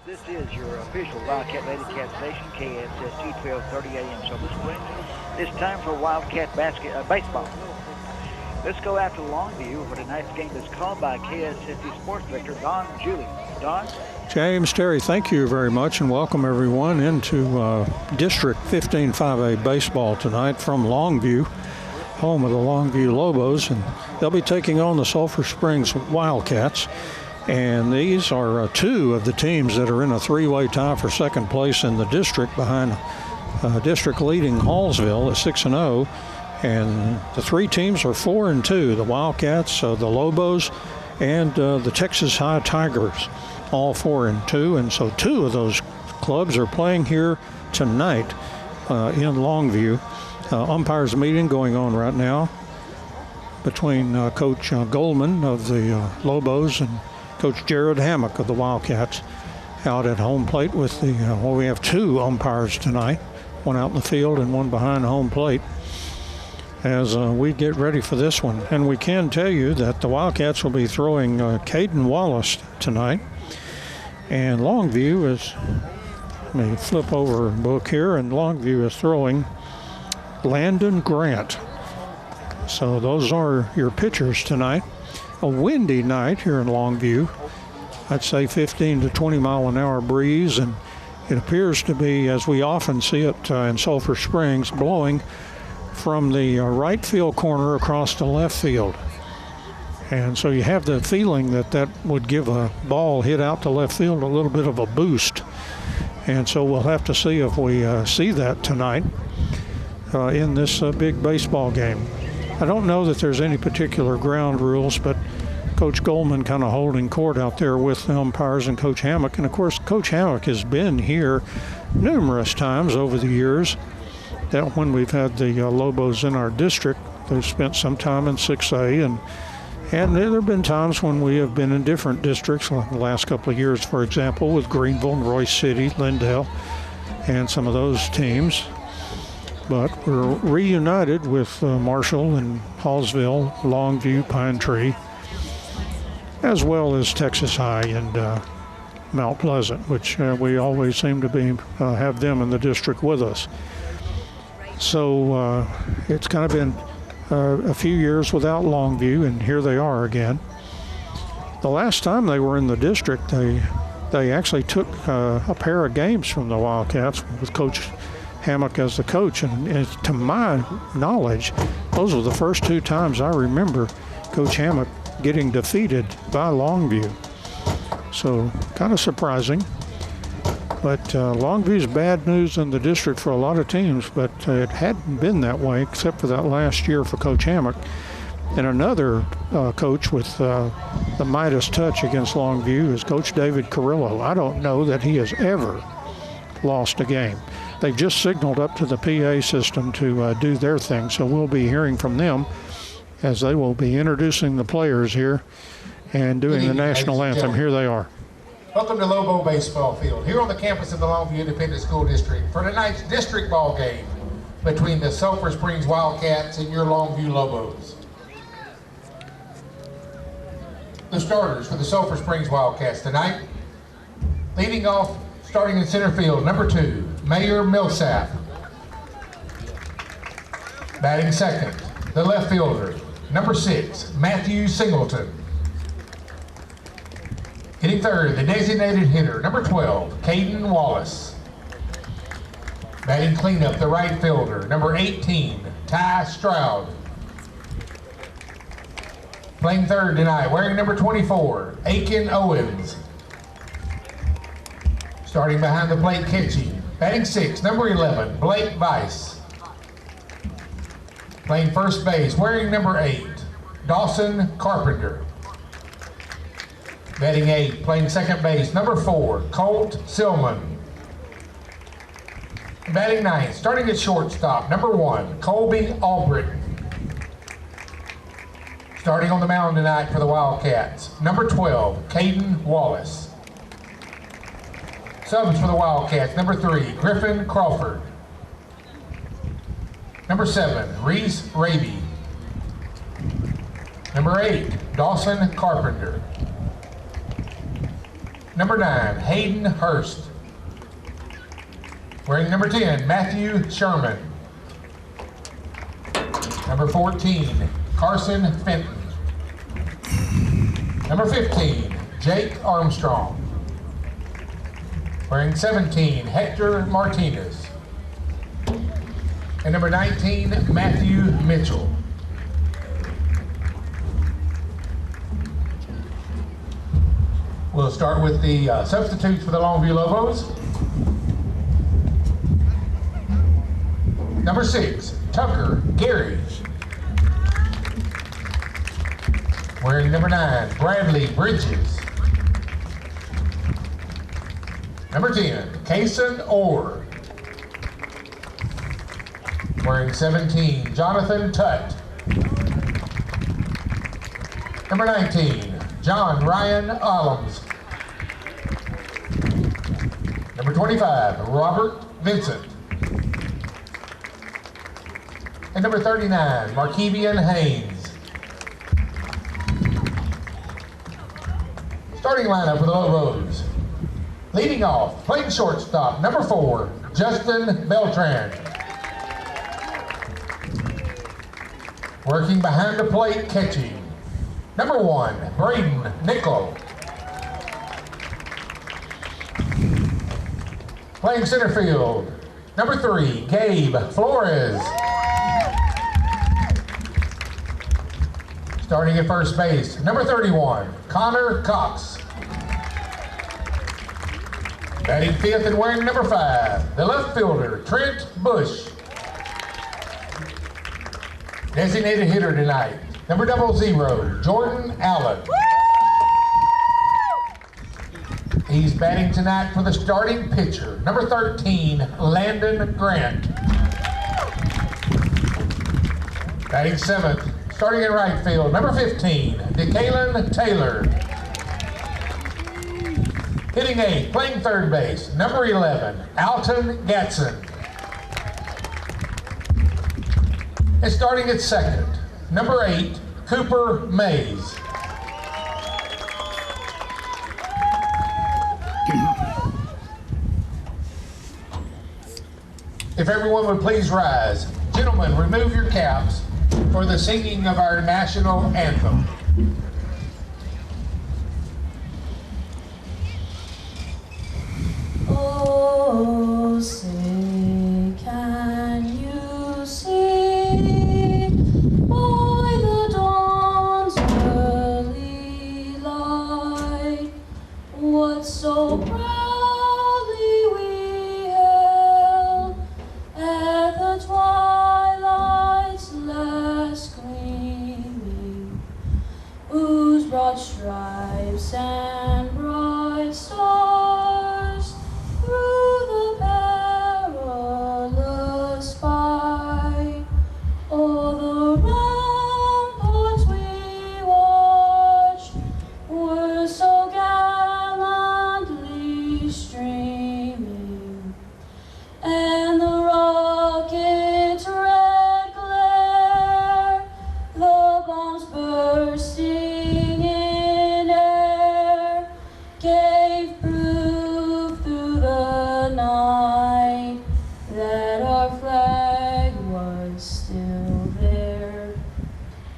This is your official Wildcat Lady Cat station, KSSG 1230 AM Sulphur Springs. It's time for Wildcat baseball. Let's go out to Longview for tonight's game that's called by KSSG Sports Director Don Julie. Don? James, Terry, thank you very much, and welcome everyone into District 15-5A baseball tonight from Longview, home of the Longview Lobos, and they'll be taking on the Sulphur Springs Wildcats. And these are two of the teams that are in a three-way tie for second place in the district behind district leading Hallsville at 6-0. And the three teams are 4-2, the Wildcats, the Lobos, and the Texas High Tigers, all 4-2. And so two of those clubs are playing here tonight in Longview. Umpires meeting going on right now between Coach Goldman of the Lobos and Coach Jared Hammock of the Wildcats out at home plate with the, we have two umpires tonight, one out in the field and one behind home plate as we get ready for this one. And we can tell you that the Wildcats will be throwing Kaden Wallace tonight. And Longview is, let me flip over a book here, and Longview is throwing Landon Grant. So those are your pitchers tonight. A windy night here in Longview. I'd say 15 to 20 mile an hour breeze, and it appears to be, as we often see it in Sulphur Springs, blowing from the right field corner across the left field. And so you have the feeling that that would give a ball hit out to left field a little bit of a boost. And so we'll have to see if we see that tonight in this big baseball game. I don't know that there's any particular ground rules, but Coach Goldman kind of holding court out there with the umpires and Coach Hammock. And, of course, Coach Hammock has been here numerous times over the years. That when we've had the Lobos in our district, they've spent some time in 6A. And there have been times when we have been in different districts, like the last couple of years, for example, with Greenville and Royce City, Lindale, and some of those teams. But we're reunited with Marshall and Hallsville, Longview, Pine Tree, as well as Texas High and Mount Pleasant, which we always seem to be have them in the district with us. So it's kind of been a few years without Longview, and here they are again. The last time they were in the district, they actually took a pair of games from the Wildcats with Coach Hammock as the coach, and to my knowledge, those were the first two times I remember Coach Hammock getting defeated by Longview. So kind of surprising. But Longview's bad news in the district for a lot of teams, but it hadn't been that way except for that last year for Coach Hammock. And another coach with the Midas touch against Longview is Coach David Carrillo. I don't know that he has ever lost a game. They've just signaled up to the PA system to do their thing, so we'll be hearing from them as they will be introducing the players here and doing the national anthem. Here they are. Welcome to Lobo Baseball Field, here on the campus of the Longview Independent School District for tonight's district ball game between the Sulphur Springs Wildcats and your Longview Lobos. The starters for the Sulphur Springs Wildcats tonight, leading off, starting in center field, number 2, Mayor Millsap. Batting second, the left fielder, number 6, Matthew Singleton. Hitting third, the designated hitter, number 12, Kaden Wallace. Batting cleanup, the right fielder, number 18, Ty Stroud. Playing third tonight, wearing number 24, Aiken Owens. Starting behind the plate, catching. Batting 6, number 11, Blake Weiss. Playing first base, wearing number 8, Dawson Carpenter. Batting 8, playing second base, number 4, Colt Silman. Batting 9, starting at shortstop, number 1, Colby Albritton. Starting on the mound tonight for the Wildcats, number 12, Kaden Wallace. Subs for the Wildcats, number 3, Griffin Crawford. Number 7, Reese Raby. Number 8, Dawson Carpenter. Number 9, Hayden Hurst. Wearing number 10, Matthew Sherman. Number 14, Carson Fenton. Number 15, Jake Armstrong. Wearing 17, Hector Martinez. And number 19, Matthew Mitchell. We'll start with the substitutes for the Longview Lobos. Number 6, Tucker Gary. Wearing number 9, Bradley Bridges. Number 10, Kason Orr. Wearing 17, Jonathan Tutt. Number 19, John Ryan Allums. Number 25, Robert Vincent. And number 39, Markevian Haynes. Starting lineup for the Lobos. Leading off, playing shortstop, number 4, Justin Beltran. Working behind the plate, catching, number 1, Braden Nickel. Playing center field, number 3, Gabe Flores. Starting at first base, number 31, Connor Cox. Batting 5th and wearing number 5, the left fielder, Trent Bush. Designated hitter tonight, number 00, Jordan Allen. He's batting tonight for the starting pitcher, number 13, Landon Grant. Batting 7th, starting in right field, number 15, DeKalen Taylor. Hitting 8th, playing third base, number 11, Alton Gatson. And starting at second, number 8, Cooper Mays. If everyone would please rise. Gentlemen, remove your caps for the singing of our national anthem. Oh, say, can you see by the dawn's early light what so proudly we hailed at the twilight's last gleaming, whose broad stripes and bright stars through the perilous fight, o'er the ramparts we watched, were so gallantly streaming, and the rocket's red glare, the bombs bursting in air, gave proof through the night that our flag was still there.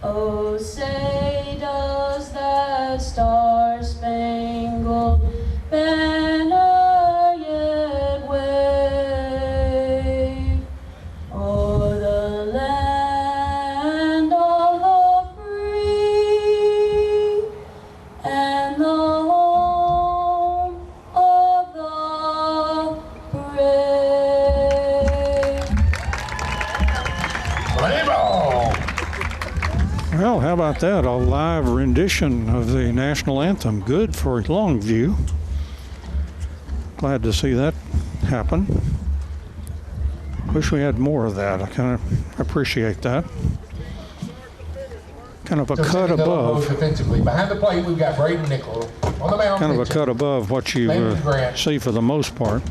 Oh, say, does that star-spangled banner yet wave o'er the land of the free and the home of the brave? Play ball! Well, how about that? A live rendition of the national anthem. Good for Longview. Glad to see that happen. Wish we had more of that. I kind of appreciate that. Kind of a So cut sending the Lobos above. defensively. Behind the plate, we've got Braden Nickel. On the mound, Kind of a pitching. cut above what you Landon Grant. see for the most part.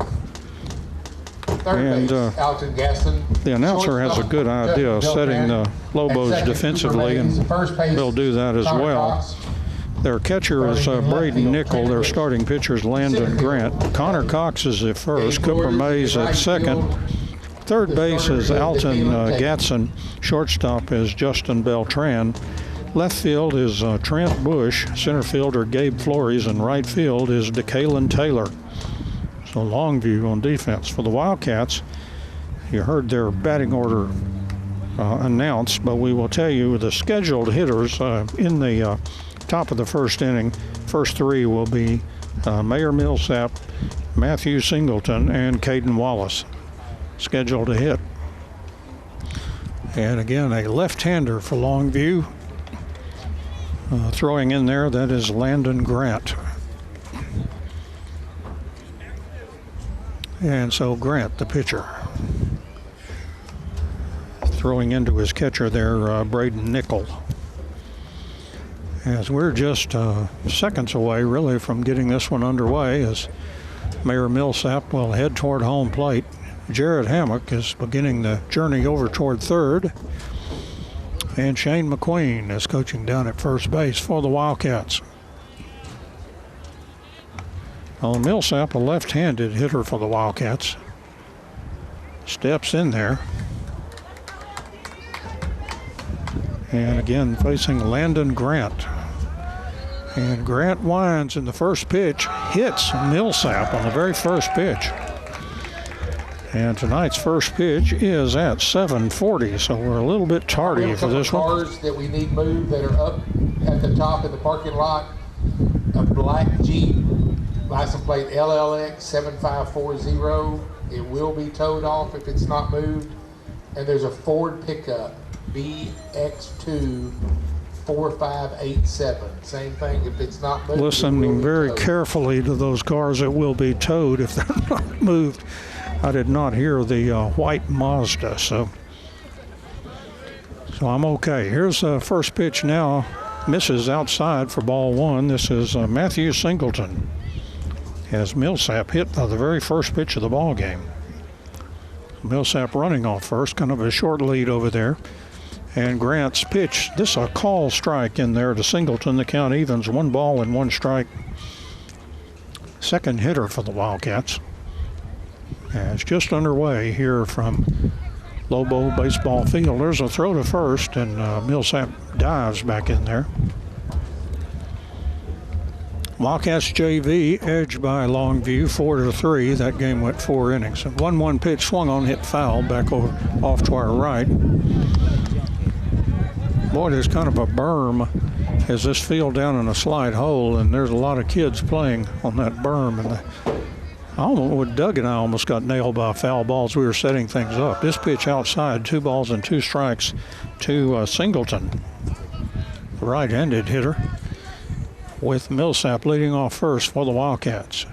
Third and, base, Alton Gaston. The announcer has a good idea of setting the Lobos At second, defensively, Cooper Mays. and First base, they'll do that as Connor well. Cox. Their catcher is Braden Nickel. Their starting pitcher is Landon Grant. Connor Cox is at first. Cooper Mays at second. Third base is Alton Gatson. Shortstop is Justin Beltran. Left field is Trent Bush. Center fielder Gabe Flores. And right field is DeKalen Taylor. So Longview on defense. For the Wildcats, you heard their batting order announced, but we will tell you the scheduled hitters in the top of the first inning. First three will be Mayor Millsap, Matthew Singleton, and Kaden Wallace scheduled to hit. And again, a left-hander for Longview. Throwing in there, that is Landon Grant. And so Grant, the pitcher. Throwing into his catcher there, Braden Nickel. As we're just seconds away, really, from getting this one underway, as Mayor Millsap will head toward home plate. Jared Hammock is beginning the journey over toward third. And Shane Mcqueen is coaching down at first base for the Wildcats. Well, Millsap, a left-handed hitter for the Wildcats, steps in there. And again, facing Landon Grant. And Grant winds in the first pitch, hits Millsap on the very first pitch. And tonight's first pitch is at 7:40, so we're a little bit tardy for this one. Cars that we need moved that are up at the top of the parking lot. A black Jeep, license plate LLX 7540. It will be towed off if it's not moved. And there's a Ford pickup, BX2 4587. Same thing, if it's not moved. Listening very carefully to those cars that will be towed if they're not moved. I did not hear the white Mazda, so I'm okay. Here's the first pitch now. Misses outside for ball one. This is Matthew Singleton. Has Millsap hit by the very first pitch of the ball game. Millsap running off first, kind of a short lead over there. And Grant's pitch, this is a call strike in there to Singleton. The count evens, 1 ball and 1 strike. Second hitter for the Wildcats. And it's just underway here from Lobo Baseball Field. There's a throw to first, and Millsap dives back in there. Wildcats JV edged by Longview 4-3. That game went 4 innings. 1-1 pitch swung on, hit foul back over off to our right. Boy, there's kind of a berm as this field down in a slide hole, and there's a lot of kids playing on that berm. And Doug and I almost got nailed by foul balls. We were setting things up. This pitch outside, 2 balls and 2 strikes to Singleton, the right-handed hitter, with Millsap leading off first for the Wildcats.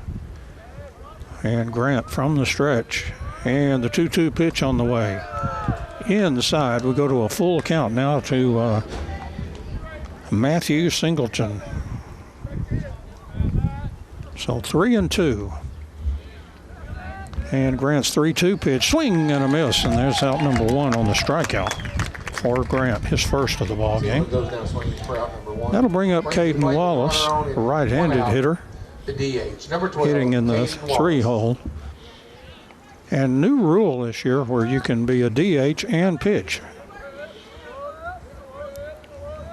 And Grant from the stretch, and the 2-2 pitch on the way. Inside, we go to a full count now to Matthew Singleton. So 3-2. And Grant's 3-2 pitch, swing and a miss, and there's out number 1 on the strikeout for Grant, his first of the ball game. That'll bring up Kaden Wallace, a right-handed hitter, hitting in the 3-hole. And new rule this year where you can be a DH and pitch.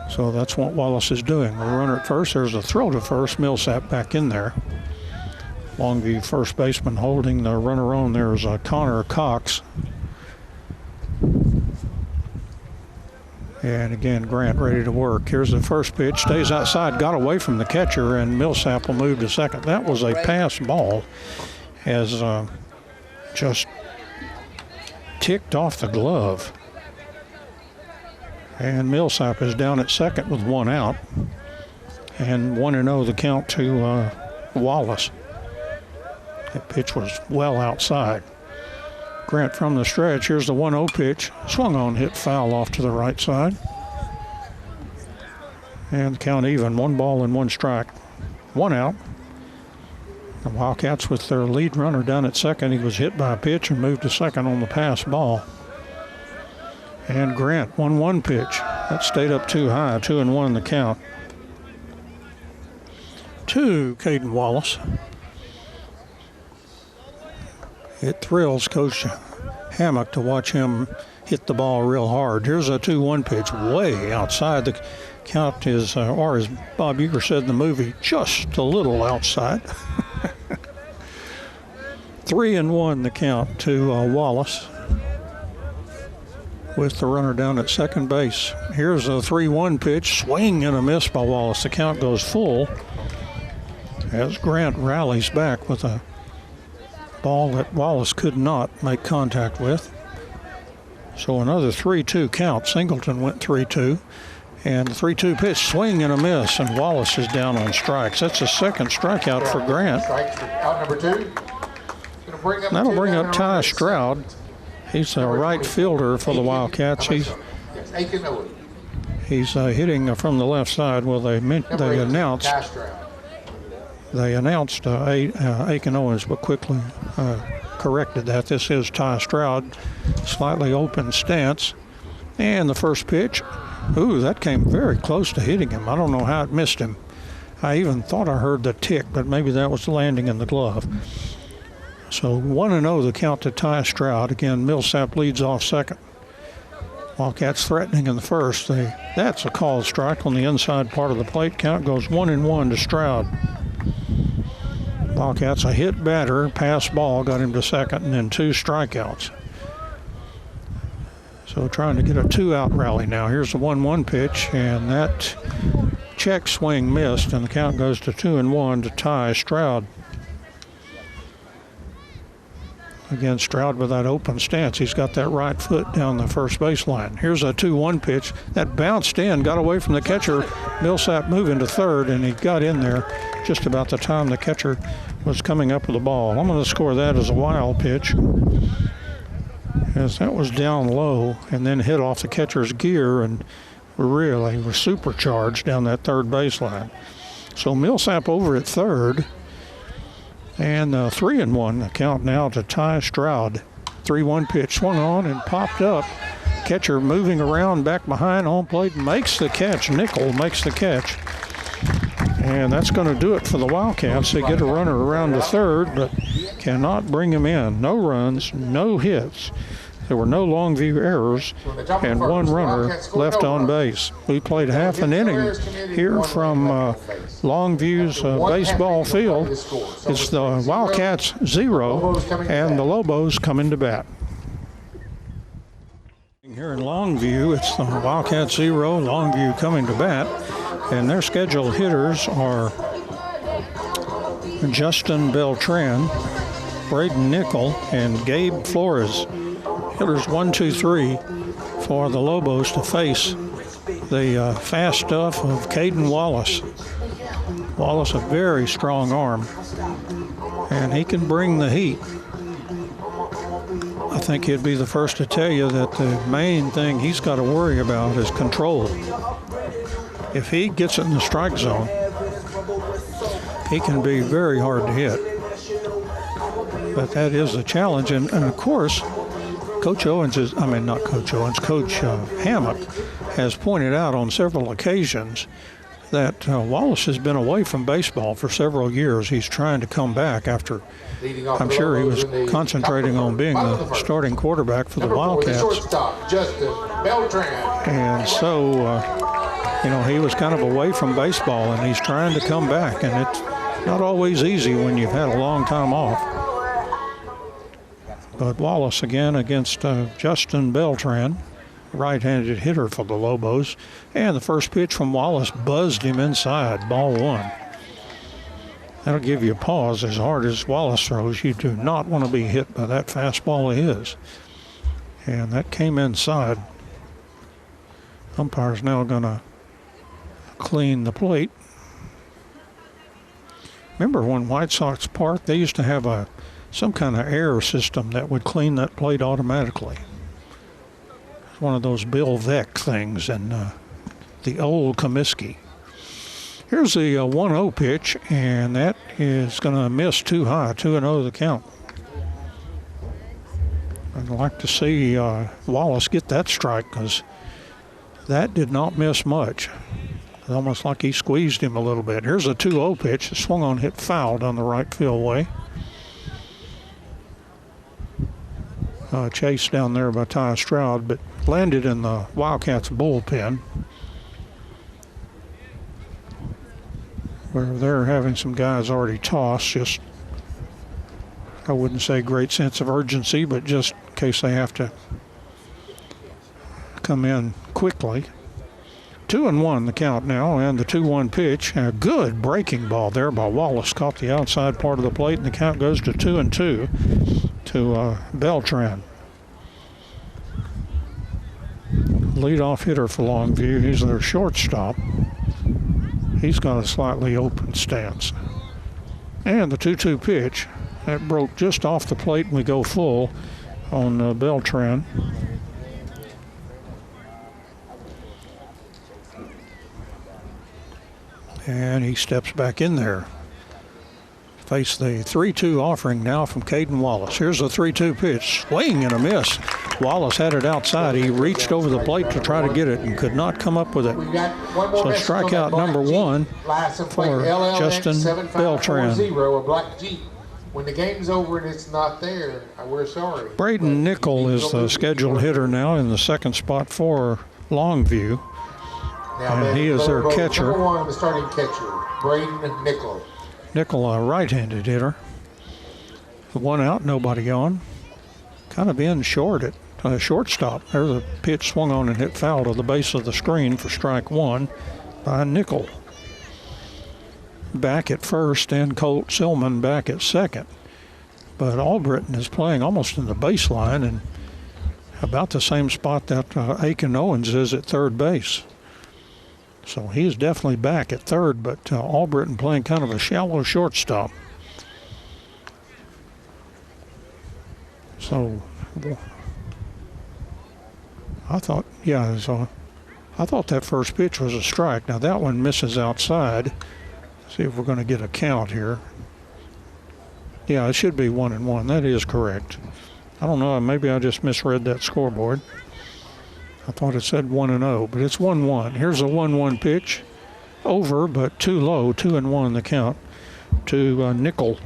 So that's what Wallace is doing. The runner at first, there's a throw to first, Millsap back in there. Longview first baseman holding the runner on. There's Connor Cox. And again, Grant ready to work. Here's the first pitch. Stays outside, got away from the catcher, and Millsap will move to second. That was a pass ball as just ticked off the glove. And Millsap is down at second with 1 out. And 1-0 the count to Wallace. That pitch was well outside. Grant from the stretch. Here's the 1-0 pitch. Swung on, hit foul off to the right side. And the count even. 1 ball and 1 strike. 1 out. The Wildcats with their lead runner down at second. He was hit by a pitch and moved to second on the pass ball. And Grant, 1-1 pitch. That stayed up too high. 2-1 the count. to Kaden Wallace. It thrills Coach Hammock to watch him hit the ball real hard. Here's a 2-1 pitch way outside. The count is, or as Bob Uecker said in the movie, just a little outside. 3-1 the count to Wallace with the runner down at second base. Here's a 3-1 pitch, swing and a miss by Wallace. The count goes full as Grant rallies back with a ball that Wallace could not make contact with. So another 3-2 count. Singleton went 3-2. And the 3-2 pitch, swing and a miss, and Wallace is down on strikes. That's a second strikeout for Grant. Out number 2. That'll bring up Ty Stroud. He's a right fielder for the Wildcats. He's hitting from the left side. Well, they announced Aiken Owens, but quickly corrected that. This is Ty Stroud, slightly open stance. And the first pitch, ooh, that came very close to hitting him. I don't know how it missed him. I even thought I heard the tick, but maybe that was landing in the glove. So 1-0 the count to Ty Stroud. Again, Millsap leads off second. Wildcats threatening in the first. That's a called strike on the inside part of the plate. Count goes 1-1 to Stroud. Wildcats a hit batter, pass ball, got him to second, and then 2 strikeouts. So trying to get a 2-out rally now. Here's the 1-1 pitch, and that check swing missed, and the count goes to 2-1 to Ty Stroud. Again, Stroud with that open stance. He's got that right foot down the first baseline. Here's a 2-1 pitch. That bounced in, got away from the catcher. Millsap moving to third, and he got in there just about the time the catcher was coming up with the ball. I'm going to score that as a wild pitch, as that was down low and then hit off the catcher's gear and really was supercharged down that third baseline. So Millsap over at third. And 3-1 the count now to Ty Stroud. 3-1 pitch swung on and popped up. Catcher moving around back behind home plate, makes the catch. Nickel makes the catch. And that's going to do it for the Wildcats. They get a runner around to third, but cannot bring him in. No runs, no hits. There were no Longview errors and 1 runner left on base. We played half an inning here from Longview's baseball field. It's the Wildcats 0 and the Lobos coming to bat. Here in Longview, it's the Wildcats 0, Longview coming to bat. And their scheduled hitters are Justin Beltran, Braden Nickel, and Gabe Flores. Hitters 1, 2, 3 for the Lobos to face the fast stuff of Kaden Wallace. Wallace, a very strong arm, and he can bring the heat. I think he'd be the first to tell you that the main thing he's got to worry about is control. If he gets it in the strike zone, he can be very hard to hit. But that is a challenge, and of course, Coach Hammock has pointed out on several occasions that Wallace has been away from baseball for several years. He's trying to come back after, I'm sure he was concentrating on being the starting quarterback for the Wildcats. And so, he was kind of away from baseball, and he's trying to come back, and it's not always easy when you've had a long time off. But Wallace again against Justin Beltran, right-handed hitter for the Lobos. And the first pitch from Wallace buzzed him inside, ball 1. That'll give you a pause. As hard as Wallace throws, you do not want to be hit by that fastball of his. And that came inside. Umpire's now going to clean the plate. Remember when White Sox Park, they used to have some kind of air system that would clean that plate automatically. It's one of those Bill Veck things in the old Comiskey. Here's the 1-0 pitch, and that is going to miss too high, 2-0 the count. I'd like to see Wallace get that strike, because that did not miss much. It's almost like he squeezed him a little bit. Here's a 2-0 pitch. Swung on, hit foul down the right field way. Chased down there by Ty Stroud, but landed in the Wildcats bullpen, where they're having some guys already tossed. Just, I wouldn't say great sense of urgency, but just in case they have to come in quickly. 2-1 the count now, and the 2-1 pitch. A good breaking ball there by Wallace. Caught the outside part of the plate, and the count goes to 2-2 to Beltran. Leadoff hitter for Longview. He's their shortstop. He's got a slightly open stance. And the 2-2 pitch. That broke just off the plate, and we go full on Beltran. And he steps back in there. Face the 3-2 offering now from Kaden Wallace. Here's a 3-2 pitch. Swing and a miss. Wallace had it outside. He reached over the plate to try to get it and could not come up with it. So strikeout number 1 for Justin Beltran. A black Jeep. When the game's over and it's not there, we're sorry. Braden Nickel is the scheduled hitter now in the second spot for Longview. And he is their catcher. Number 1, the starting catcher, Braden Nickel. Nickel, a right-handed hitter. 1 out, nobody on. Kind of in short at shortstop. There's a pitch swung on and hit foul to the base of the screen for strike 1 by Nickel. Back at first, and Colt Silman back at second. But Albritton is playing almost in the baseline and about the same spot that Aiken Owens is at third base. So he's definitely back at third, but Albritton playing kind of a shallow shortstop. So I thought that first pitch was a strike. Now that one misses outside. See if we're going to get a count here. Yeah, it should be 1-1. That is correct. I don't know. Maybe I just misread that scoreboard. I thought it said 1-0, but it's 1-1. Here's a 1-1 pitch. Over, but too low. 2-1 the count to Nickel.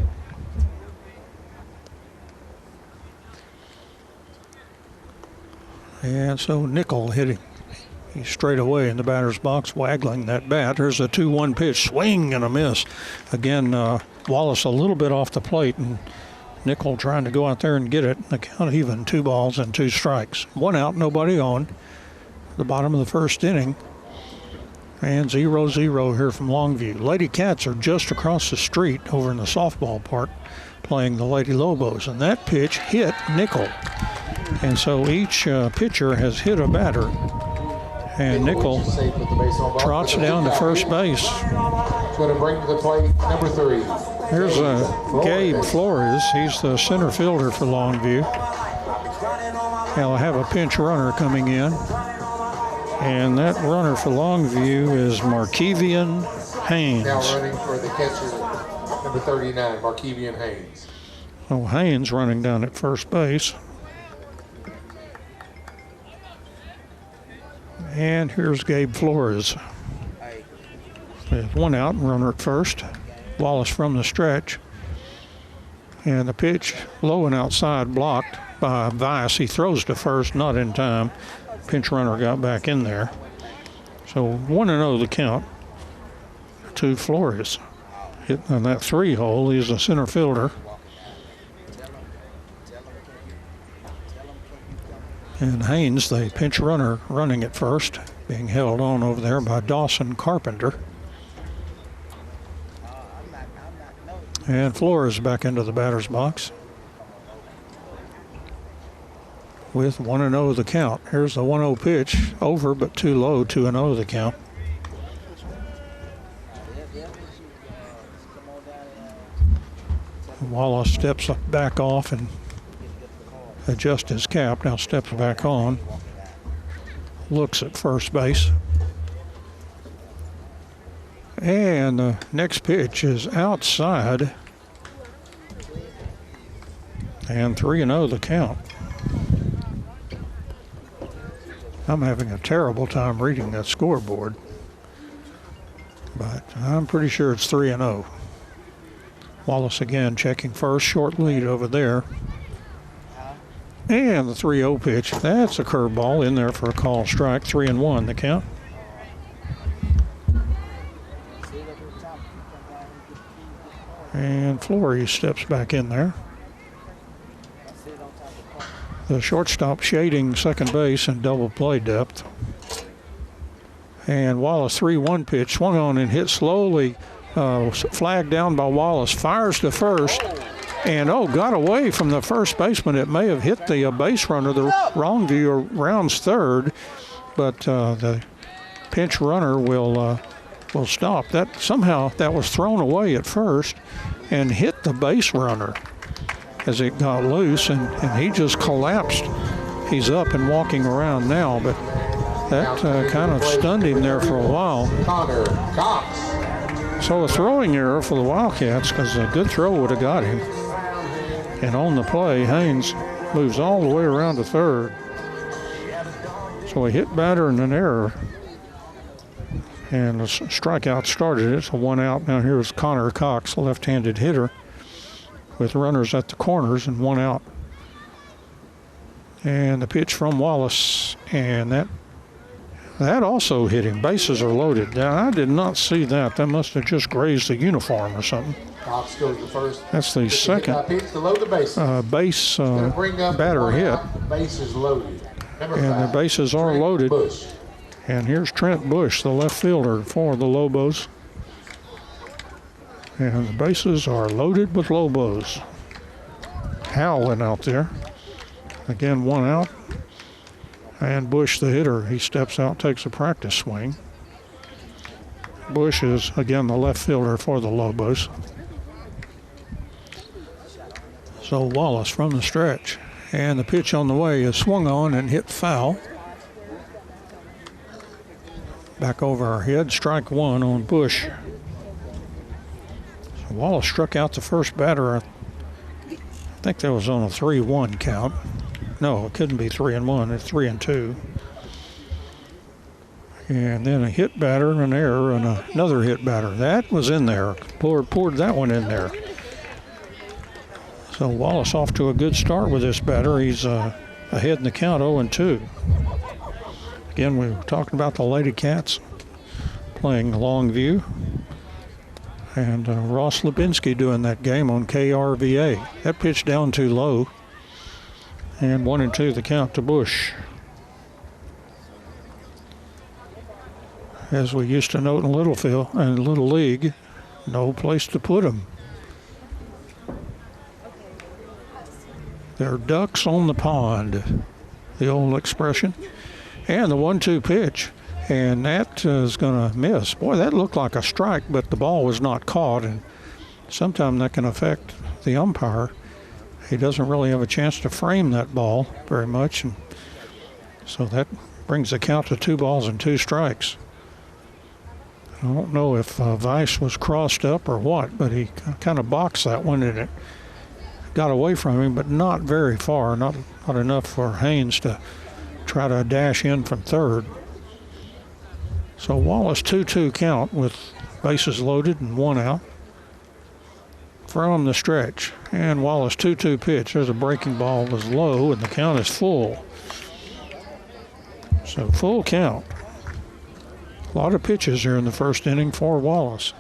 And so Nickel hitting. He's straight away in the batter's box, waggling that bat. There's a 2-1 pitch, swing and a miss. Again, Wallace a little bit off the plate, and Nickel trying to go out there and get it. The count even, 2 balls and 2 strikes. 1 out, nobody on. The bottom of the first inning. And 0-0 here from Longview. Lady Cats are just across the street over in the softball park playing the Lady Lobos. And that pitch hit Nickel. And so each pitcher has hit a batter. And Nickel trots down to first base. Going to bring to the plate number 3. Here's Gabe Flores. He's the center fielder for Longview. They'll have a pinch runner coming in. And that runner for Longview is Markevian Haynes. Now running for the catcher, number 39, Markevian Haynes. Oh, Haynes running down at first base. And here's Gabe Flores. There's 1 out, runner at first. Wallace from the stretch. And the pitch low and outside, blocked by Vice. He throws to first, not in time. Pinch runner got back in there. So 1-0 the count to Flores. Hitting on that 3-hole, he's a center fielder. And Haynes, the pinch runner, running at first, being held on over there by Dawson Carpenter. And Flores back into the batter's box with 1-0 the count. Here's the 1-0 pitch, over but too low, 2-0 the count. Wallace steps back off and adjusts his cap, now steps back on, looks at first base. And the next pitch is outside. And 3-0 the count. I'm having a terrible time reading that scoreboard. I'm pretty sure it's 3-0. Wallace again checking first, short lead over there. And the 3-0 pitch. That's a curveball in there for a call strike. 3-1 the count. And Flory steps back in there. The shortstop shading second base and double play depth. And Wallace 3-1 pitch, swung on and hit slowly. Flagged down by Wallace, fires to first, and got away from the first baseman. It may have hit the base runner. The Longview rounds third, but the pinch runner will stop. That somehow that was thrown away at first and hit the base runner as it got loose, and he just collapsed. He's up and walking around now, but that kind of stunned him there for a while. Connor Cox. So a throwing error for the Wildcats, because a good throw would have got him. And on the play, Haynes moves all the way around to third. So a hit batter and an error. And the strikeout started it. So 1 out. Now here's Connor Cox, a left-handed hitter, with runners at the corners and 1 out. And the pitch from Wallace, and that also hit him. Bases are loaded. Now, I did not see that. That must have just grazed the uniform or something. Cox goes to first. That's the second pitch to load the bases. Base batter hit. Bases loaded. Number 5, the bases are loaded. Bush. And here's Trent Bush, the left fielder for the Lobos. And the bases are loaded with Lobos. Howling out there. Again, 1 out. And Bush, the hitter, he steps out, takes a practice swing. Bush is, again, the left fielder for the Lobos. So Wallace from the stretch. And the pitch on the way is swung on and hit foul. Back over our head, strike 1 on Bush. So Wallace struck out the first batter. I think that was on a 3-1 count. No, it couldn't be 3-1. It's 3-2. And then a hit batter, an error, and another hit batter. That was in there. Poured that one in there. So Wallace off to a good start with this batter. He's ahead in the count, 0-2. Again, we were talking about the Lady Cats playing Longview. And Ross Lipinski doing that game on KRVA. That pitch down too low. And 1-2 the count to Bush. As we used to note in Little League, no place to put them. They're ducks on the pond, the old expression. And the 1-2 pitch, and that is going to miss. Boy, that looked like a strike, but the ball was not caught, and sometimes that can affect the umpire. He doesn't really have a chance to frame that ball very much, and so that brings the count to 2 balls and 2 strikes. I don't know if Weiss was crossed up or what, but he kind of boxed that one, and it got away from him, but not very far, not enough for Haynes to try to dash in from third. So Wallace 2-2 count with bases loaded and 1 out from the stretch. And Wallace 2-2 pitch. There's a breaking ball, was low, and the count is full. So full count. A lot of pitches here in the first inning for Wallace.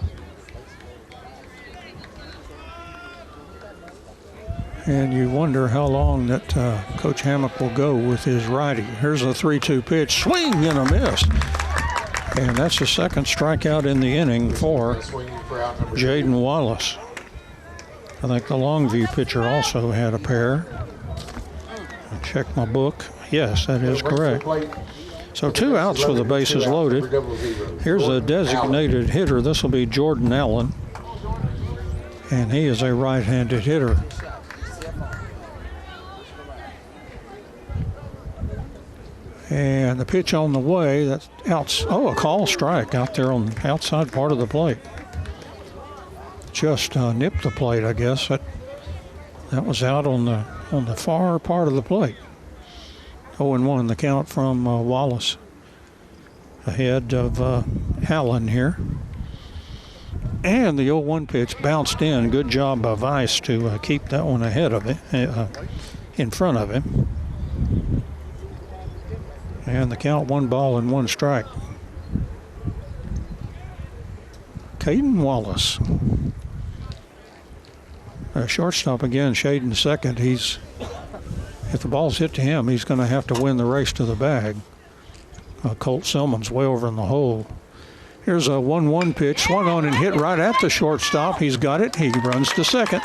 And you wonder how long that Coach Hammock will go with his righty. Here's a 3-2 pitch, swing and a miss. And that's the second strikeout in the inning for Jaden Wallace. I think the Longview pitcher also had a pair. I'll check my book. Yes, that is correct. So 2 outs with the bases loaded. Here's a designated hitter. This will be Jordan Allen. And he is a right-handed hitter. And the pitch on the way, that's a call strike out there on the outside part of the plate. Just nipped the plate, I guess. That was out on the far part of the plate. 0-1 the count from Wallace. Ahead of Allen here. And the 0-1 pitch bounced in. Good job by Vice to keep that one ahead of it, in front of him. And the count 1 ball and 1 strike. Kaden Wallace. Shortstop again, shading second. If the ball's hit to him, he's going to have to win the race to the bag. Colt Silman's way over in the hole. Here's a 1-1 pitch, swung on and hit right at the shortstop. He's got it. He runs to second.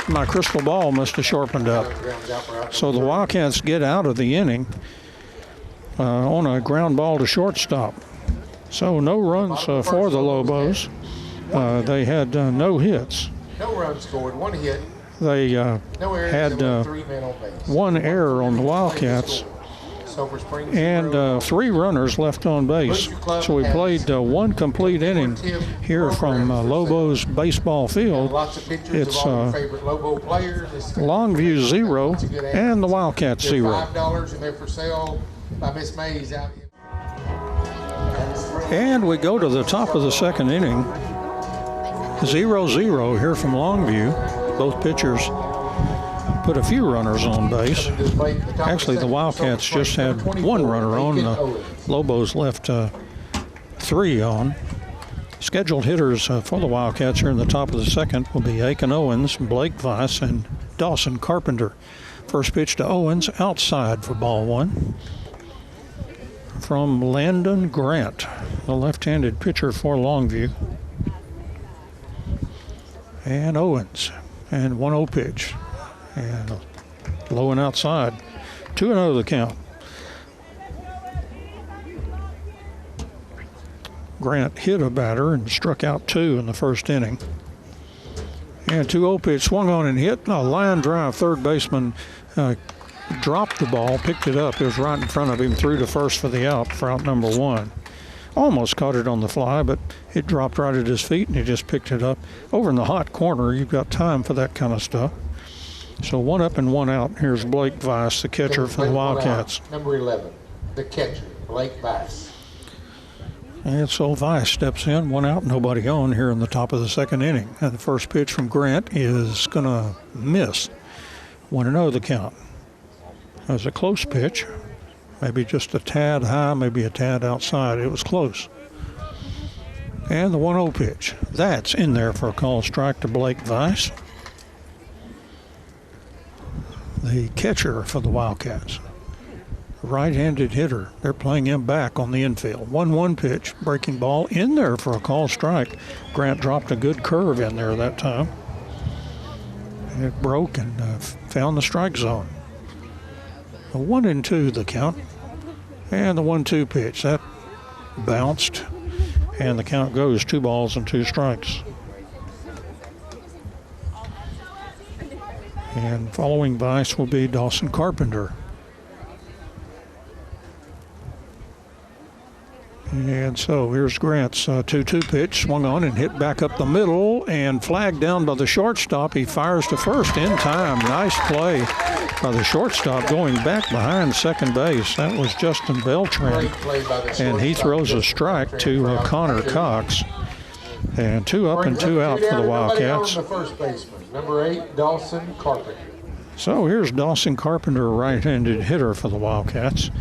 My crystal ball must have sharpened up. So the Wildcats get out of the inning on a ground ball to shortstop. So no runs for the Lobos. They had no hits. No runs scored, 1 hit. They No errors, had 3 men on base. 1 error on the Wildcats and 3 runners left on base. So we played 1 complete inning here from Lobos baseball field. It's Longview 0 and the Wildcats 0. $5 and they're for sale by Miss Mays out. And we go to the top of the second inning. 0-0 here from Longview. Both pitchers put a few runners on base. Actually, the Wildcats just had 1 runner on. The Lobos left 3 on. Scheduled hitters for the Wildcats here in the top of the second will be Aiken Owens, Blake Vice, and Dawson Carpenter. First pitch to Owens, outside for ball 1. From Landon Grant, the left-handed pitcher for Longview. And Owens, and 1-0 pitch. And low and outside. 2-0 the count. Grant hit a batter and struck out 2 in the first inning. And 2-0 pitch, swung on and hit. A line drive. Third baseman dropped the ball, picked it up. It was right in front of him, threw to first for the out for out number 1. Almost caught it on the fly, but it dropped right at his feet, and he just picked it up. Over in the hot corner, you've got time for that kind of stuff. So 1 up and 1 out. Here's Blake Vice, the catcher for the Wildcats. Number 11, the catcher, Blake Vice. And so Vice steps in, 1 out, nobody on here in the top of the second inning. And the first pitch from Grant is going to miss. 1-0 the count. That was a close pitch. Maybe just a tad high, maybe a tad outside. It was close. And the 1-0 pitch. That's in there for a call strike to Blake Vice, the catcher for the Wildcats. Right-handed hitter. They're playing him back on the infield. 1-1 pitch, breaking ball in there for a call strike. Grant dropped a good curve in there that time. It broke and found the strike zone. A 1-2 the count. And the 1-2 pitch. That bounced. And the count goes 2 balls and 2 strikes. And following Vice will be Dawson Carpenter. And so here's Grant's 2-2 pitch, swung on and hit back up the middle and flagged down by the shortstop. He fires to first in time. Nice play by the shortstop going back behind second base. That was Justin Beltran. And he throws a strike to Connor Cox. And 2 up and 2 out for the Wildcats. The first baseman, number 8, Dawson Carpenter. So here's Dawson Carpenter, right-handed hitter for the Wildcats.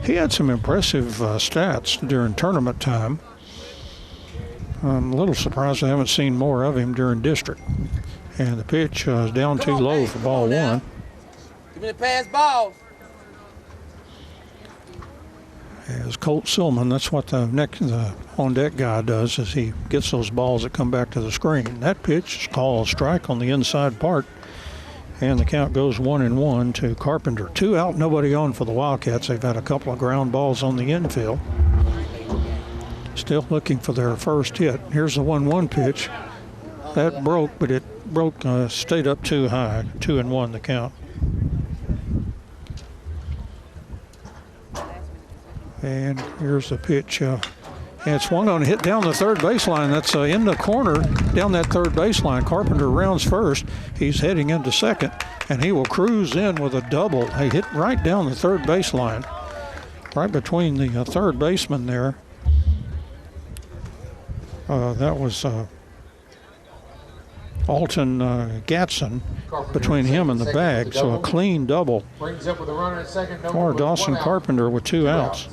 He had some impressive stats during tournament time. I'm a little surprised I haven't seen more of him during district. And the pitch is down too low for ball 1. Give me the pass ball. As Colt Silman, that's what the on-deck guy does, is he gets those balls that come back to the screen. That pitch is called a strike on the inside part. And the count goes 1-1 to Carpenter. 2 out, nobody on for the Wildcats. They've had a couple of ground balls on the infield. Still looking for their first hit. Here's the 1-1 pitch. That broke, but it stayed up too high. 2-1 the count. And here's the pitch. And it's swung on, hit down the third baseline. That's in the corner, down that third baseline. Carpenter rounds first. He's heading into second, and he will cruise in with a double. He hit right down the third baseline, right between the third baseman there That was Alton Gatson between him and the bag. So a clean double Brings up with a runner at second. for Dawson Carpenter with 2 outs.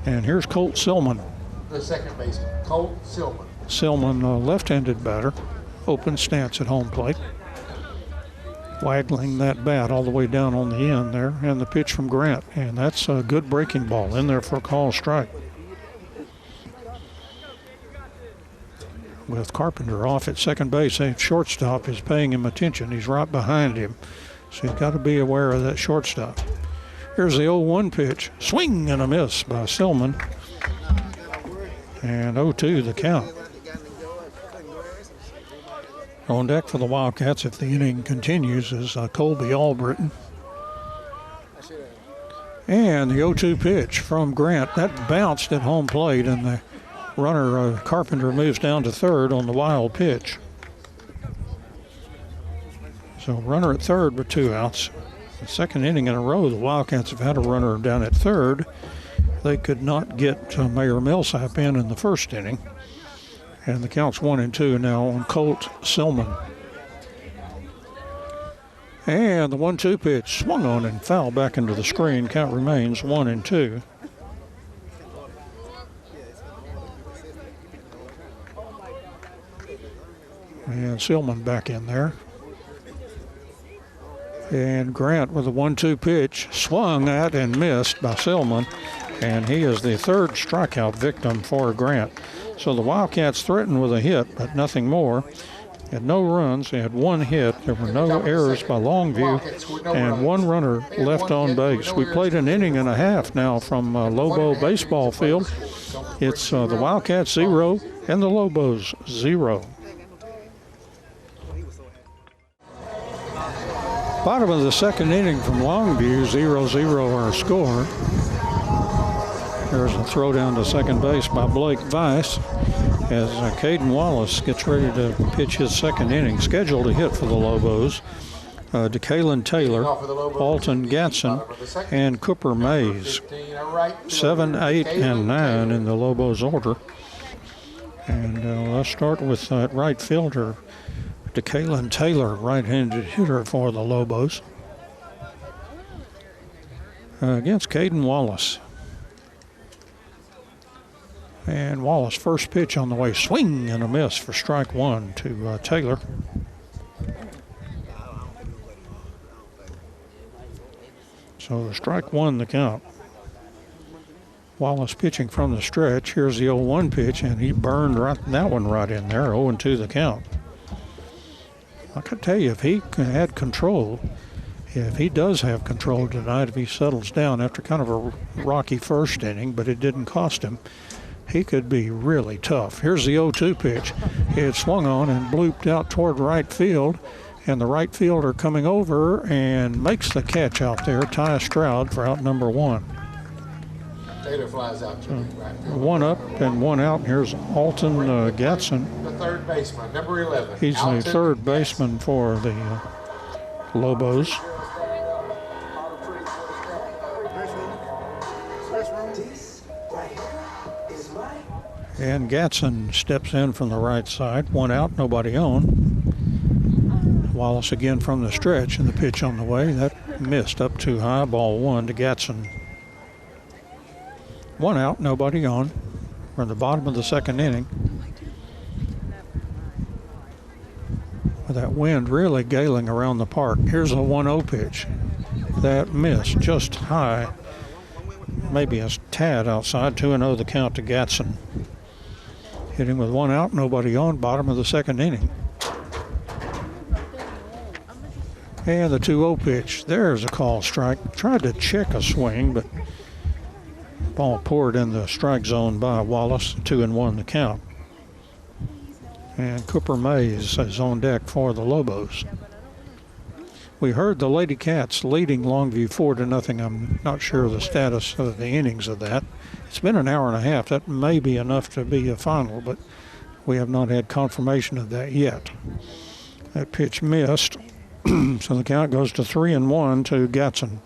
And here's Colt Silman. The second baseman, Colt Silman. Silman, left-handed batter, open stance at home plate. Waggling that bat all the way down on the end there, and the pitch from Grant. And that's a good breaking ball in there for a call strike. With Carpenter off at second base, a shortstop is paying him attention. He's right behind him, so he's got to be aware of that shortstop. Here's the 0-1 pitch. Swing and a miss by Silman. And 0-2 the count. On deck for the Wildcats, if the inning continues, is Colby Albritton. And the 0-2 pitch from Grant. That bounced at home plate, and the runner, Carpenter, moves down to third on the wild pitch. So runner at third with 2 outs. The second inning in a row, the Wildcats have had a runner down at third. They could not get Mayor Millsap in the first inning. And the count's 1-2 now on Colt Silman. And the 1-2 pitch swung on and fouled back into the screen. Count remains 1-2. And Silman back in there. And Grant with a 1-2 pitch, swung at and missed by Silman. And he is the third strikeout victim for Grant. So the Wildcats threatened with a hit, but nothing more. Had no runs. They had 1 hit. There were no errors by Longview, and 1 runner left on base. We played an inning and a half now from Lobo baseball field. It's the Wildcats 0 and the Lobos 0. Bottom of the second inning from Longview, 0-0 our score. There's a throw down to second base by Blake Weiss as Kaden Wallace gets ready to pitch his second inning. Scheduled to hit for the Lobos. DeKalen Taylor, Alton Gatson, and Cooper Mays. 7, 8, and 9 in the Lobos order. And let's start with right fielder DeKalen Taylor, right-handed hitter for the Lobos, against Kaden Wallace. And Wallace, first pitch on the way, swing and a miss for strike 1 to Taylor. So strike 1 the count. Wallace pitching from the stretch. Here's the 0-1 pitch, and he burned that one right in there. 0-2 the count. I can tell you, if he had control, if he does have control tonight, if he settles down after kind of a rocky first inning, but it didn't cost him, he could be really tough. Here's the 0-2 pitch. It swung on and blooped out toward right field, and the right fielder coming over and makes the catch out there, Ty Stroud, for out number 1. Taylor flies out to right field. 1 up and 1 out. Here's Alton Gatson. The third baseman, number 11. He's the third baseman for the Lobos. And Gatson steps in from the right side. 1 out, nobody on. Wallace again from the stretch, and the pitch on the way. That missed up too high. Ball 1 to Gatson. 1 out, nobody on. We're in the bottom of the second inning. With that wind really galing around the park. Here's a 1-0 pitch. That missed just high. Maybe a tad outside. 2-0 the count to Gatson. Hitting with 1 out, nobody on. Bottom of the second inning. And the 2-0 pitch. There's a call strike. Tried to check a swing, but ball poured in the strike zone by Wallace. 2-1 the count. And Cooper Mays is on deck for the Lobos. We heard the Lady Cats leading Longview 4-0. I'm not sure of the status of the innings of that. It's been an hour and a half. That may be enough to be a final, but we have not had confirmation of that yet. That pitch missed, so the count goes to 3-1 to Gatson.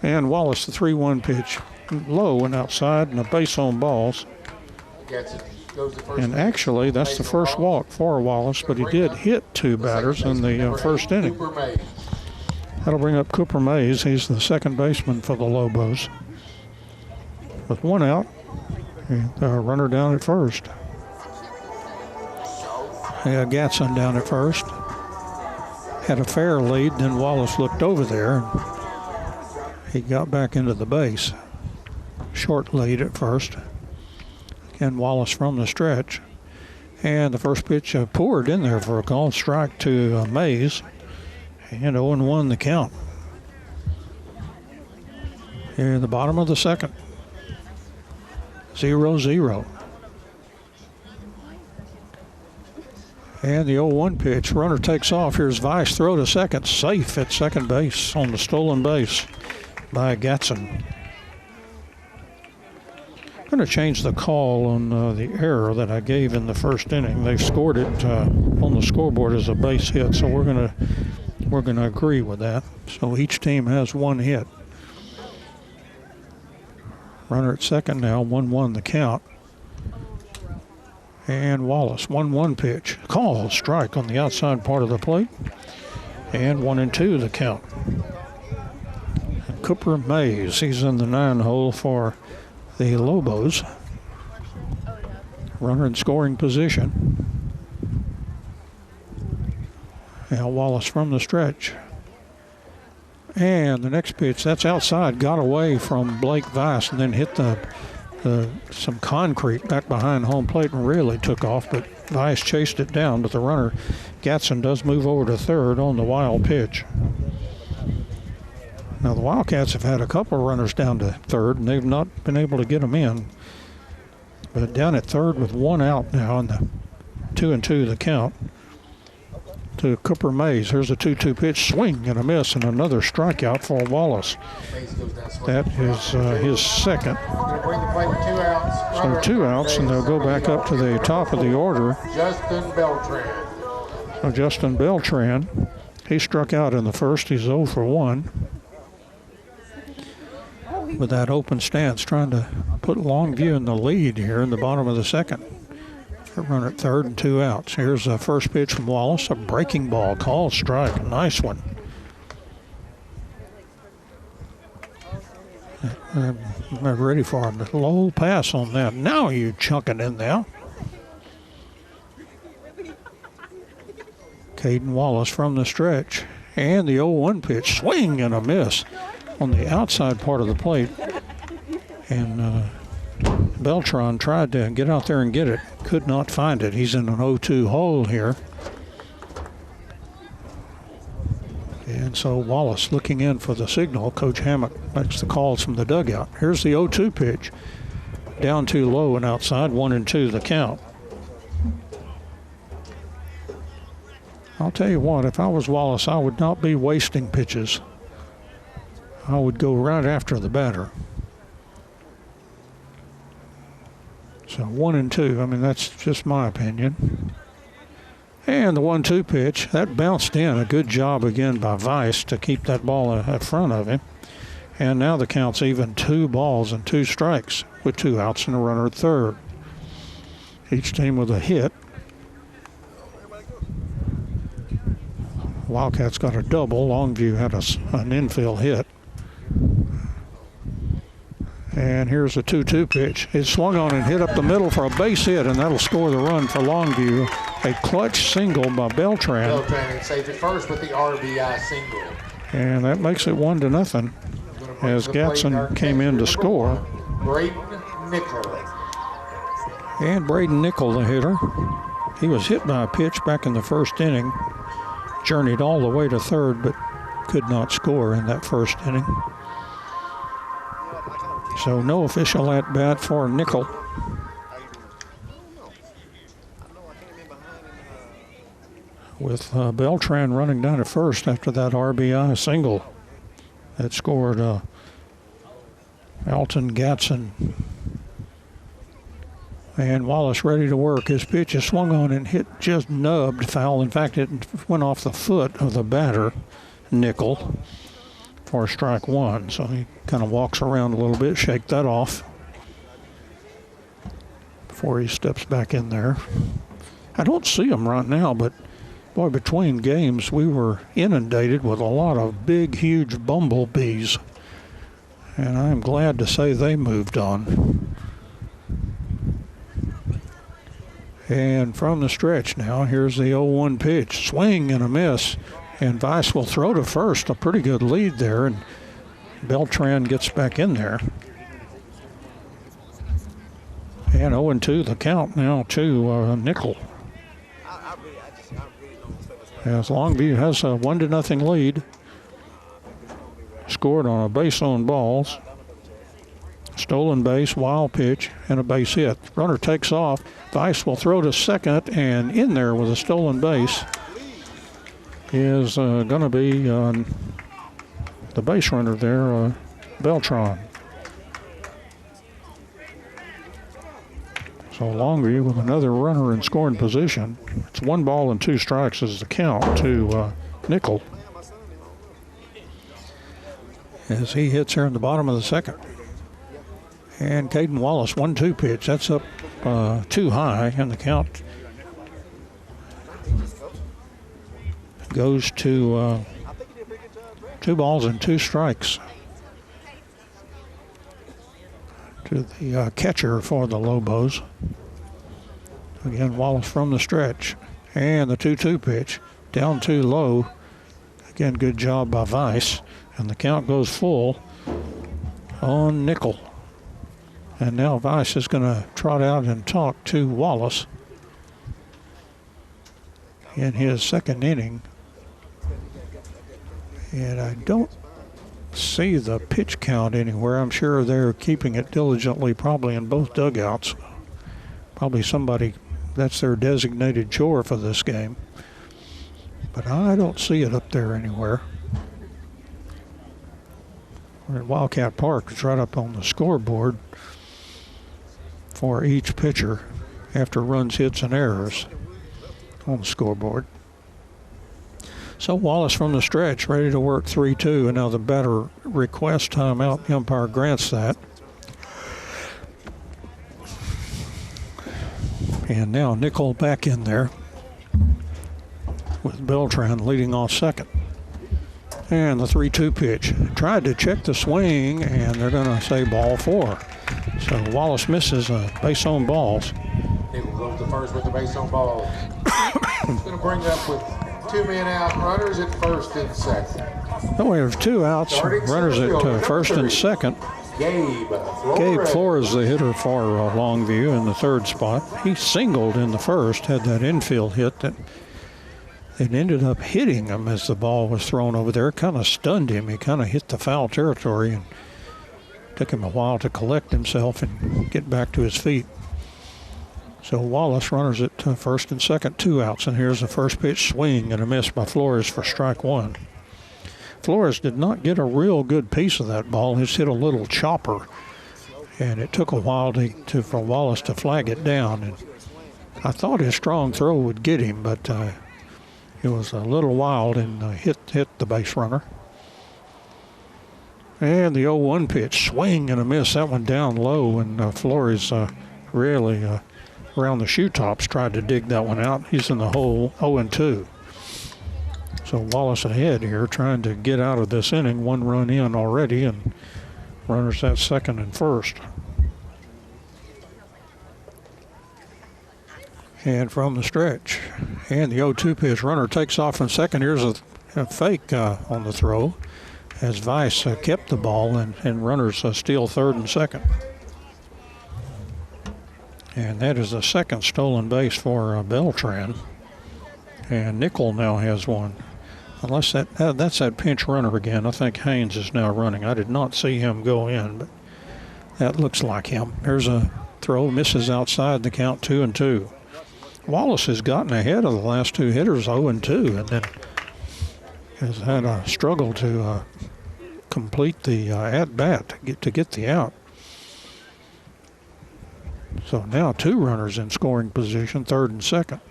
And Wallace, the 3-1 pitch, low and outside, and a base on balls. Gatson goes the first And pitch. actually, that's the first walk for Wallace, but he did hit 2 batters in the first inning. Cooper Mays. That'll bring up Cooper Mays. He's the second baseman for the Lobos. With 1 out, the runner down at first. Gatson down at first. Had a fair lead, then Wallace looked over there. And he got back into the base. Short lead at first. Again, Wallace from the stretch. And the first pitch poured in there for a called strike to Mays. And 0-1 the count. Here in the bottom of the second. 0-0. And the 0-1 pitch. Runner takes off. Here's Weiss. Throw to second. Safe at second base on the stolen base by Gatson. I'm going to change the call on the error that I gave in the first inning. They scored it on the scoreboard as a base hit, so we're going to agree with that. So each team has 1 hit. Runner at second now. 1-1 the count. And Wallace, 1-1 pitch. Call, strike on the outside part of the plate. And 1-2 the count. And Cooper Mays, he's in the 9 hole for the Lobos. Runner in scoring position. Now Wallace from the stretch. And the next pitch, that's outside, got away from Blake Weiss and then hit some concrete back behind home plate and really took off, but Weiss chased it down, but the runner, Gatson, does move over to third on the wild pitch. Now the Wildcats have had a couple of runners down to third, and they've not been able to get them in. But down at third with 1 out now, and the 2-2 the count to Cooper Mays. Here's a 2-2 pitch, swing and a miss, and another strikeout for Wallace. That is his second. So 2 outs, and they'll go back up to the top of the order. Justin Beltran. So Justin Beltran, he struck out in the first. He's 0 for 1. With that open stance, trying to put Longview in the lead here in the bottom of the second. Runner at third and 2 outs. Here's the first pitch from Wallace, a breaking ball, called strike, nice one. I'm ready for him. A low pass on that. Now you chunk it in there. Kaden Wallace from the stretch. And the 0-1 pitch, swing and a miss on the outside part of the plate. And Beltran tried to get out there and get it. Could not find it. He's in an 0-2 hole here. And so Wallace looking in for the signal. Coach Hammock makes the calls from the dugout. Here's the 0-2 pitch. Down too low and outside. 1-2 the count. I'll tell you what, if I was Wallace, I would not be wasting pitches. I would go right after the batter. So 1-2, I mean, that's just my opinion. And the 1-2 pitch, that bounced in. A good job again by Weiss to keep that ball in front of him. And now the count's even, 2 balls and 2 strikes with 2 outs and a runner at third. Each team with a hit. Wildcats got a double. Longview had an infield hit. And here's a 2-2 pitch. It swung on and hit up the middle for a base hit, and that'll score the run for Longview. A clutch single by Beltran. Beltran saved it first with the RBI single. And that makes it 1-0 as Gatson came in to score. Braden Nickel. And Braden Nickel, the hitter. He was hit by a pitch back in the first inning. Journeyed all the way to third, but could not score in that first inning. So no official at-bat for Nickel. With Beltran running down at first after that RBI single that scored Alton Gatson. And Wallace ready to work. His pitch is swung on and hit, just nubbed foul. In fact, it went off the foot of the batter, Nickel, for strike 1. So he kind of walks around a little bit, shake that off. before he steps back in there. I don't see him right now, but boy, between games we were inundated with a lot of big, huge bumblebees. And I'm glad to say they moved on. And from the stretch now, here's the 0-1 pitch. Swing and a miss. And Vice will throw to first. A pretty good lead there. And Beltran gets back in there. And 0-2 the count now to Nickel. As Longview has a 1-0 lead. Scored on a base on balls. Stolen base, wild pitch, and a base hit. Runner takes off. Vice will throw to second, and in there with a stolen base is going to be the base runner there, Beltran. So Longview with another runner in scoring position. It's 1 ball and 2 strikes is the count to Nickel, as he hits here in the bottom of the second. And Kaden Wallace, 1-2 pitch. That's up too high, and the count goes to 2 balls and 2 strikes to the catcher for the Lobos. Again, Wallace from the stretch. And the 2-2 pitch, down too low. Again, good job by Vice. And the count goes full on Nickel. And now Vice is going to trot out and talk to Wallace in his second inning. And I don't see the pitch count anywhere. I'm sure they're keeping it diligently, probably in both dugouts. Probably somebody, that's their designated chore for this game. But I don't see it up there anywhere. We're at WIldCat Park. It's right up on the scoreboard for each pitcher after runs, hits, and errors on the scoreboard. So Wallace from the stretch, ready to work 3-2, and now the batter requests timeout. The umpire grants that. And now Nickel back in there with Beltran leading off second. And the 3-2 pitch. Tried to check the swing, and they're going to say ball 4. So Wallace misses a base on balls. He will go to first with the base on ball. It's going to bring up with 2 men out, runners at first and second. No, we have 2 outs, runners at first and second. Gabe Flores, the hitter for Longview, in the third spot. He singled in the first, had that infield hit that it ended up hitting him as the ball was thrown over there. Kind of stunned him. He kind of hit the foul territory, and took him a while to collect himself and get back to his feet. So Wallace runners at first and second, 2 outs. And here's the first pitch, swing and a miss by Flores for strike 1. Flores did not get a real good piece of that ball. He's hit a little chopper, and it took a while for Wallace to flag it down. And I thought his strong throw would get him, but it was a little wild and hit the base runner. And the 0-1 pitch, swing and a miss. That one down low, and Flores really around the shoe tops tried to dig that one out. He's in the hole, 0-2. So Wallace ahead here, trying to get out of this inning. 1 run in already, and runners at second and first. And from the stretch, and the 0-2 pitch, runner takes off from second. Here's a fake on the throw, as Vice kept the ball, and runners steal third and second. And that is the second stolen base for Beltran. And Nickel now has one. Unless that's that pinch runner again. I think Haynes is now running. I did not see him go in, but that looks like him. Here's a throw, misses outside, the count 2-2. Wallace has gotten ahead of the last 2 hitters, 0-2, and then has had a struggle to complete the at-bat to get the out. So now 2 runners in scoring position, third and second.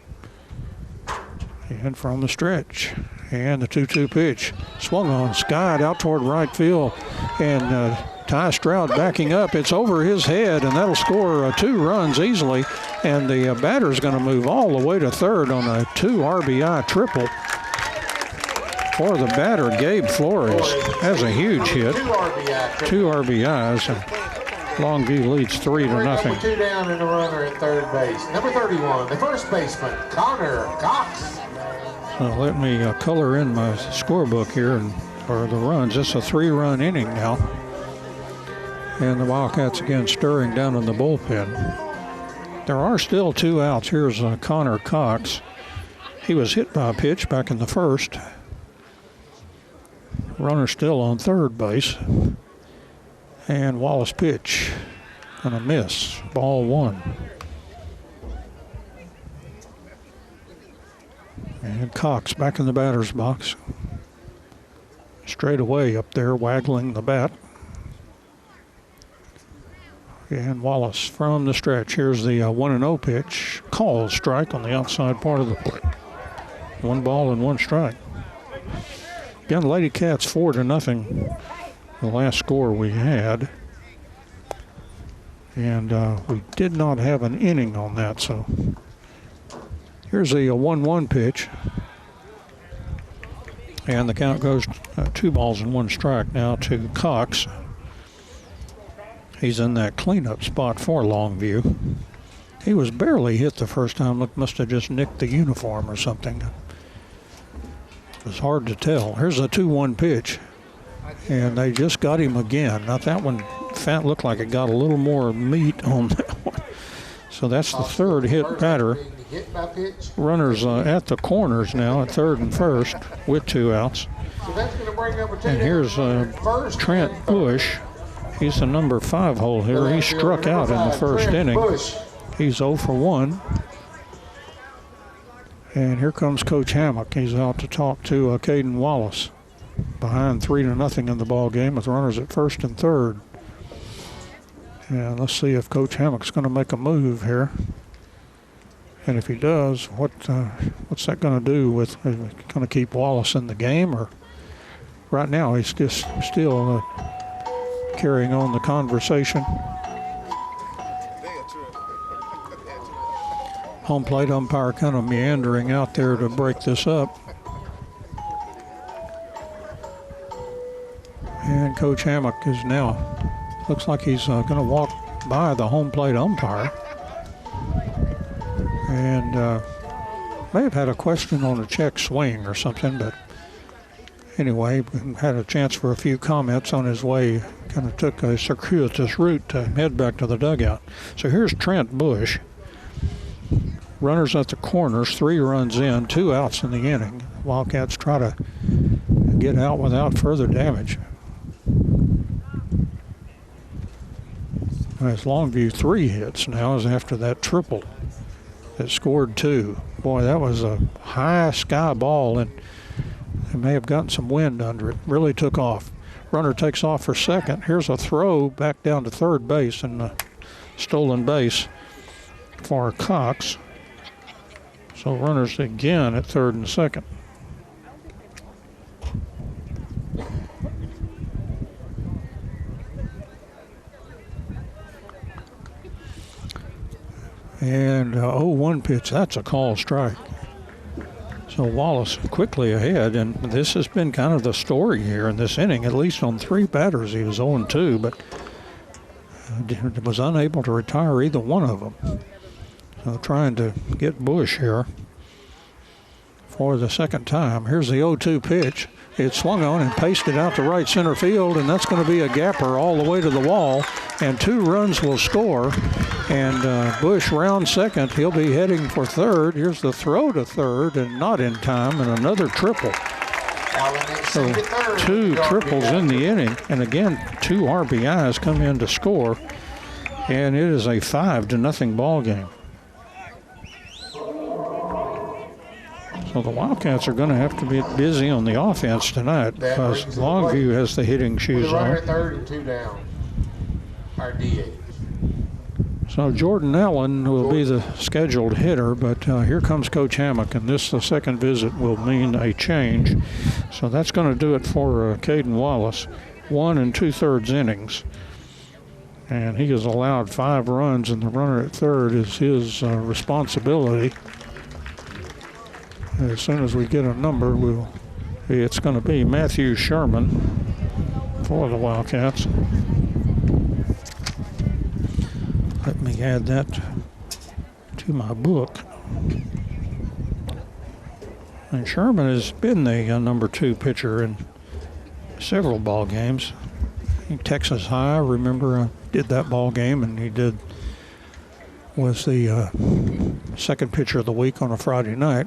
And from the stretch, And the 2-2 pitch swung on, skied out toward right field, and Ty Stroud backing up. It's over his head, and that'll score 2 runs easily. And the batter's going to move all the way to third on a 2 RBI triple for the batter, Gabe Flores. That's a huge hit. 2 RBIs. And Longview leads 3-0. Number 2 down and a runner at third base. Number 31, the first baseman, Connor Cox. So let me color in my scorebook here and for the runs. It's a 3-run inning now. And the Wildcats again stirring down in the bullpen. There are still 2 outs. Here's Connor Cox. He was hit by a pitch back in the first. Runner still on third base. And Wallace pitch. Gonna miss. Ball 1. And Cox back in the batter's box. Straight away up there, waggling the bat. And Wallace from the stretch. Here's the 1-0 pitch. Called strike on the outside part of the plate. 1 ball and 1 strike. Again, Lady Cats 4-0. The last score we had. And we did not have an inning on that, so here's a 1-1 pitch. And the count goes 2 balls and 1 strike now to Cox. He's in that cleanup spot for Longview. He was barely hit the first time. Look, must have just nicked the uniform or something. It was hard to tell. Here's a 2-1 pitch. And they just got him again. Now that one looked like it got a little more meat on that one. So that's the 3rd hit batter. Runners at the corners now at 3rd and 1st with 2 outs. And here's Trent Bush. He's the number 5 hole here. He struck out in the first inning. He's 0 for 1. And here comes Coach Hammock. He's out to talk to Kaden Wallace. Behind 3-0 in the ball game with runners at 1st and 3rd. And let's see if Coach Hammock's going to make a move here. And if he does, what's that going to do with? Is it going to keep Wallace in the game, or right now he's just still carrying on the conversation? Home plate umpire kind of meandering out there to break this up. And Coach Hammock is now, looks like he's going to walk by the home plate umpire. And may have had a question on a check swing or something, but anyway, had a chance for a few comments on his way. Kind of took a circuitous route to head back to the dugout. So here's Trent Bush. Runners at the corners, 3 runs in, 2 outs in the inning. Wildcats try to get out without further damage. As Longview 3 hits now is after that triple that scored 2. Boy, that was a high sky ball, and it may have gotten some wind under it. Really took off. Runner takes off for second. Here's a throw back down to third base, and a stolen base for Cox. So runners again at 3rd and 2nd. And 0-1 pitch, that's a call strike. So Wallace quickly ahead, and this has been kind of the story here in this inning. At least on 3 batters he was 0-2, but was unable to retire either one of them. So trying to get Bush here for the 2nd time. Here's the 0-2 pitch. It swung on and pasted out to right center field, and that's going to be a gapper all the way to the wall, and 2 runs will score. And Bush round second. He'll be heading for third. Here's the throw to third, and not in time, and another triple. So 2 triples in the inning, and again 2 RBIs come in to score, and it is a 5-0 ball game. So the Wildcats are going to have to be busy on the offense tonight because Longview has the hitting shoes on. 3rd and 2 down. Our DH. So Jordan Allen will be the scheduled hitter, but here comes Coach Hammock, and the second visit will mean a change. So that's going to do it for Kaden Wallace. 1 2/3 innings. And he has allowed 5 runs, and the runner at third is his responsibility. As soon as we get a number, it's going to be Matthew Sherman for the Wildcats. Let me add that to my book. And Sherman has been the number 2 pitcher in several ball games. Texas High, remember, did that ball game, and he was the second pitcher of the week on a Friday night.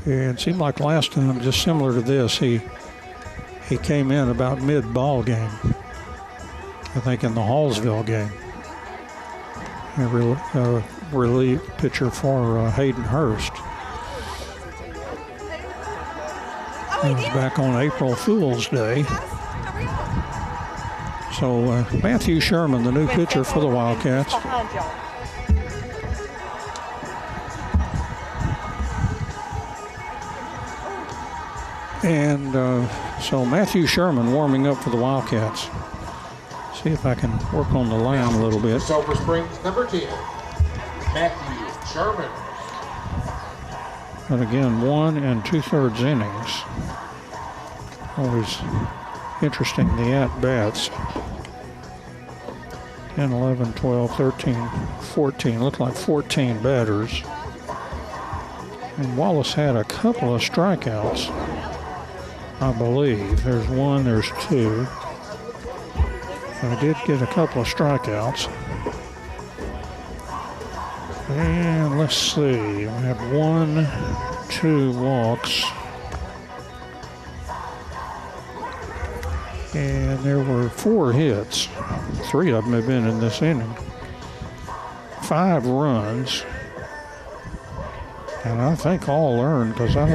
And it seemed like last time, just similar to this, he came in about mid-ball game, I think in the Hallsville game. A relief pitcher for Hayden Hurst. It was back on April Fool's Day. So Matthew Sherman, the new pitcher for the Wildcats. And so Matthew Sherman warming up for the Wildcats. See if I can work on the line a little bit. Sulphur Springs, number 10, Matthew Sherman. But again, 1 2/3 innings. Always interesting, the at-bats. 10, 11, 12, 13, 14. Looked like 14 batters. And Wallace had a couple of strikeouts, I believe. There's 1, there's 2. I did get a couple of strikeouts. And let's see, we have 1, 2 walks. And there were 4 hits. 3 of them have been in this inning. 5 runs. And I think all earned, because I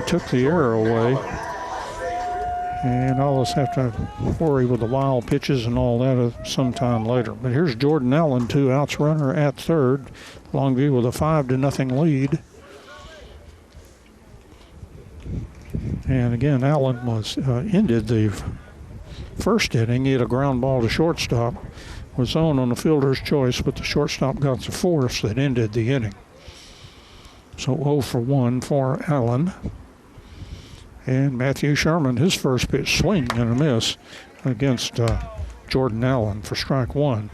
took the error away. And I'll just have to worry with the wild pitches and all that sometime later. But here's Jordan Allen, 2 outs, runner at third. Longview with a 5-0 lead. And again, Allen ended the first inning. He had a ground ball to shortstop. Was on the fielder's choice, but the shortstop got the force that ended the inning. So 0 for 1 for Allen. And Matthew Sherman, his first pitch, swing and a miss against Jordan Allen for strike 1.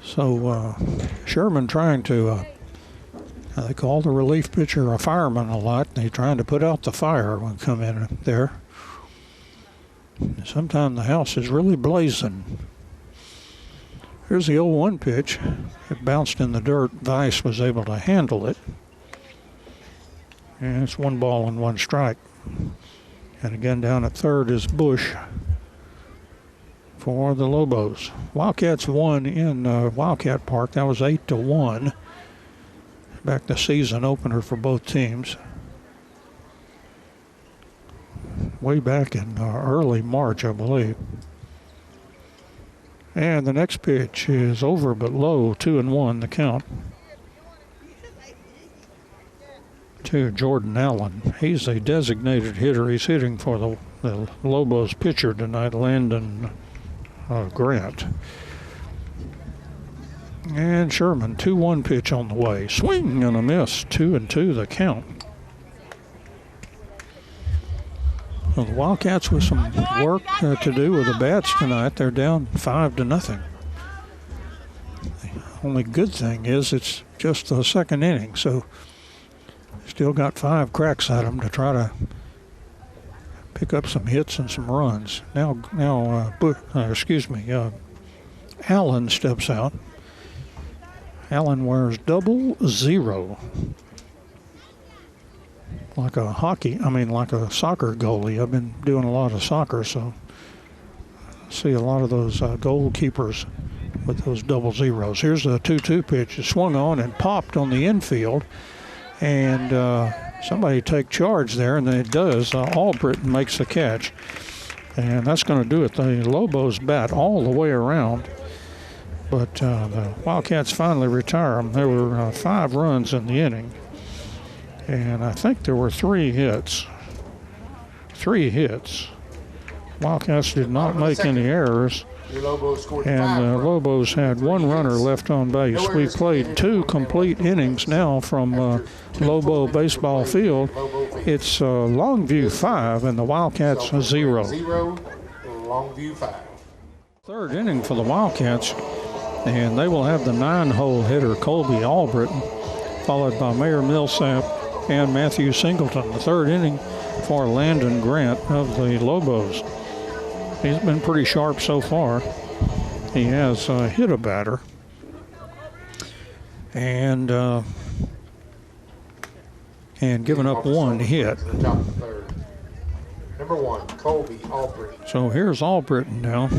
So Sherman trying to, they call the relief pitcher a fireman a lot. They're trying to put out the fire when they come in there. Sometimes the house is really blazing. Here's the 0-1 pitch. It bounced in the dirt. Vice was able to handle it. And it's 1 ball and 1 strike. And again, down at third is Bush for the Lobos. Wildcats won in Wildcat Park. That was 8-1. Back the season opener for both teams. Way back in early March, I believe. And the next pitch is over but low, 2-1 the count. To Jordan Allen. He's a designated hitter. He's hitting for the Lobos pitcher tonight, Landon Grant. And Sherman, 2-1 pitch on the way. Swing and a miss, 2-2 the count. Well, the Wildcats with some work to do with the bats tonight. They're down 5-0. The only good thing is it's just the second inning, so still got 5 cracks at them to try to pick up some hits and some runs. Now, Allen steps out. Allen wears 00. Like a soccer goalie. I've been doing a lot of soccer, so I see a lot of those goalkeepers with those 00s. Here's a 2-2 pitch. It swung on and popped on the infield, and somebody take charge there, and then it does. Albritton makes the catch, And that's going to do it. The Lobos bat all the way around. But the Wildcats finally retire them. There were 5 runs in the inning. And I think there were 3 hits. 3 hits. Wildcats did not make any errors. Your Lobos scored And 5 the runs. Lobos had 1 runner left on base. We played 2 complete innings now from Lobo baseball field. It's Longview 5 and the Wildcats 0. 0, Longview 5. 3rd inning for the Wildcats, and they will have the 9-hole hitter Colby Albritton, followed by Mayor Millsap and Matthew Singleton. The 3rd inning for Landon Grant of the Lobos. He's been pretty sharp so far. He has hit a batter and given up 1 hit. The top of the 3rd. Number 1, Colby Albritton. So here's Albritton now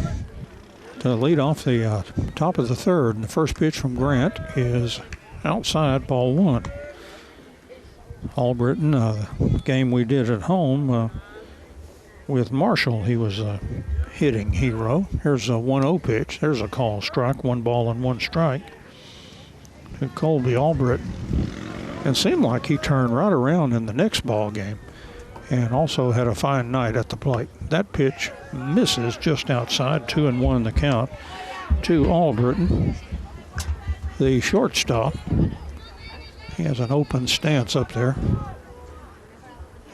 to lead off the top of the 3rd. And the first pitch from Grant is outside, ball 1. Albritton, the game we did at home with Marshall, he was a hitting hero. Here's a 1-0 pitch. There's a call strike, 1 ball and 1 strike to Colby Albritton. And seemed like he turned right around in the next ball game and also had a fine night at the plate. That pitch misses just outside, 2-1 the count to Albritton. The shortstop, he has an open stance up there.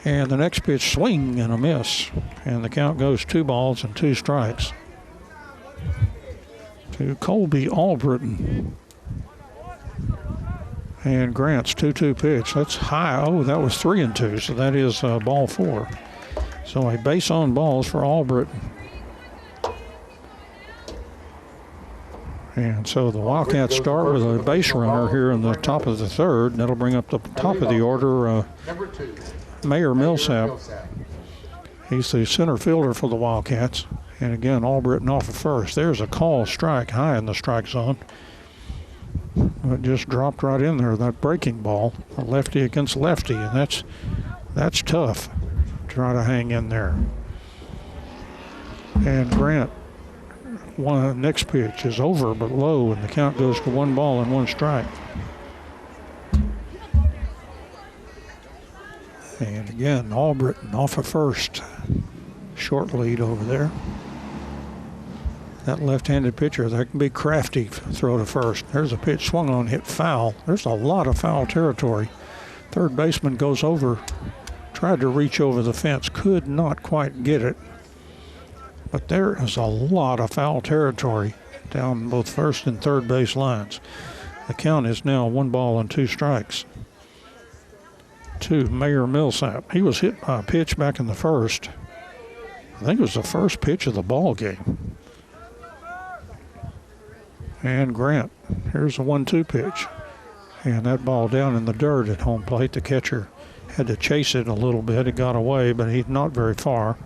And the next pitch, swing and a miss. And the count goes 2 balls and 2 strikes to Colby Albritton. And Grant's 2-2 pitch. That's high. Oh, that was 3-2, so that is ball 4. So a base on balls for Albritton. And so the Wildcats start with a base runner here in the top of the 3rd. That'll bring up the top of the order Number 2, Mayor Millsap. He's the center fielder for the Wildcats. And again, Albritton off of first. There's a call strike high in the strike zone. It just dropped right in there, that breaking ball, a lefty against lefty, and that's tough to try to hang in there. And Grant, next pitch is over but low, and the count goes to 1 ball and 1 strike. And again, Albritton off of first. Short lead over there. That left-handed pitcher, that can be crafty throw to first. There's a pitch swung on, hit foul. There's a lot of foul territory. 3rd baseman goes over, tried to reach over the fence, could not quite get it. But there is a lot of foul territory down both 1st and 3rd base lines. The count is now 1 ball and 2 strikes to Mayor Millsap. He was hit by a pitch back in the 1st. I think it was the first pitch of the ball game. And Grant, here's a 1-2 pitch. And that ball down in the dirt at home plate. The catcher had to chase it a little bit. It got away, but he's not very far.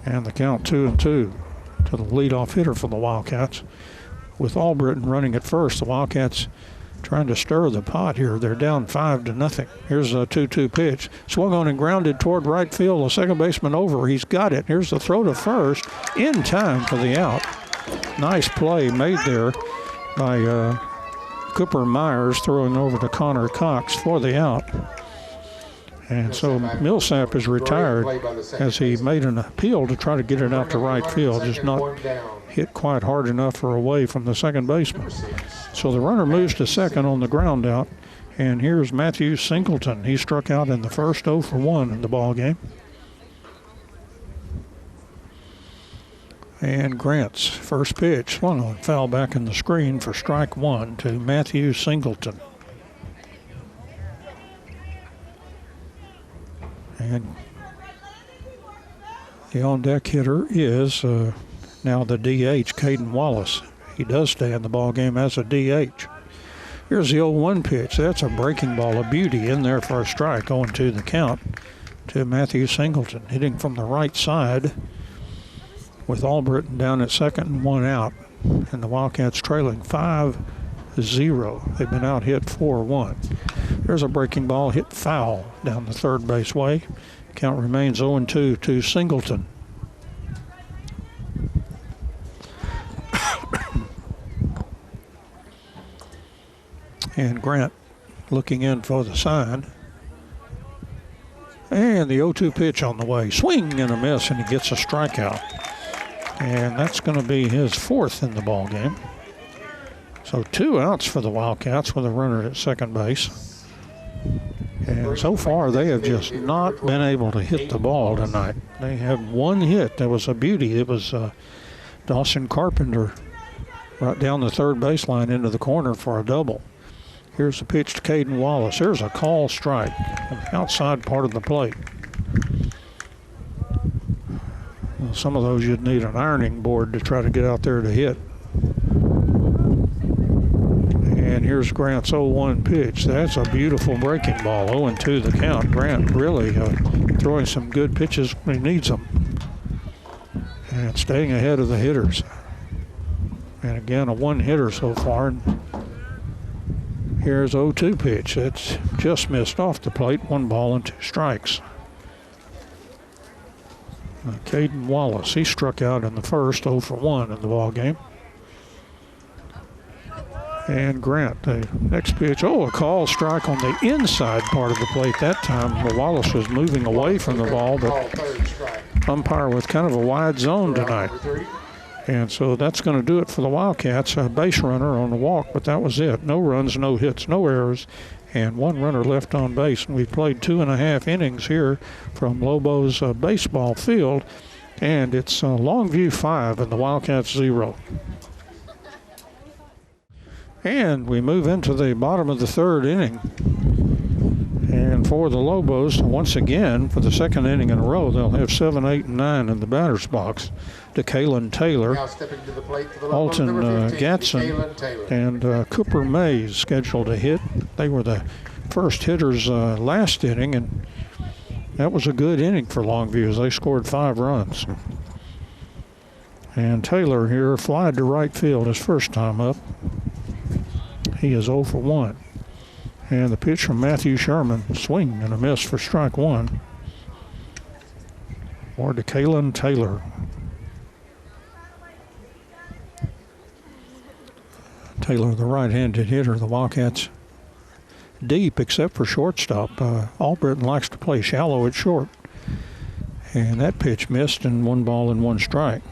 And the count 2-2 to the leadoff hitter for the Wildcats. With Albritton running at first, the Wildcats trying to stir the pot here. They're down 5-0. Here's a 2-2 pitch. Swung on and grounded toward right field. The second baseman over. He's got it. Here's the throw to first in time for the out. Nice play made there by Cooper Myers, throwing over to Connor Cox for the out. And so Millsap is retired as he made an appeal to try to get it out to right field, just not hit quite hard enough or away from the second baseman. So the runner moves to second on the ground out. And here's Matthew Singleton. He struck out in the first, 0 for 1 in the ball game. And Grant's first pitch swung on, foul back in the screen for strike 1 to Matthew Singleton. And the on-deck hitter is now the DH, Kaden Wallace. He does stay in the ball game as a DH. Here's the 0-1 pitch. That's a breaking ball, a beauty in there for a strike, 0-2 the count to Matthew Singleton, hitting from the right side with Albritton down at second and 1 out. And the Wildcats trailing 5-0. They've been out hit 4-1. There's a breaking ball hit foul down the third base way. Count remains 0-2 to Singleton. And Grant looking in for the sign. And the 0-2 pitch on the way. Swing and a miss, and he gets a strikeout. And that's going to be his 4th in the ball game. So 2 outs for the Wildcats with a runner at second base. And so far, they have just not been able to hit the ball tonight. They have 1 hit that was a beauty. It was Dawson Carpenter right down the third baseline into the corner for a double. Here's the pitch to Kaden Wallace. There's a call strike on the outside part of the plate. Well, some of those you'd need an ironing board to try to get out there to hit. And here's Grant's 0-1 pitch. That's a beautiful breaking ball. 0-2 the count. Grant really throwing some good pitches when he needs them. And staying ahead of the hitters. And again, a 1 hitter so far. Here's 0-2 pitch. It's just missed off the plate. 1 ball and 2 strikes. Kaden Wallace, he struck out in the first, 0 for 1 in the ball game. And Grant, the next pitch. A call strike on the inside part of the plate that time. Wallace was moving away from the ball, but umpire with kind of a wide zone tonight. And so that's going to do it for the Wildcats. A base runner on the walk, but that was it. No runs, no hits, no errors, and 1 runner left on base. And we've played 2.5 innings here from Lobos baseball field, and it's Longview 5 and the Wildcats 0. And we move into the bottom of the 3rd inning. And for the Lobos, once again, for the 2nd inning in a row, they'll have 7, 8, and 9 in the batter's box. To Kalen Taylor, Alton Gatson, and Cooper Mays scheduled to hit. They were the first hitters last inning, and that was a good inning for Longview as they scored 5 runs. And Taylor here flied to right field his first time up. He is 0 for 1. And the pitch from Matthew Sherman, swing and a miss for strike 1. Or to Kalen Taylor. Taylor, the right-handed hitter, the Wildcats deep except for shortstop. Albritton likes to play shallow at short. And that pitch missed, and 1 ball and 1 strike.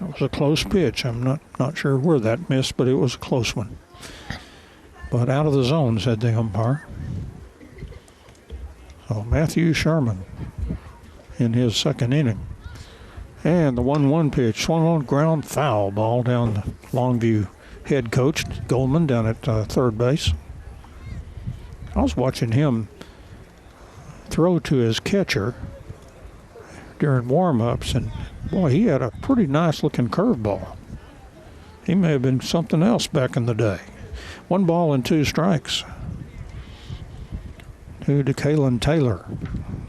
That was a close pitch. I'm not sure where that missed, but it was a close one. But out of the zone, said the umpire. So Matthew Sherman in his 2nd inning. And the 1-1 pitch, swung on ground foul ball down the Longview head coach, Goldman, down at third base. I was watching him throw to his catcher during warm-ups, and boy, he had a pretty nice-looking curveball. He may have been something else back in the day. 1 ball and 2 strikes to Kalen Taylor,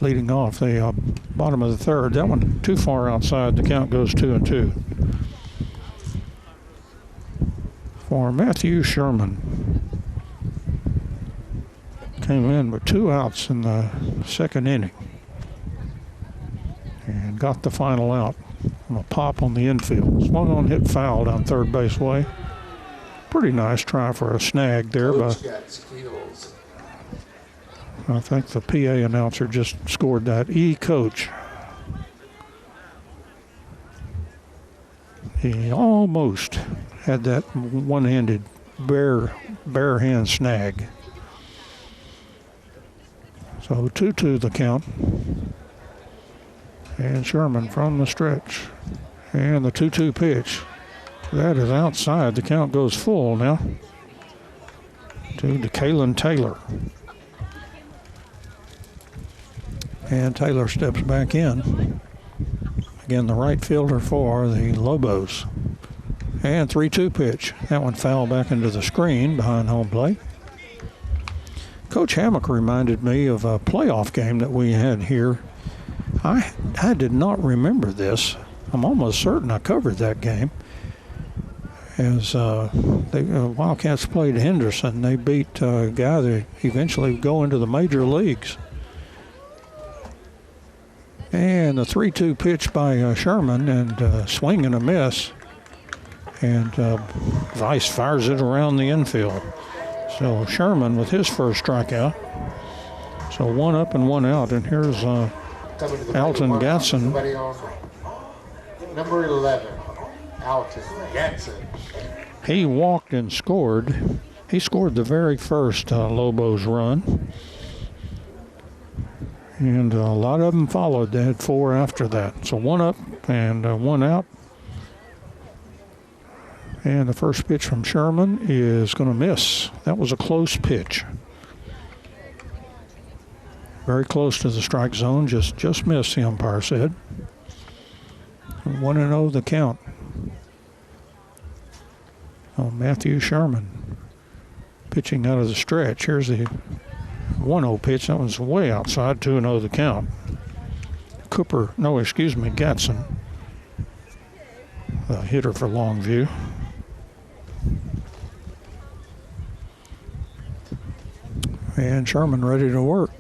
leading off the bottom of the 3rd. That one too far outside. The count goes 2-2. For Matthew Sherman, came in with 2 outs in the 2nd inning and got the final out on a pop on the infield. Swung on, hit foul down third base way. Pretty nice try for a snag there, but I think the PA announcer just scored that. Coach. He almost had that one-handed bare hand snag. So 2-2 the count. And Sherman from the stretch. And the 2-2 pitch. That is outside. The count goes full now to Kalen Taylor. And Taylor steps back in. Again, the right fielder for the Lobos. And 3-2 pitch. That one foul back into the screen behind home plate. Coach Hammock reminded me of a playoff game that we had here. I did not remember this. I'm almost certain I covered that game. As the Wildcats played Henderson, they beat a guy that eventually would go into the major leagues. And the 3-2 pitch by Sherman, and swing and a miss. And Vice fires it around the infield. So Sherman with his first strikeout. So one up and one out. And here's Alton Gatson. Somebody on number 11, Alton Gatson. He walked and scored. He scored the very first Lobos run. And a lot of them followed. They had 4 after that. So one up and one out. And the first pitch from Sherman is going to miss. That was a close pitch. Very close to the strike zone. Just missed, the umpire said. 1-0 the count. Oh, Matthew Sherman pitching out of the stretch. Here's the 1-0 pitch. That one's way outside. 2-0 the count. Gatson, the hitter for Longview. And Sherman ready to work.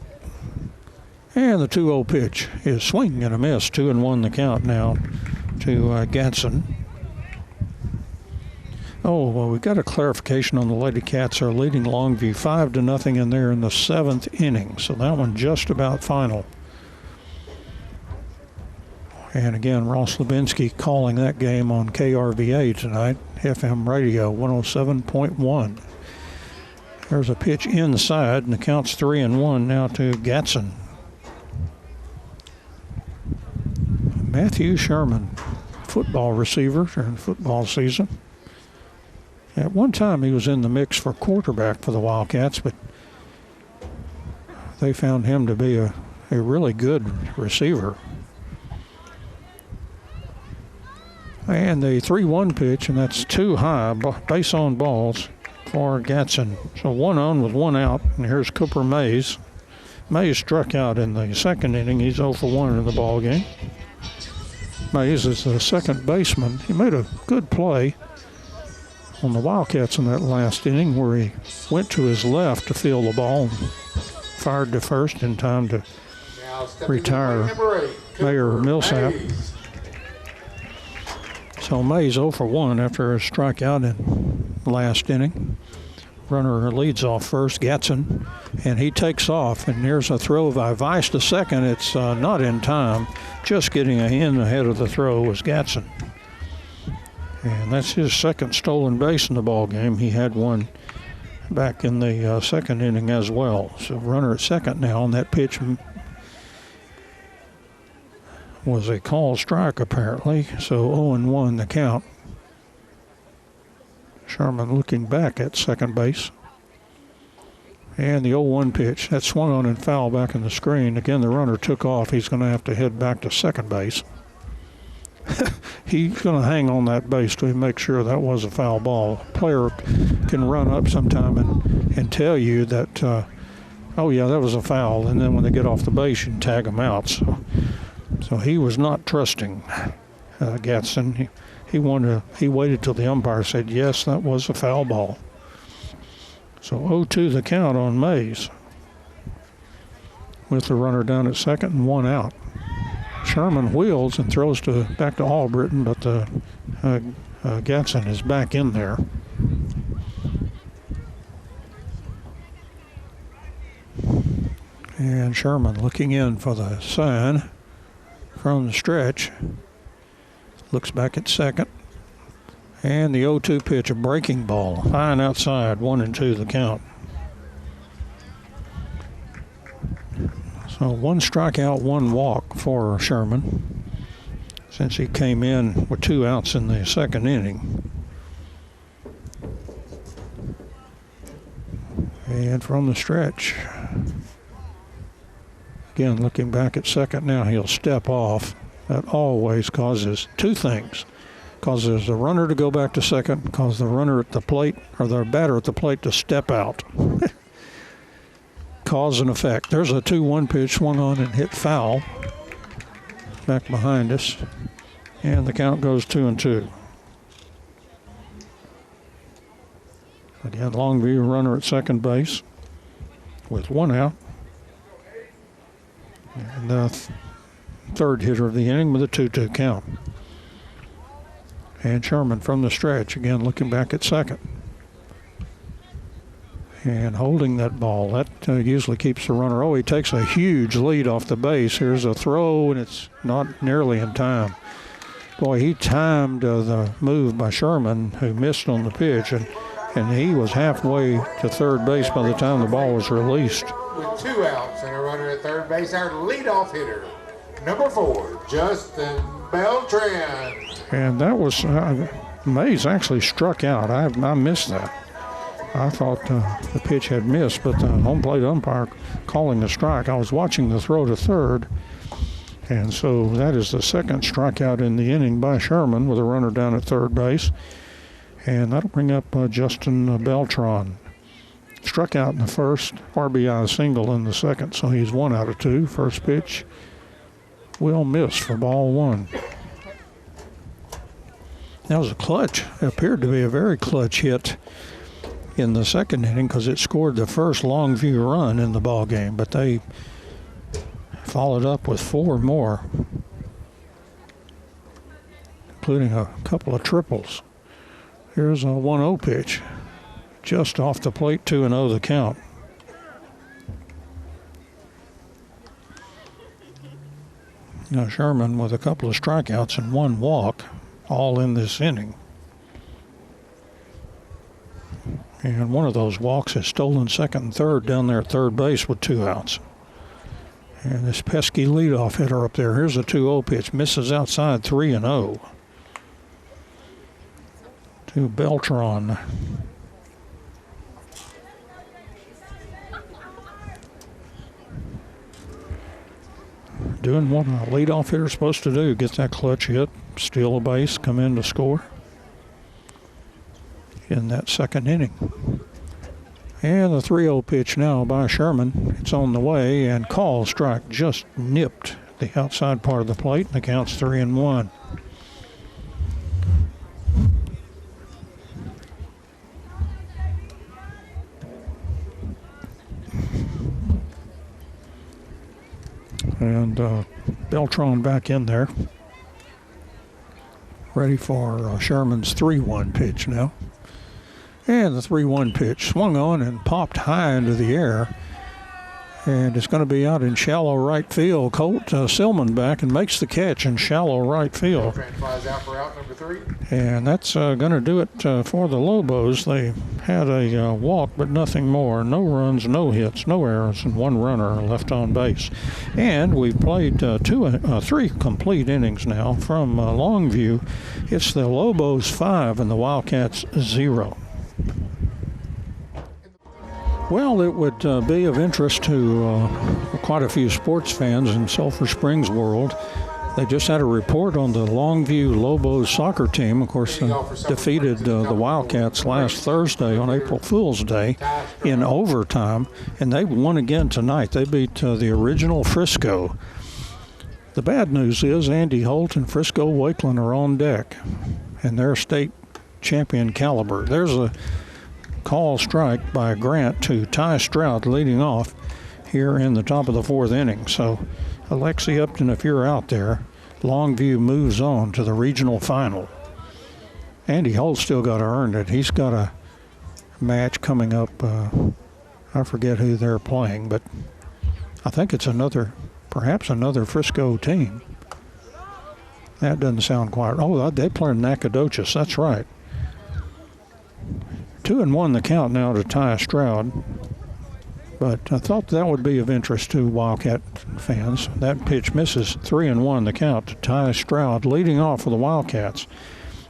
And the 2-0 pitch is swing and a miss. 2-1 the count now to Gatson. Oh, well, we got a clarification on the Lady Cats are leading Longview 5-0, and they're in the 7th inning. So that one just about final. And again, Ross Levinsky calling that game on KRVA tonight, FM radio 107.1. There's a pitch inside, and the count's 3-1 now to Gatson. Matthew Sherman, football receiver during football season. At one time, he was in the mix for quarterback for the Wildcats, but they found him to be a really good receiver. And the 3-1 pitch, and that's too high, base on balls for Gatson. So 1 on with 1 out, and here's Cooper Mays. Mays struck out in the 2nd inning. He's 0 for 1 in the ball game. Mays is the second baseman. He made a good play on the Wildcats in that last inning where he went to his left to field the ball and fired to first in time to retire Mayor Millsap. So Mays 0 for 1 after a strikeout in the last inning. Runner leads off first, Gatson, and he takes off. And there's a throw by Weiss to second. It's not in time. Just getting in ahead of the throw was Gatson. And that's his second stolen base in the ball game. He had one back in the 2nd inning as well. So runner at second now, and that pitch was a called strike apparently. So 0-1 the count. Sherman looking back at second base. And the 0-1 pitch, that swung on and foul back in the screen. Again, the runner took off. He's going to have to head back to second base. He's going to hang on that base to make sure that was a foul ball. Player can run up sometime and tell you that, oh yeah, that was a foul. And then when they get off the base, you can tag them out. So he was not trusting Gatson. He waited till the umpire said, yes, that was a foul ball. So 0-2 the count on Mays with the runner down at second and 1 out. Sherman wheels and throws back to Albritton, but Gatson is back in there. And Sherman looking in for the sign from the stretch. Looks back at second. And the 0-2 pitch, a breaking ball. High and outside, 1-2 the count. So 1 strikeout, 1 walk for Sherman since he came in with 2 outs in the 2nd inning. And from the stretch, again looking back at second now, he'll step off. That always causes 2 things. Causes the runner to go back to second, causes the runner at the plate, or the batter at the plate to step out. Cause and effect. There's a 2-1 pitch, swung on and hit foul. Back behind us. And the count goes 2-2. Again, Longview runner at second base with 1 out. And the third hitter of the inning with a 2-2 count. And Sherman from the stretch, again looking back at second. and holding that ball. That usually keeps the runner. Oh, he takes a huge lead off the base. Here's a throw, and it's not nearly in time. Boy, he timed the move by Sherman, who missed on the pitch, and he was halfway to third base by the time the ball was released. With 2 outs and a runner at third base, our leadoff hitter, number 4, Justin Beltran. And that was, Mays actually struck out. I missed that. I thought the pitch had missed, but the home plate umpire calling a strike. I was watching the throw to third, and so that is the second strikeout in the inning by Sherman with a runner down at third base. And that'll bring up Justin Beltran. Struck out in the first, RBI single in the second, so he's 1 out of 2. First pitch will miss for ball 1. That was a clutch. It appeared to be a very clutch hit in the second inning because it scored the first Longview run in the ball game, but they followed up with 4 more, including a couple of triples. Here's a 1-0 pitch, just off the plate, 2-0 the count. Now Sherman with a couple of strikeouts and 1 walk, all in this inning. And one of those walks is stolen second and third down there at third base with 2 outs. And this pesky leadoff hitter up there, here's a 2-0 pitch, misses outside, 3-0. To Beltran. Doing what a leadoff hitter is supposed to do, get that clutch hit, steal a base, come in to score in that second inning. And the 3-0 pitch now by Sherman. It's on the way, and call strike just nipped the outside part of the plate, and the count's 3-1. And Beltran back in there, ready for Sherman's 3-1 pitch now. And the 3-1 pitch swung on and popped high into the air. And it's going to be out in shallow right field. Colt Silman back and makes the catch in shallow right field. Flies out for out number 3. And that's going to do it for the Lobos. They had a walk, but nothing more. No runs, no hits, no errors, and 1 runner left on base. And we've played 3 complete innings now from Longview. It's the Lobos 5 and the Wildcats 0. Well, it would be of interest to quite a few sports fans in Sulphur Springs world. They just had a report on the Longview Lobos soccer team. Of course, defeated the Wildcats last Thursday on April Fool's Day in overtime, and they won again tonight. They beat the original Frisco. The bad news is Andy Holt and Frisco Wakeland are on deck, and they're state champion caliber. There's a call strike by Grant to Ty Stroud leading off here in the top of the 4th inning. So, Alexi Upton, if you're out there, Longview moves on to the regional final. Andy Holt's still got to earn it. He's got a match coming up. I forget who they're playing, but I think it's perhaps another Frisco team. That doesn't sound quite. Oh, they play Nacogdoches. That's right. 2-1 the count now to Ty Stroud. But I thought that would be of interest to Wildcat fans. That pitch misses, 3-1 the count to Ty Stroud, leading off for the Wildcats.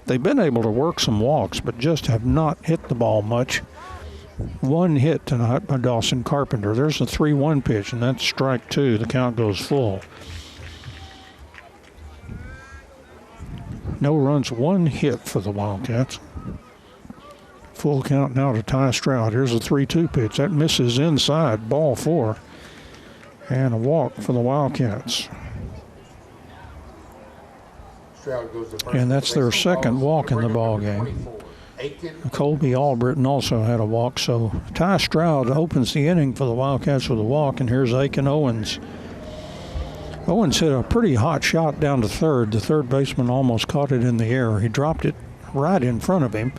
They've been able to work some walks, but just have not hit the ball much. 1 hit tonight by Dawson Carpenter. There's a 3-1 pitch, and that's strike 2. The count goes full. No runs, 1 hit for the Wildcats. Full count now to Ty Stroud. Here's a 3-2 pitch. That misses inside, ball 4. And a walk for the Wildcats. And that's their second walk in the ball game. Colby Albritton also had a walk. So Ty Stroud opens the inning for the Wildcats with a walk. And here's Aiken Owens. Owens hit a pretty hot shot down to third. The third baseman almost caught it in the air. He dropped it right in front of him.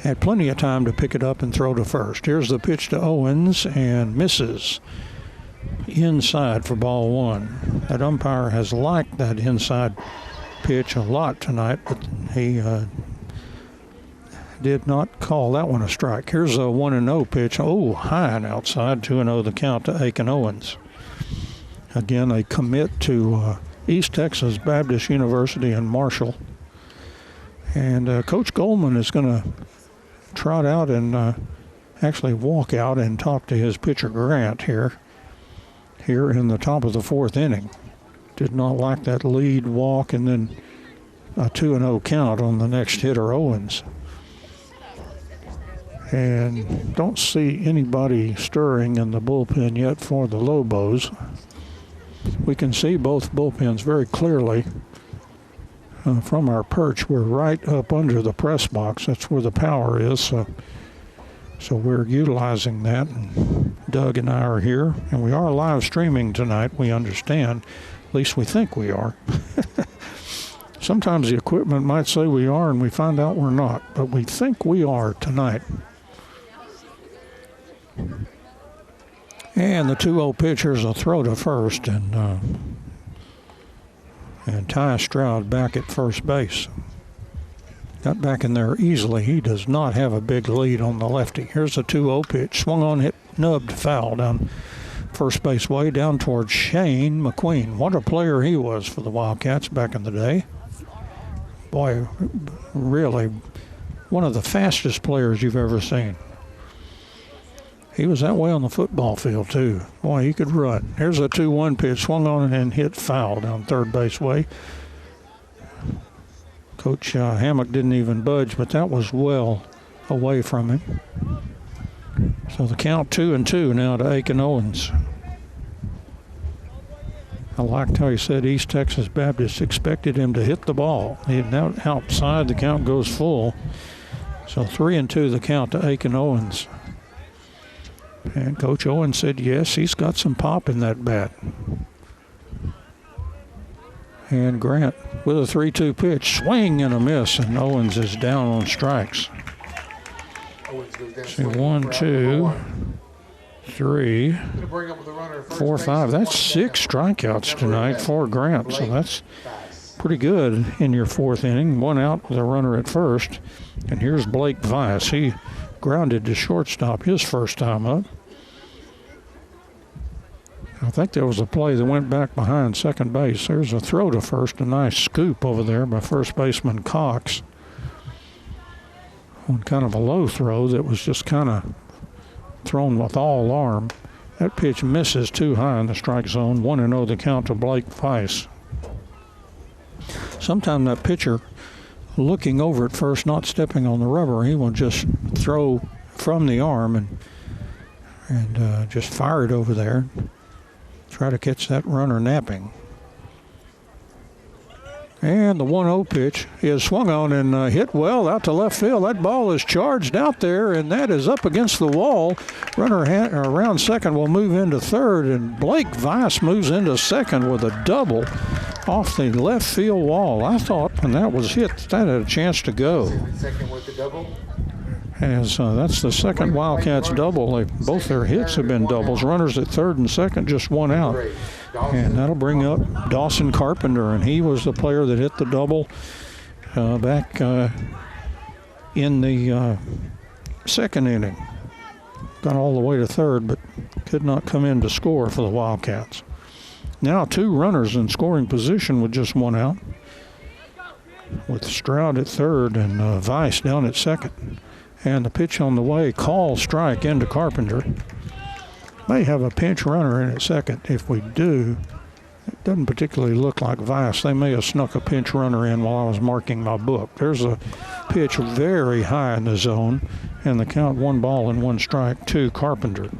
had plenty of time to pick it up and throw to first. Here's the pitch to Owens, and misses inside for ball one. That umpire has liked that inside pitch a lot tonight, but he did not call that one a strike. Here's a 1-0 pitch. Oh, high and outside. 2-0 the count to Aiken Owens. Again, a commit to East Texas Baptist University in Marshall. And Coach Goldman is going to trot out and actually walk out and talk to his pitcher Grant here in the top of the fourth inning. Did not like that lead walk and then a 2-0 count on the next hitter, Owens. And don't see anybody stirring in the bullpen yet for the Lobos. We can see both bullpens very clearly from our perch. We're right up under the press box. That's where the power is. So we're utilizing that. And Doug and I are here. And we are live streaming tonight, we understand. At least we think we are. Sometimes the equipment might say we are and we find out we're not. But we think we are tonight. And the 2-0 pitcher's a throw to first, and Ty Stroud back at first base. Got back in there easily. He does not have a big lead on the lefty. Here's a 2-0 pitch. Swung on, hit, nubbed, foul down first base way down towards Shane Mcqueen. What a player he was for the Wildcats back in the day. Boy, really one of the fastest players you've ever seen. He was that way on the football field, too. Boy, he could run. Here's a 2-1 pitch. Swung on and hit foul down third base way. Coach Hammock didn't even budge, but that was well away from him. So the count 2-2 now to Aiken Owens. I liked how he said East Texas Baptist expected him to hit the ball. Outside, the count goes full. So 3-2 the count to Aiken Owens. And Coach Owens said, yes, he's got some pop in that bat. And Grant with a 3-2 pitch, swing and a miss, and Owens is down on strikes. See, 1, 2, 3, 4, 5. That's 6 strikeouts tonight for Grant, so that's pretty good in your fourth inning. 1 out with a runner at first. And here's Blake Weiss. He grounded to shortstop his first time up. I think there was a play that went back behind second base. There's a throw to first, a nice scoop over there by first baseman Cox. On kind of a low throw that was just kind of thrown with all arm. That pitch misses too high in the strike zone. 1-0 the count to Blake Weiss. Sometimes that pitcher looking over at first, not stepping on the rubber, he will just throw from the arm and just fire it over there. Try to catch that runner napping. And the 1-0 pitch is swung on and hit well out to left field. That ball is charged out there, and that is up against the wall. Runner around second will move into third, and Blake Weiss moves into second with a double off the left field wall. I thought when that was hit, that had a chance to go. Second with the double. As that's the second Wildcats double. Both their hits have been doubles. Runners at third and second, just 1 out. And that'll bring up Dawson Carpenter, and he was the player that hit the double back in the second inning. Got all the way to third, but could not come in to score for the Wildcats. Now 2 runners in scoring position with just 1 out, with Stroud at third and Weiss down at second. And the pitch on the way, call strike into Carpenter. May have a pinch runner in at second. If we do, it doesn't particularly look like Weiss. They may have snuck a pinch runner in while I was marking my book. There's a pitch very high in the zone, and the count 1 ball and 1 strike to Carpenter.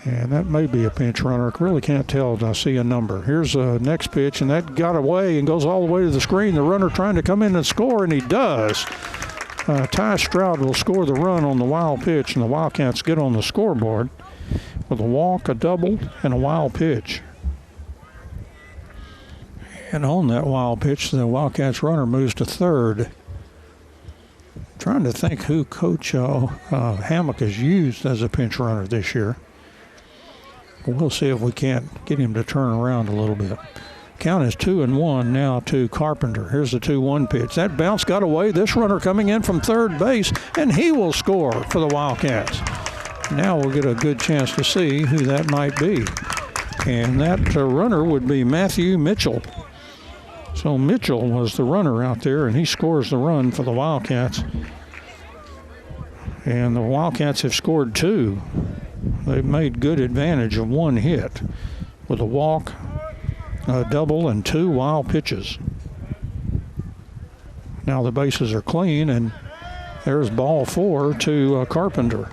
And that may be a pinch runner. I really can't tell until I see a number. Here's a next pitch, and that got away and goes all the way to the screen. The runner trying to come in and score, and he does. Ty Stroud will score the run on the wild pitch, and the Wildcats get on the scoreboard with a walk, a double, and a wild pitch. And on that wild pitch, the Wildcats runner moves to third. Trying to think who Coach Hammock has used as a pinch runner this year. We'll see if we can't get him to turn around a little bit. Count is 2-1 now to Carpenter. Here's the 2-1 pitch. That bounce got away. This runner coming in from third base, and he will score for the Wildcats. Now we'll get a good chance to see who that might be. And that runner would be Matthew Mitchell. So Mitchell was the runner out there, and he scores the run for the Wildcats. And the Wildcats have scored 2. They've made good advantage of 1 hit with a walk, a double, and 2 wild pitches. Now the bases are clean, and there's ball 4 to Carpenter.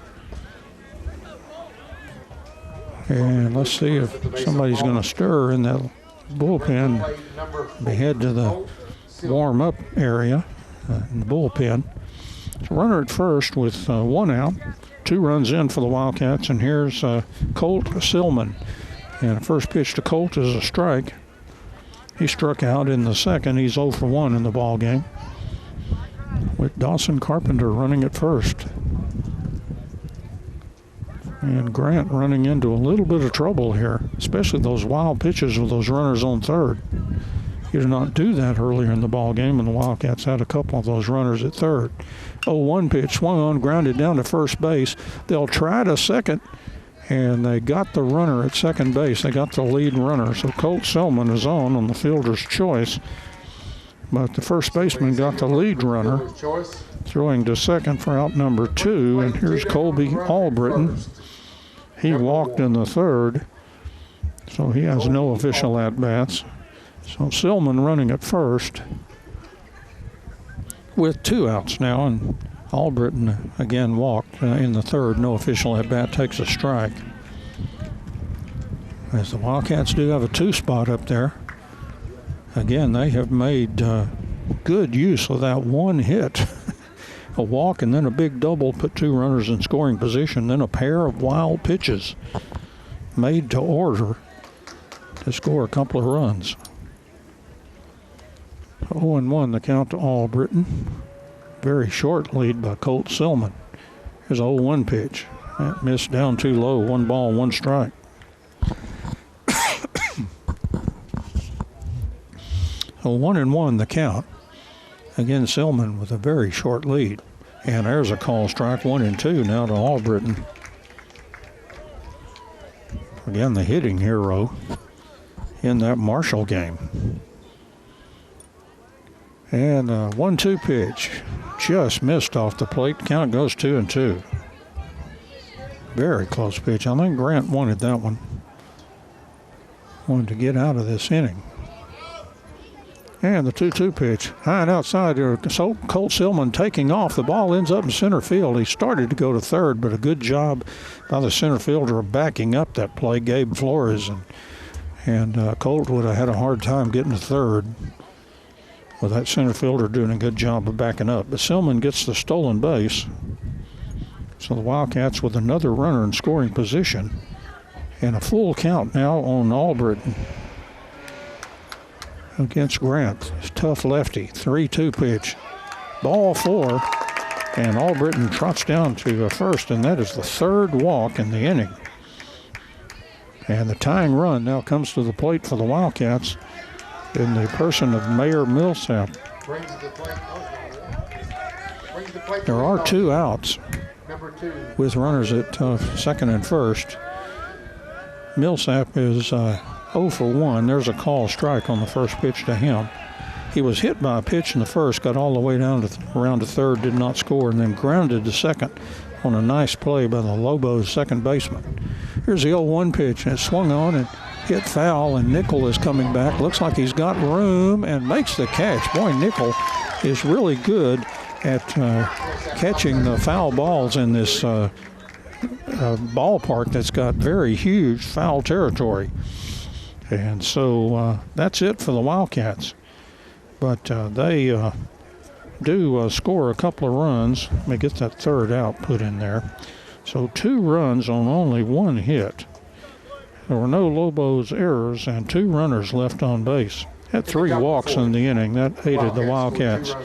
And let's see if somebody's going to stir in that bullpen. They head to the warm-up area in the bullpen. So runner at first with 1 out. 2 runs in for the Wildcats, and here's Colt Silman. And the first pitch to Colt is a strike. He struck out in the second. He's 0 for 1 in the ball game, with Dawson Carpenter running at first. And Grant running into a little bit of trouble here, especially those wild pitches with those runners on third. You did not do that earlier in the ball game, and the Wildcats had a couple of those runners at third. 0-1 pitch, swung on, grounded down to first base. They'll try to second, and they got the runner at second base. They got the lead runner, so Colt Selman is on the fielder's choice. But the first baseman got the lead runner, throwing to second for out number 2, and here's Colby Albritton. He walked in the third, so he has no official at-bats. So Silman running at first with 2 outs now, and Albritton again walked in the third. No official at-bat, takes a strike. As the Wildcats do have a 2 spot up there. Again, they have made good use of that 1 hit. A walk and then a big double, put 2 runners in scoring position, then a pair of wild pitches made to order to score a couple of runs. 0-1 the count to Albritton. Very short lead by Colt Silman. Here's a 0-1 pitch. That missed down too low. 1 ball, 1 strike. So 1-1 the count. Again, Silman with a very short lead. And there's a call strike, 1-2 now to Albritton. Again, the hitting hero in that Marshall game. And a 1-2 pitch. Just missed off the plate. Count goes 2-2. Very close pitch. I think Grant wanted that one. Wanted to get out of this inning. And the 2-2 pitch, high and outside there. So Colt Silman taking off. The ball ends up in center field. He started to go to third, but a good job by the center fielder of backing up that play, Gabe Flores. And Colt would have had a hard time getting to third with that center fielder doing a good job of backing up. But Silman gets the stolen base. So the Wildcats with another runner in scoring position. And a full count now on Albritton against Grant. It's tough lefty. 3-2 pitch. Ball 4. And Albritton trots down to first, and that is the 3rd walk in the inning. And the tying run now comes to the plate for the Wildcats in the person of Mayor Millsap. There are 2 outs with runners at second and first. Millsap is 0 for 1. There's a call strike on the first pitch to him. He was hit by a pitch in the first, got all the way down to around to third, did not score, and then grounded to second on a nice play by the Lobos second baseman. Here's the 0-1 pitch, and it swung on and hit foul, and Nickel is coming back. Looks like he's got room and makes the catch. Boy, Nickel is really good at catching the foul balls in this ballpark that's got very huge foul territory. And so that's it for the Wildcats. But they do score a couple of runs. Let me get that 3rd out put in there. So 2 runs on only 1 hit. There were no Lobos errors and 2 runners left on base. Had 3 walks in the inning. That aided the Wildcats.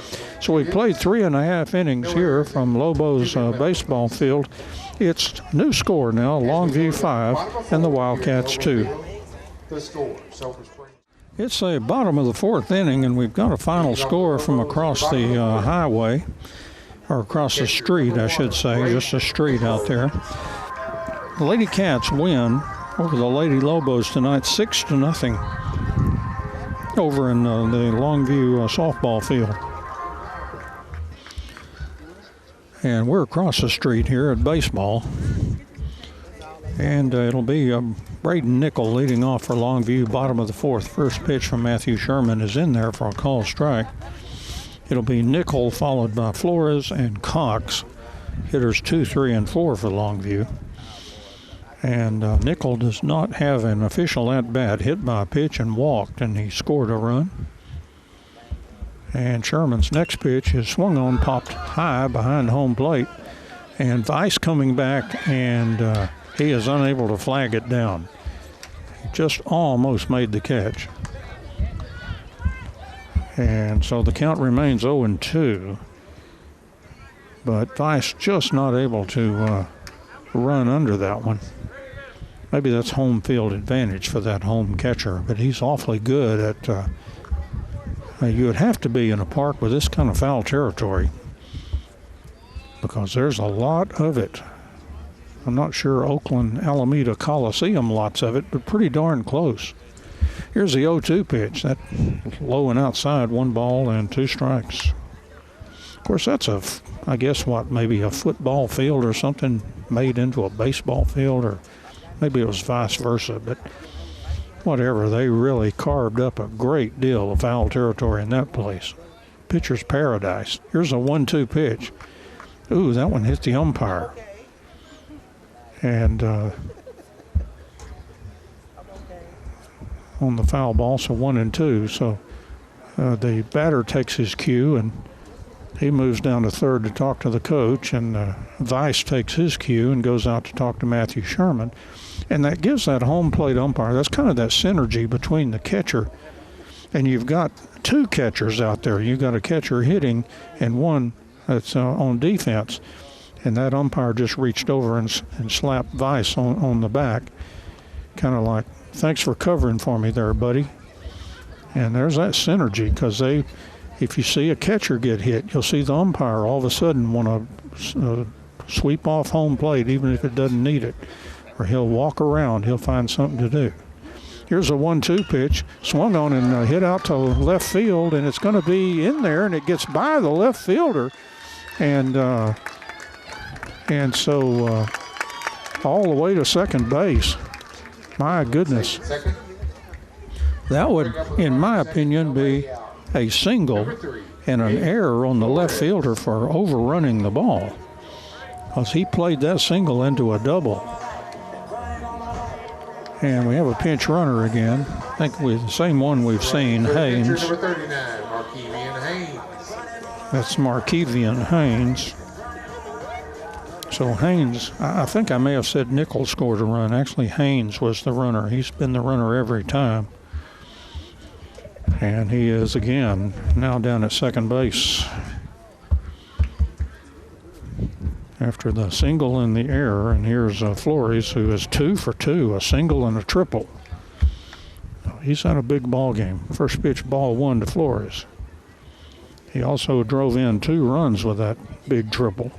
So we played 3.5 innings here from Lobo's baseball field. It's new score now, Longview 5 and the Wildcats 2. The score, Sulphur Springs. It's a bottom of the 4th inning, and we've got a final score from across the highway, or across the street, I should say, just a street out there. The Lady Cats win over the Lady Lobos tonight, 6-0, over in the Longview softball field. And we're across the street here at baseball. And it'll be Braden Nickel leading off for Longview, bottom of the 4th. First pitch from Matthew Sherman is in there for a call strike. It'll be Nickel followed by Flores and Cox. Hitters 2, 3, and 4 for Longview. And Nickel does not have an official at-bat, hit by a pitch and walked, and he scored a run. And Sherman's next pitch is swung on, popped high behind home plate. And Vice coming back, and he is unable to flag it down. He just almost made the catch. And so the count remains 0-2. But Vice just not able to run under that one. Maybe that's home field advantage for that home catcher, but he's awfully good at you would have to be in a park with this kind of foul territory because there's a lot of it. I'm not sure Oakland Alameda Coliseum lots of it, but pretty darn close. Here's the 0-2 pitch. That low and outside, 1 ball and 2 strikes. Of course, that's I guess maybe a football field or something made into a baseball field, or maybe it was vice versa, but whatever, they really carved up a great deal of foul territory in that place. Pitcher's paradise. Here's a 1-2 pitch. Ooh, that one hit the umpire. And on the foul ball, so 1-2. So the batter takes his cue, and he moves down to third to talk to the coach, and Vice takes his cue and goes out to talk to Matthew Sherman. And that gives that home plate umpire, that's kind of that synergy between the catcher, and you've got 2 catchers out there. You've got a catcher hitting and one that's on defense. And that umpire just reached over and slapped Vice on the back, kind of like, thanks for covering for me there, buddy. And there's that synergy, because if you see a catcher get hit, you'll see the umpire all of a sudden want to sweep off home plate, even if it doesn't need it. Or he'll walk around, he'll find something to do. Here's a 1-2 pitch, swung on and hit out to left field, and it's going to be in there, and it gets by the left fielder. And so all the way to second base. My goodness. That would, in my opinion, be a single and an error on the left fielder for overrunning the ball, because he played that single into a double. And we have a pinch runner again. I think the same one we've seen, Haynes. Number 39, Markevian Haynes. That's Markevian Haynes. So Haynes, I think I may have said Nickel scored a run. Actually, Haynes was the runner. He's been the runner every time. And he is, again, now down at second base. After the single and the error, and here's Flores, who is 2 for 2, a single and a triple. He's had a big ball game. First pitch, ball 1 to Flores. He also drove in 2 runs with that big triple,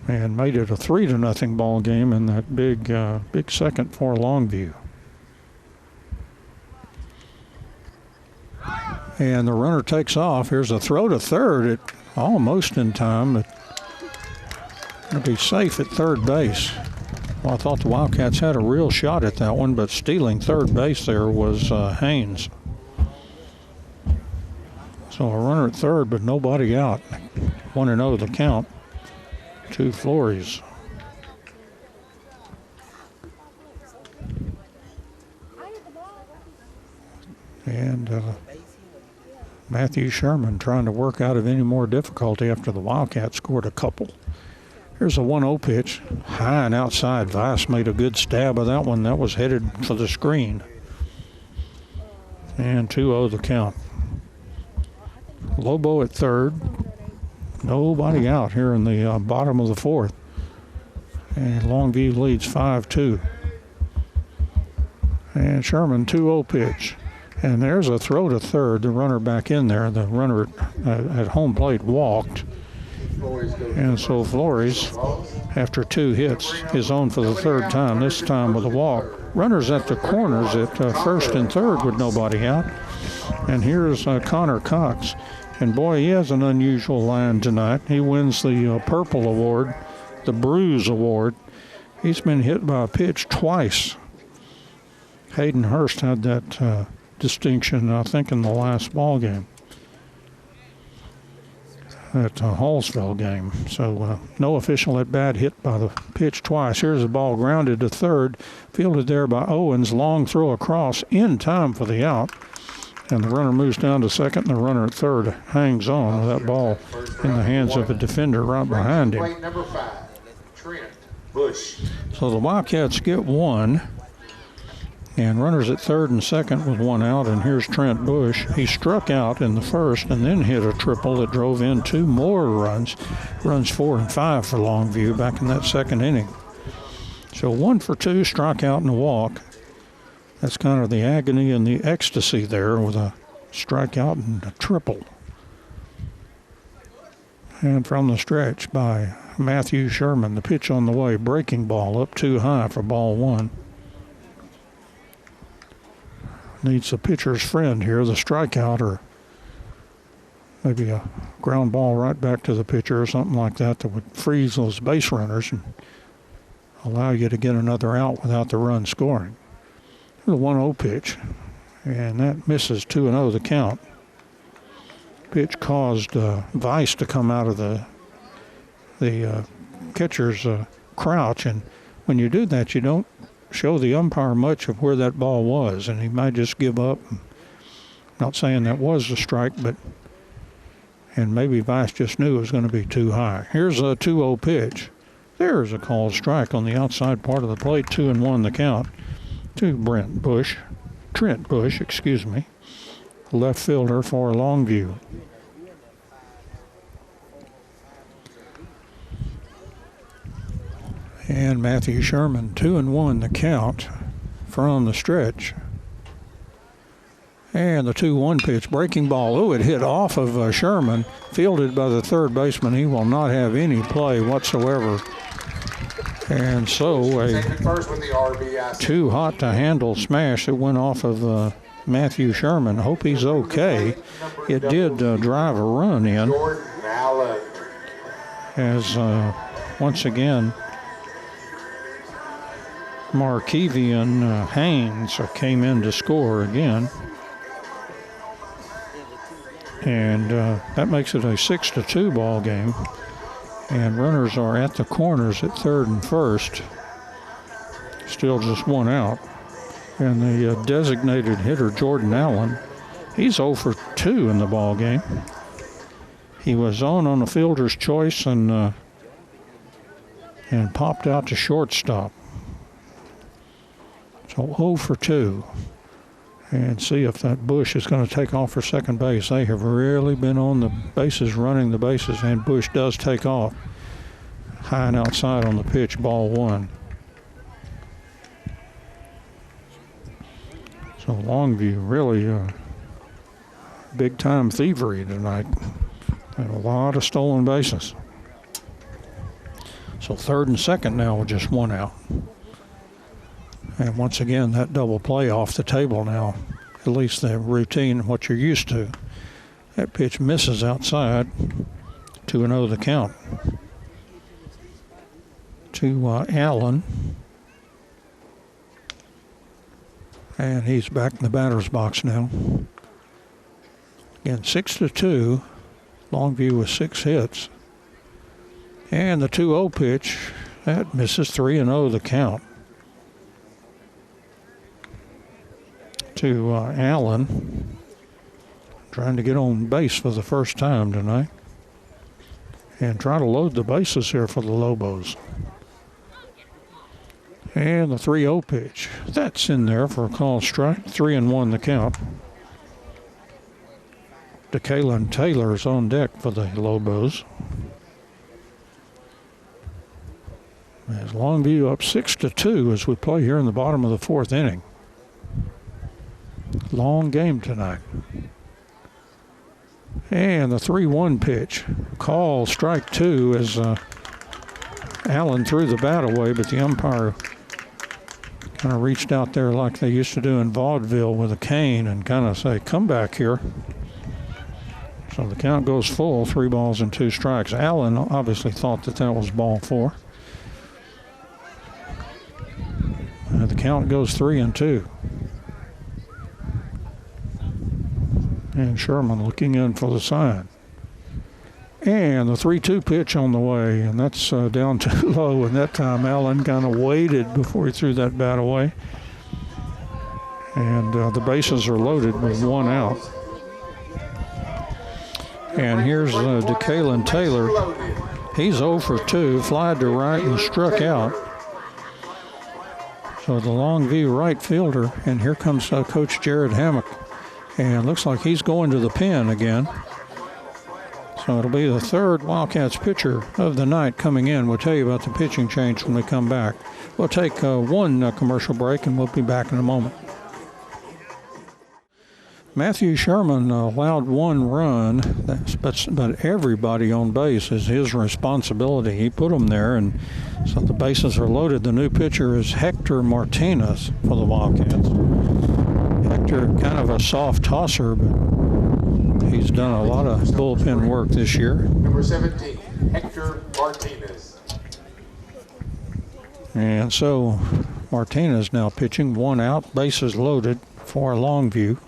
and made it a 3-0 ball game in that big second for Longview. And the runner takes off. Here's a throw to third. It almost in time, but it'll be safe at third base. Well, I thought the Wildcats had a real shot at that one, but stealing third base there was Haynes. So a runner at third, but nobody out. 1-0 the count to Flores. And Matthew Sherman trying to work out of any more difficulty after the Wildcats scored a couple. Here's a 1-0 pitch, high and outside. Vice made a good stab of that one. That was headed for the screen. And 2-0 the count. Lobo at third. Nobody out here in the bottom of the fourth. And Longview leads 5-2. And Sherman 2-0 pitch. And there's a throw to third. The runner back in there. The runner at home plate walked. And so Flores, after 2 hits, is on for the third time, this time with a walk. Runners at the corners at first and third with nobody out. And here's Connor Cox. And boy, he has an unusual line tonight. He wins the Purple Award, the Bruise Award. He's been hit by a pitch twice. Hayden Hurst had that distinction, I think, in the last ball game. At the Hallsville game. So no official at bat, hit by the pitch twice. Here's the ball grounded to third, fielded there by Owens. Long throw across in time for the out. And the runner moves down to second, and the runner at third hangs on with that ball in the hands of a defender right behind him. Number 5, Trent Bush. So the Wildcats get 1. And runners at third and second with 1 out, and here's Trent Bush. He struck out in the first and then hit a triple that drove in 2 more runs. Runs 4 and 5 for Longview back in that second inning. So 1 for 2, strikeout and a walk. That's kind of the agony and the ecstasy there with a strikeout and a triple. And from the stretch by Matthew Sherman, the pitch on the way, breaking ball up too high for ball 1. Needs a pitcher's friend here, the strikeout, or maybe a ground ball right back to the pitcher or something like that that would freeze those base runners and allow you to get another out without the run scoring. The 1-0 pitch, and that misses 2-0 the count. Pitch caused Weiss to come out of the catcher's crouch, and when you do that, you don't show the umpire much of where that ball was, and he might just give up. Not saying that was a strike, and maybe Weiss just knew it was going to be too high. Here's a 2-0 pitch. There's a called strike on the outside part of the plate, 2-1 the count to Trent Bush, left fielder for Longview. And Matthew Sherman, 2-1 the count from the stretch. And the 2-1 pitch, breaking ball. Oh, it hit off of Sherman, fielded by the third baseman. He will not have any play whatsoever. And so a too hot to handle smash that went off of Matthew Sherman. Hope he's okay. It did drive a run in. As once again, Markevian Haynes came in to score again. And that makes it a 6-2 ball game. And runners are at the corners at third and first. Still just 1 out. And the designated hitter, Jordan Allen, he's 0 for 2 in the ball game. He was on a fielder's choice and popped out to shortstop. So 0 for 2. And see if that Bush is going to take off for second base. They have really been on the bases, running the bases, and Bush does take off. High and outside on the pitch, ball 1. So Longview really big-time thievery tonight. And a lot of stolen bases. So third and second now with just 1 out. And once again, that double play off the table now. At least the routine, what you're used to. That pitch misses outside. 2-0 the count. To Allen. And he's back in the batter's box now. Again, 6-2. Longview with 6 hits. And the 2-0 pitch, that misses. 3-0 the count. To Allen, trying to get on base for the first time tonight and try to load the bases here for the Lobos. And the 3-0 pitch, that's in there for a call strike. 3-1 the count. Kaden Taylor's on deck for the Lobos. As Longview up 6-2 as we play here in the bottom of the fourth inning. Long game tonight. And the 3-1 pitch. Call strike two as Allen threw the bat away, but the umpire kind of reached out there like they used to do in vaudeville with a cane and kind of say, come back here. So the count goes full, 3 balls and 2 strikes. Allen obviously thought that that was ball 4. The count goes 3-2. And Sherman looking in for the sign. And the 3-2 pitch on the way, and that's down too low. And that time Allen kind of waited before he threw that bat away. And the bases are loaded with 1 out. And here's Kaden Taylor. He's 0 for 2, flied to right and struck out. So the Longview right fielder, and here comes Coach Jared Hammock. And looks like he's going to the pen again. So it'll be the third Wildcats pitcher of the night coming in. We'll tell you about the pitching change when we come back. We'll take one commercial break, and we'll be back in a moment. Matthew Sherman allowed 1 run, but everybody on base is his responsibility. He put them there, and so the bases are loaded. The new pitcher is Hector Martinez for the Wildcats. Hector, kind of a soft tosser, but he's done a lot of bullpen work this year. Number 17, Hector Martinez. And so Martinez now pitching, 1 out, bases loaded for Longview.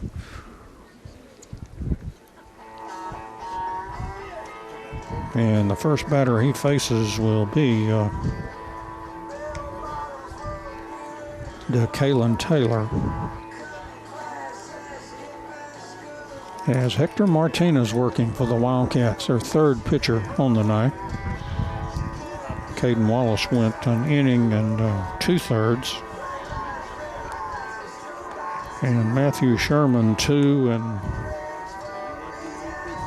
And the first batter he faces will be Kaden Taylor. As Hector Martinez working for the Wildcats, their third pitcher on the night. Kaden Wallace went an inning and 2/3. And Matthew Sherman 2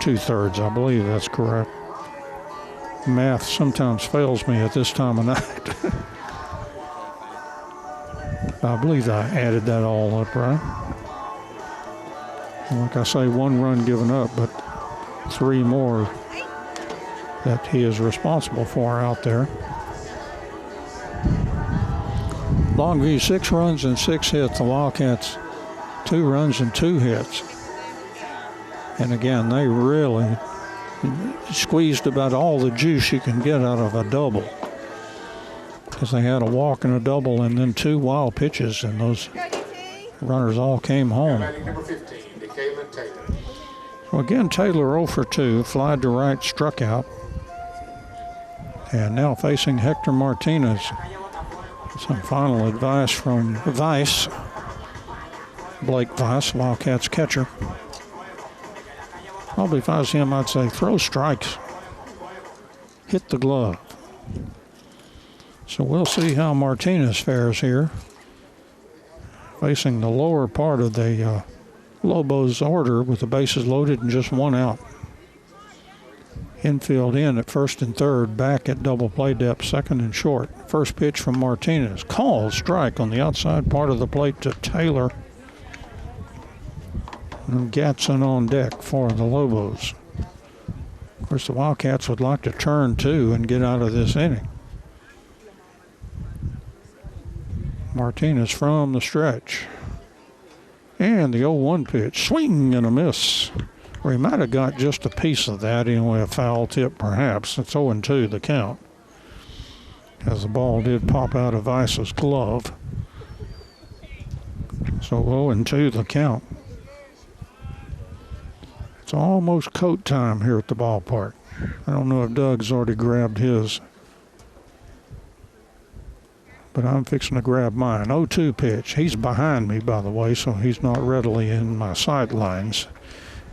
2/3, I believe that's correct. Math sometimes fails me at this time of night. I believe I added that all up, right? Like I say, 1 run given up, but 3 more that he is responsible for out there. Longview 6 runs and 6 hits. The Wildcats 2 runs and 2 hits. And again, they really squeezed about all the juice you can get out of a double, because they had a walk and a double and then 2 wild pitches, and those runners all came home. Number 15, Kaden Taylor. So again, Taylor 0 for 2, flied to right, struck out. And now facing Hector Martinez. Some final advice from Vice, Blake Vice, Wildcats catcher. Probably if I was him, I'd say throw strikes, hit the glove. So we'll see how Martinez fares here, facing the lower part of the Lobos order with the bases loaded and just 1 out. Infield in at first and third, back at double play depth, second and short. First pitch from Martinez. Called strike on the outside part of the plate to Taylor. And Gatson on deck for the Lobos. Of course, the Wildcats would like to turn 2 and get out of this inning. Martinez from the stretch. And the 0-1 pitch. Swing and a miss. Or he might have got just a piece of that, anyway, a foul tip perhaps. It's 0-2 the count, as the ball did pop out of Vice's glove. So 0-2 the count. It's almost coat time here at the ballpark. I don't know if Doug's already grabbed his, but I'm fixing to grab mine. 0-2 pitch. He's behind me, by the way, so he's not readily in my sight lines.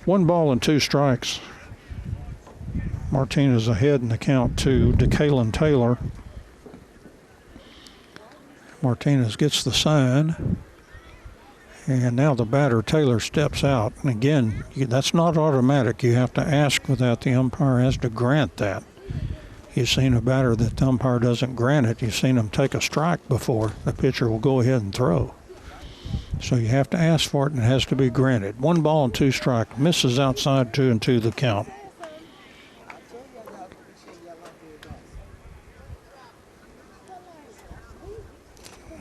1 ball and 2 strikes. Martinez ahead in the count to Kaden Taylor. Martinez gets the sign. And now the batter, Taylor, steps out. And again, that's not automatic. You have to ask for that. The umpire has to grant that. You've seen a batter that the umpire doesn't grant it. You've seen him take a strike before. The pitcher will go ahead and throw. So you have to ask for it, and it has to be granted. 1 ball and 2 strikes. Misses outside, 2-2 the count.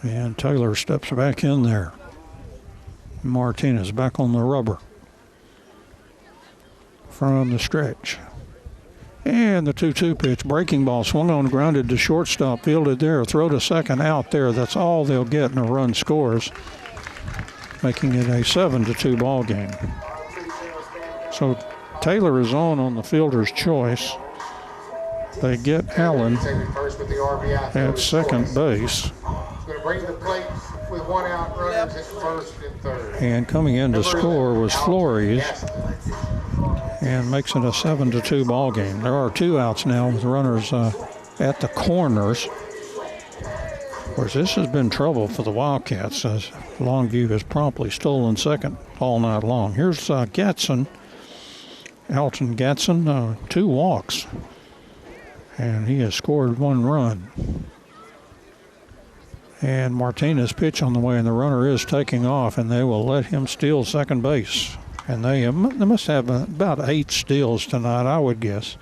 And Taylor steps back in there. Martinez back on the rubber from the stretch. And the 2-2 pitch, breaking ball, swung on, grounded to shortstop, fielded there, throw to second, out there. That's all they'll get, and a run scores, making it a 7-2 ball game. So Taylor is on the fielder's choice. They get Allen at second base. Going to bring to the plate with 1 out, runners at first and third. And coming in to score was Flores, and makes it a 7-2 ball game. There are 2 outs now with runners at the corners. Of course, this has been trouble for the Wildcats, as Longview has promptly stolen second all night long. Here's Gatson, Alton Gatson, 2 walks, and he has scored 1 run. And Martinez pitch on the way, and the runner is taking off, and they will let him steal second base. And they must have about 8 steals tonight, I would guess.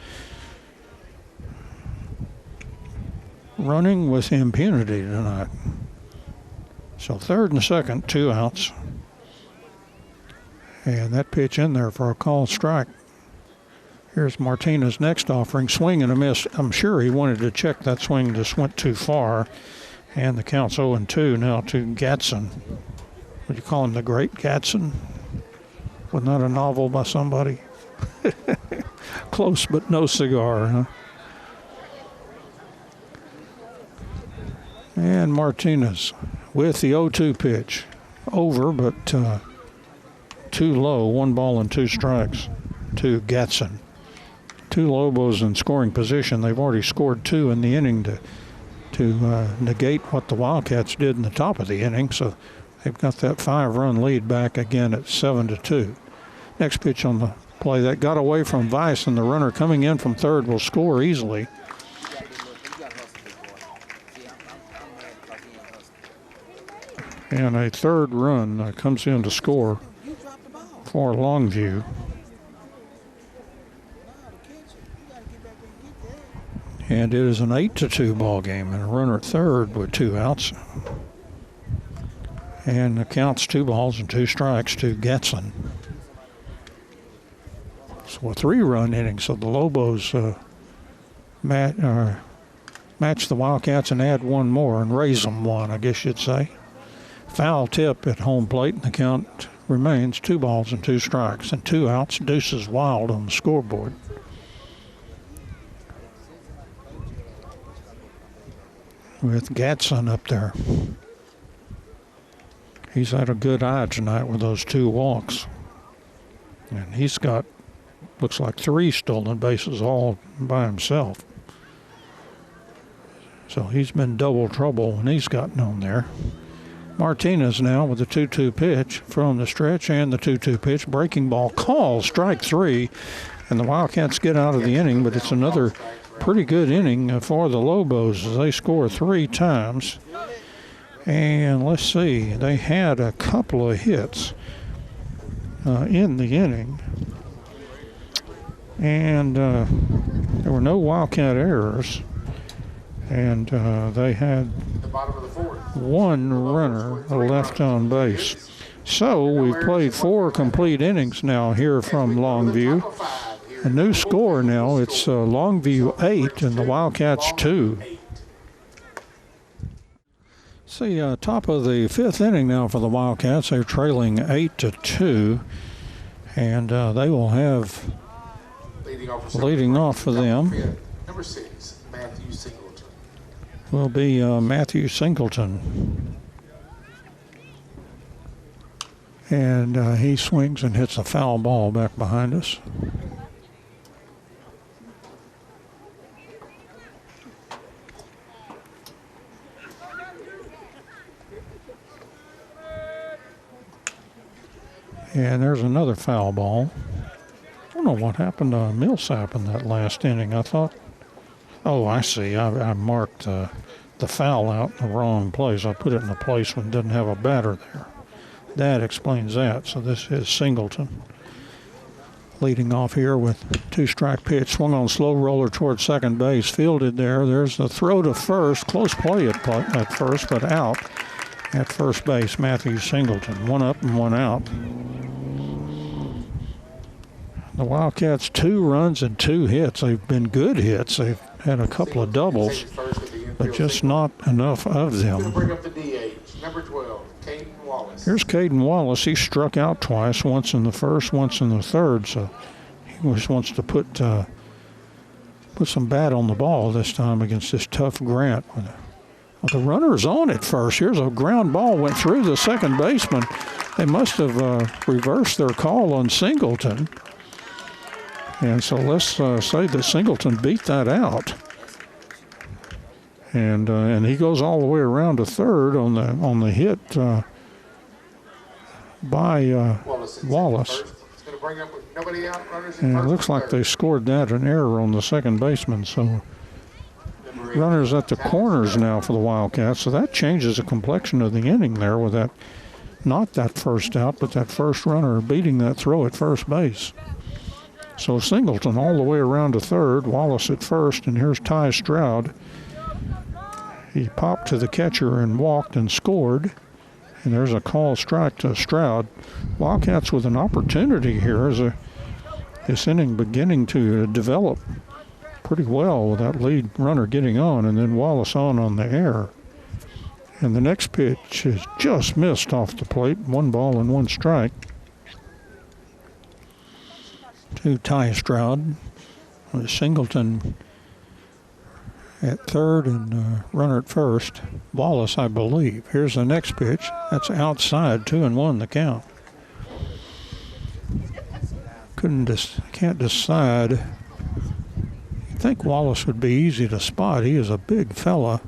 Running with impunity tonight. So third and second, 2 outs. And that pitch in there for a called strike. Here's Martinez' next offering, swing and a miss. I'm sure he wanted to check that swing, just went too far. And the count's 0-2 now to Gatson. Would you call him the Great Gatson? Was not a novel by somebody? Close but no cigar, huh? And Martinez with the 0-2 pitch. Over, but too low. 1 ball and 2 strikes to Gatson. 2 Lobos in scoring position. They've already scored 2 in the inning to negate what the Wildcats did in the top of the inning. So they've got that 5-run lead back again at 7-2. Next pitch on the play that got away from Weiss, and the runner coming in from third will score easily. And a 3rd run comes in to score for Longview. And it is an 8-2 ball game, and a runner at third with 2 outs. And the count's 2 balls and 2 strikes to Gatson. So a 3-run inning. So the Lobos match the Wildcats and add 1 more and raise them 1, I guess you'd say. Foul tip at home plate, and the count remains 2 balls and 2 strikes. And 2 outs, Deuces Wild on the scoreboard. With Gatson up there. He's had a good eye tonight with those 2 walks. And he's got, looks like 3 stolen bases all by himself. So he's been double trouble when he's gotten on there. Martinez now with the 2-2 pitch from the stretch, and the 2-2 pitch. Breaking ball call, strike 3. And the Wildcats get out of the inning, but it's another pretty good inning for the Lobos as they score 3 times. And let's see, they had a couple of hits in the inning. And there were no Wildcat errors. And they had 1 runner left on base. So we've played 4 complete innings now here from Longview. A new score now, it's Longview 8 and the Wildcats 2. See, top of the 5th inning now for the Wildcats. They're trailing 8-2, and they will have leading off for them. Number 6, Matthew Singleton. Will be Matthew Singleton. And he swings and hits a foul ball back behind us. And there's another foul ball. I don't know what happened to Millsap in that last inning. I thought, oh, I see. I marked the foul out in the wrong place. I put it in a place when it didn't have a batter there. That explains that. So this is Singleton leading off here with 2-strike pitch. Swung on slow roller towards second base. Fielded there. There's the throw to first. Close play at first, but out at first base. Matthew Singleton. 1 up and 1 out. The Wildcats 2 runs and 2 hits. They've been good hits. They've had a couple of doubles, but just not enough of them. Bring up the DH, number 12, Kaden Wallace. Here's Kaden Wallace. He struck out twice, once in the first, once in the third. So he just wants to put some bat on the ball this time against this tough Grant. Well, the runner's on at first. Here's a ground ball, went through the second baseman. They must have reversed their call on Singleton. And so let's say that Singleton beat that out. And he goes all the way around to third on the hit by Wallace. And it looks like they scored that an error on the second baseman. So runners at the corners now for the Wildcats. So that changes the complexion of the inning there with that, not that first out, but that first runner beating that throw at first base. So Singleton all the way around to third, Wallace at first, and here's Ty Stroud. He popped to the catcher and walked and scored. And there's a call strike to Stroud. Wildcats with an opportunity here as this inning beginning to develop pretty well with that lead runner getting on, and then Wallace on the air. And the next pitch is just missed off the plate. 1 ball and 1 strike. To Ty Stroud with Singleton at third and runner at first. Wallace, I believe. Here's the next pitch. That's outside, 2-1 the count. Can't decide. You'd think Wallace would be easy to spot. He is a big fella.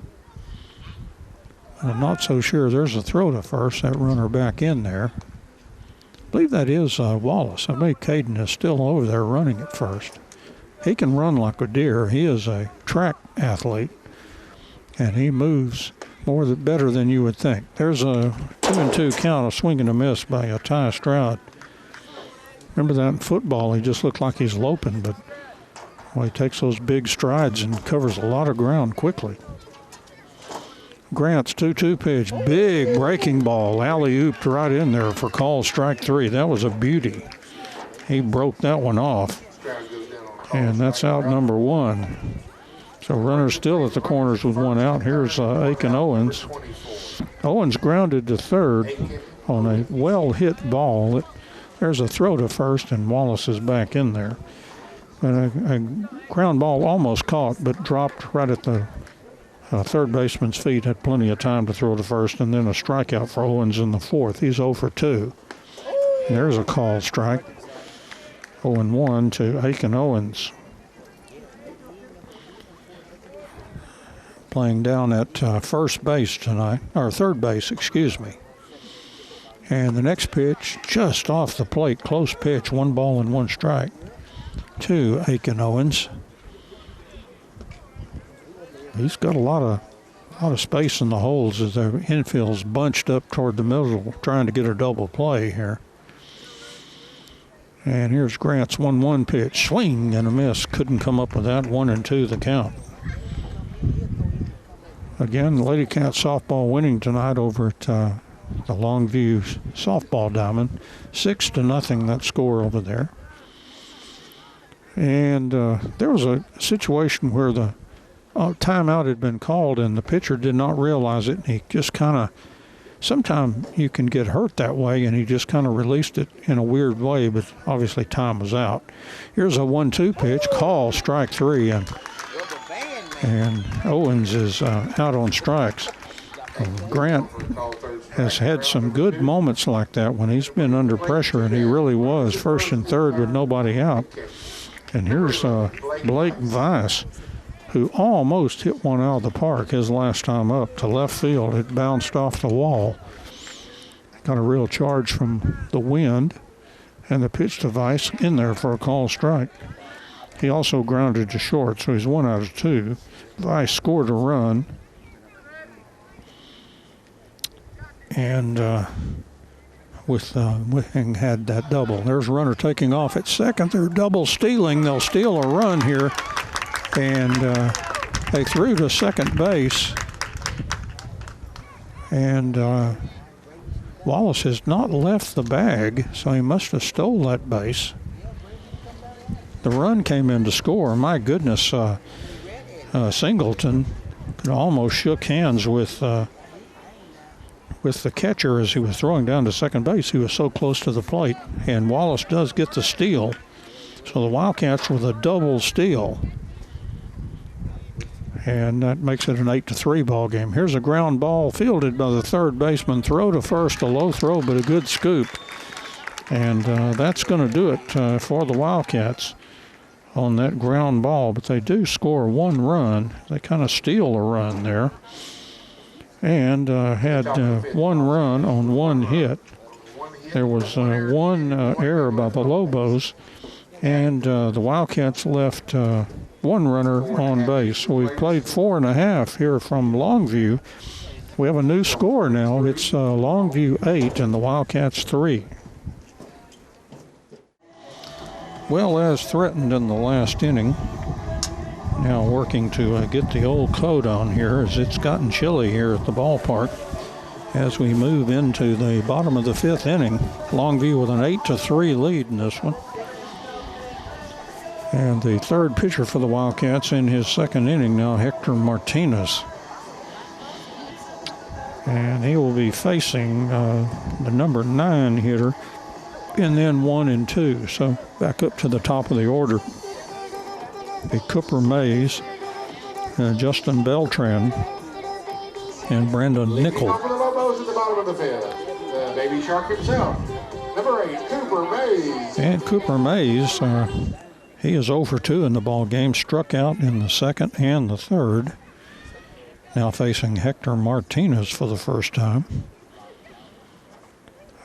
I'm not so sure. There's a throw to first. That runner back in there. I believe that is Wallace. I believe Kaden is still over there running at first. He can run like a deer. He is a track athlete, and he moves better than you would think. There's a 2-2 count, a swing and a miss by a Ty Stroud. Remember that in football, he just looked like he's loping, but he takes those big strides and covers a lot of ground quickly. Grant's 2-2 pitch, big breaking ball, alley-ooped right in there for call strike 3. That was a beauty. He broke that one off, and that's out number 1. So runners still at the corners with 1 out. Here's Aiken Owens. Owens grounded to third on a well-hit ball. There's a throw to first, and Wallace is back in there. But a ground ball almost caught, but dropped right at the third baseman's feet. Had plenty of time to throw to first, and then a strikeout for Owens in the 4th. He's 0 for 2. And there's a called strike. 0-1 to Aiken Owens. Playing down at first base tonight, or third base, excuse me. And the next pitch, just off the plate, close pitch, 1 ball and 1 strike to Aiken Owens. He's got a lot of space in the holes as the infield's bunched up toward the middle, trying to get a double play here. And here's Grant's 1-1 pitch, swing and a miss. Couldn't come up with that. 1-2 the count. Again, Lady Cat softball winning tonight over at the Longview softball diamond. 6-0 that score over there. And there was a situation where the timeout had been called and the pitcher did not realize it. And he just kind of, sometimes you can get hurt that way, and he just kind of released it in a weird way, but obviously time was out. Here's a 1-2 pitch, call, strike 3, and Owens is out on strikes. Grant has had some good moments like that when he's been under pressure, and he really was first and third with nobody out. And here's Blake Weiss, who almost hit one out of the park his last time up to left field. It bounced off the wall. Got a real charge from the wind. And the pitch to Vice in there for a call strike. He also grounded to short, so he's 1 out of 2. Vice scored a run. And Mcqueen had that double. There's a runner taking off at second. They're double stealing. They'll steal a run here. And they threw to second base. And Wallace has not left the bag, so he must have stole that base. The run came in to score. My goodness, Singleton almost shook hands with the catcher as he was throwing down to second base. He was so close to the plate, and Wallace does get the steal. So the Wildcats with a double steal. And that makes it an 8-3 ball game. Here's a ground ball fielded by the third baseman. Throw to first, a low throw, but a good scoop. And that's going to do it for the Wildcats on that ground ball. But they do score one run. They kind of steal a run there. And had one run on one hit. There was one error by the Lobos. And the Wildcats left one runner on base. So we've played 4.5 here from Longview. We have a new score now. It's Longview 8 and the Wildcats 3. Well, as threatened in the last inning, now working to get the old coat on here as it's gotten chilly here at the ballpark as we move into the bottom of the 5th inning. Longview with an 8-3 lead in this one. And the third pitcher for the Wildcats in his second inning now, Hector Martinez. And he will be facing the number 9 hitter, and then 1 and 2. So back up to the top of the order. The Cooper Mays, Justin Beltran, and Brandon Nickel. For the Lobos at the bottom of the 5th, the baby shark himself, number 8, Cooper Mays. And Cooper Mays, he is 0 for 2 in the ball game, struck out in the second and the third. Now facing Hector Martinez for the first time.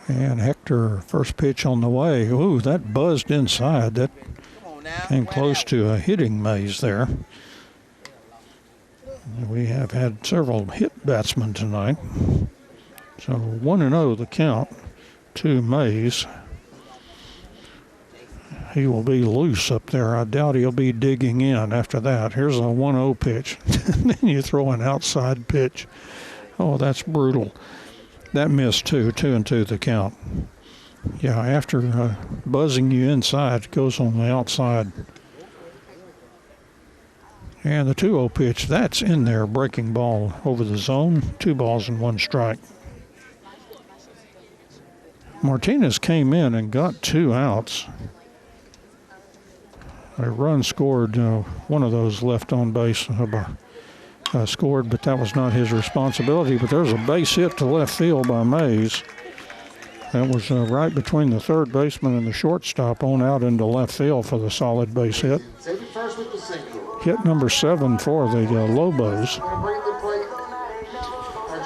And Hector, first pitch on the way. Ooh, that buzzed inside. That came close to a hitting Mays there. We have had several hit batsmen tonight. So 1-0 the count to Mays. He will be loose up there. I doubt he'll be digging in after that. Here's a 1-0 pitch. Then you throw an outside pitch. Oh, that's brutal. That missed too. 2-2 the count. Yeah, after buzzing you inside, it goes on the outside. And the 2-0 pitch, that's in there, breaking ball over the zone. 2 balls and 1 strike. Martinez came in and got 2 outs. A run scored, one of those left on base scored, but that was not his responsibility. But there's a base hit to left field by Mays. That was right between the third baseman and the shortstop on out into left field for the solid base hit. Hit number 7 for the Lobos.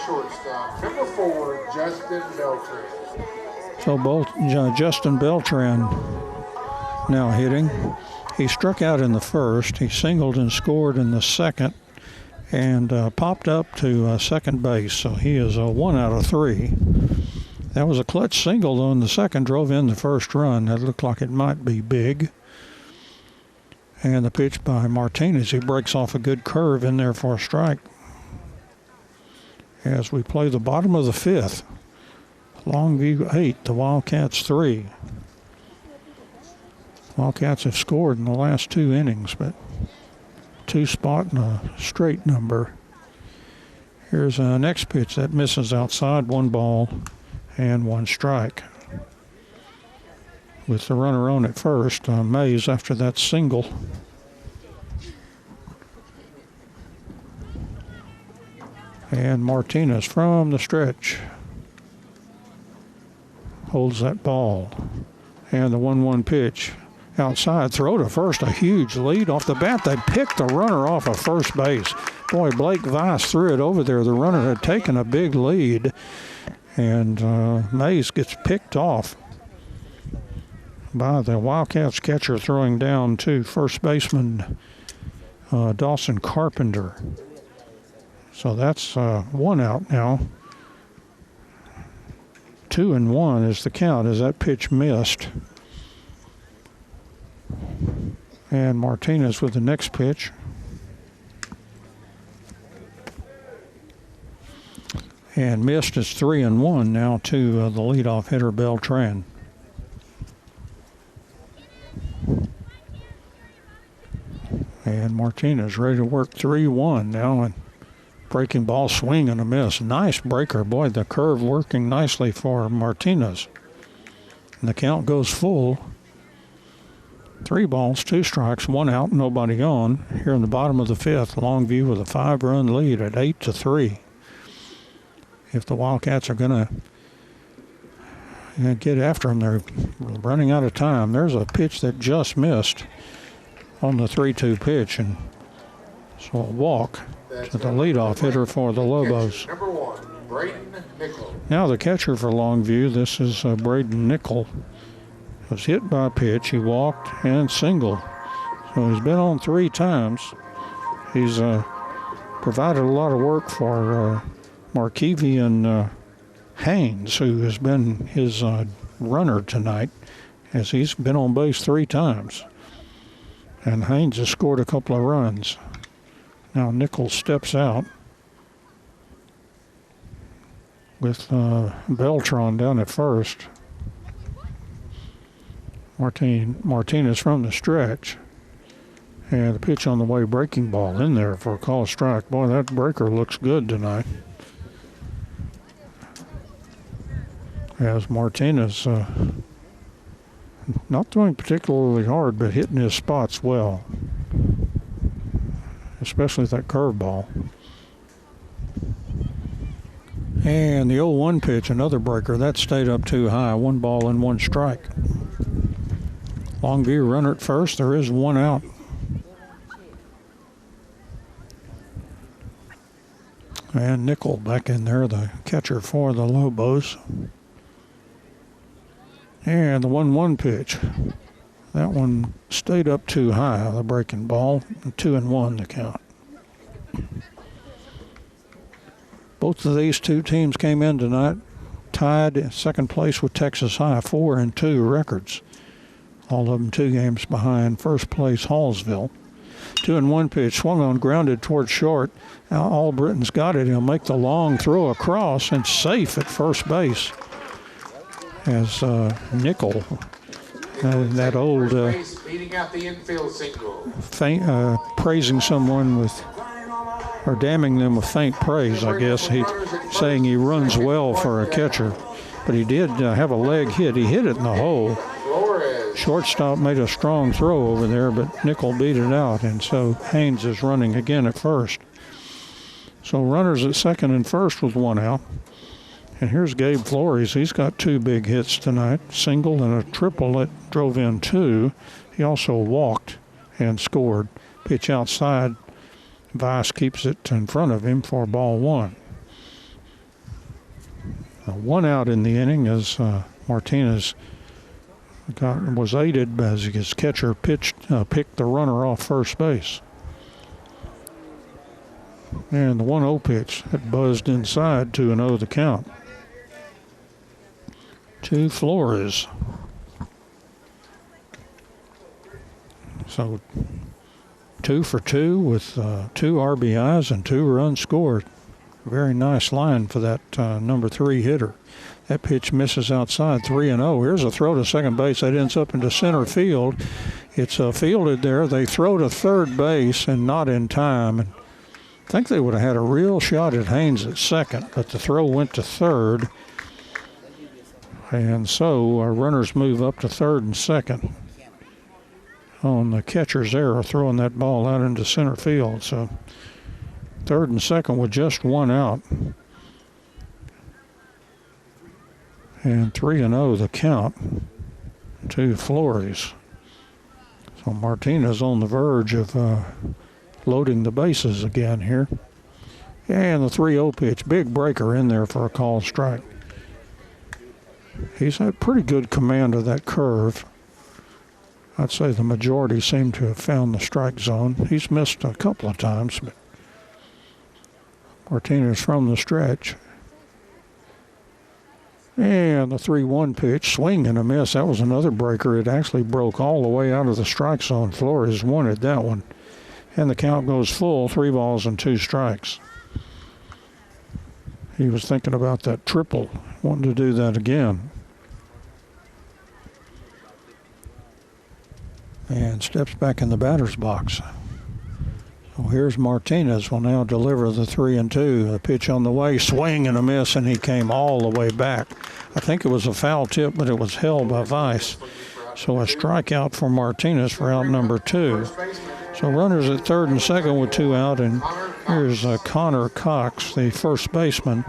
Shortstop, number 4, Justin Beltran. So Justin Beltran now hitting. He struck out in the first. He singled and scored in the second and popped up to second base. So he is a 1 out of 3. That was a clutch single on the second, drove in the first run. That looked like it might be big. And the pitch by Martinez, he breaks off a good curve in there for a strike. As we play the bottom of the 5th, Longview 8, the Wildcats 3. Wildcats have scored in the last 2 innings, but 2 spot and a straight number. Here's a next pitch that misses outside, 1 ball and 1 strike. With the runner on at first, Mays after that single. And Martinez from the stretch holds that ball. And the 1-1 pitch. Outside, throw to first, a huge lead off the bat. They picked the runner off of first base. Boy, Blake Weiss threw it over there. The runner had taken a big lead, and Mays gets picked off. by the Wildcats catcher throwing down to first baseman Dawson Carpenter. So that's 1 out now. 2-1 is the count as that pitch missed. And Martinez with the next pitch. And missed is 3-1 now to the leadoff hitter Beltran. And Martinez ready to work 3-1 now, and breaking ball, swing and a miss. Nice breaker. Boy, the curve working nicely for Martinez. And the count goes full. 3 balls, 2 strikes, 1 out, nobody on. Here in the bottom of the 5th, Longview with a 5-run lead at 8-3. If the Wildcats are going to get after them, they're running out of time. There's a pitch that just missed on the 3-2 pitch, and so a walk to the leadoff hitter for the Lobos. Number 1, Braden Nickel. Now the catcher for Longview, this is Braden Nickel, was hit by a pitch. He walked and singled. So he's been on 3 times. He's provided a lot of work for Markevian Haynes, who has been his runner tonight, as he's been on base 3 times. And Haynes has scored a couple of runs. Now Nichols steps out with Beltran down at first. Martinez from the stretch. And the pitch on the way, breaking ball in there for a call strike. Boy, that breaker looks good tonight. As Martinez not throwing particularly hard, but hitting his spots well, especially that curveball. And the 0-1 pitch, another breaker. That stayed up too high. 1 ball and 1 strike. Longview runner at first. There is 1 out. And Nickel back in there, the catcher for the Lobos. And the 1-1 pitch. That one stayed up too high, the breaking ball. 2-1 the count. Both of these 2 teams came in tonight tied in second place with Texas High, 4-2 records. All of them 2 games behind first place Hallsville. 2-1 pitch, swung on, grounded towards short. Now Albritton's got it. He'll make the long throw across and safe at first base. As Nickel, that old beating out the infield single. praising someone with, or damning them with faint praise, I guess. He saying he runs well for a catcher, but he did have a leg hit. He hit it in the hole. Shortstop made a strong throw over there, but Nickel beat it out, and so Haynes is running again at first. So runners at second and first with 1 out. And here's Gabe Flores. He's got 2 big hits tonight, single and a triple that drove in 2. He also walked and scored. Pitch outside. Vice keeps it in front of him for ball 1. 1 out in the inning as Martinez was aided as his catcher picked the runner off first base. And the 1-0 pitch that buzzed inside, 2-0 the count. To Flores. So 2 for 2 with 2 RBIs and 2 runs scored. Very nice line for that number 3 hitter. That pitch misses outside, 3-0. Here's a throw to second base. That ends up into center field. It's fielded there. They throw to third base and not in time. And I think they would have had a real shot at Haynes at second, but the throw went to third. And so our runners move up to third and second on the catcher's error, throwing that ball out into center field. So third and second with just 1 out. And 3-0 the count to Flores. So Martinez on the verge of loading the bases again here. And the 3-0 pitch, big breaker in there for a call strike. He's had pretty good command of that curve. I'd say the majority seem to have found the strike zone. He's missed a couple of times, but Martinez from the stretch. And the 3-1 pitch, swing and a miss. That was another breaker. It actually broke all the way out of the strike zone. Flores wanted that one. And the count goes full, 3 balls and 2 strikes. He was thinking about that triple, wanting to do that again. And steps back in the batter's box. So here's Martinez, will now deliver the 3-2. The pitch on the way, swing and a miss, and he came all the way back. I think it was a foul tip, but it was held by Vice. So a strikeout for Martinez for out number 2. So runners at third and second with 2 out, and here's Connor Cox, the first baseman.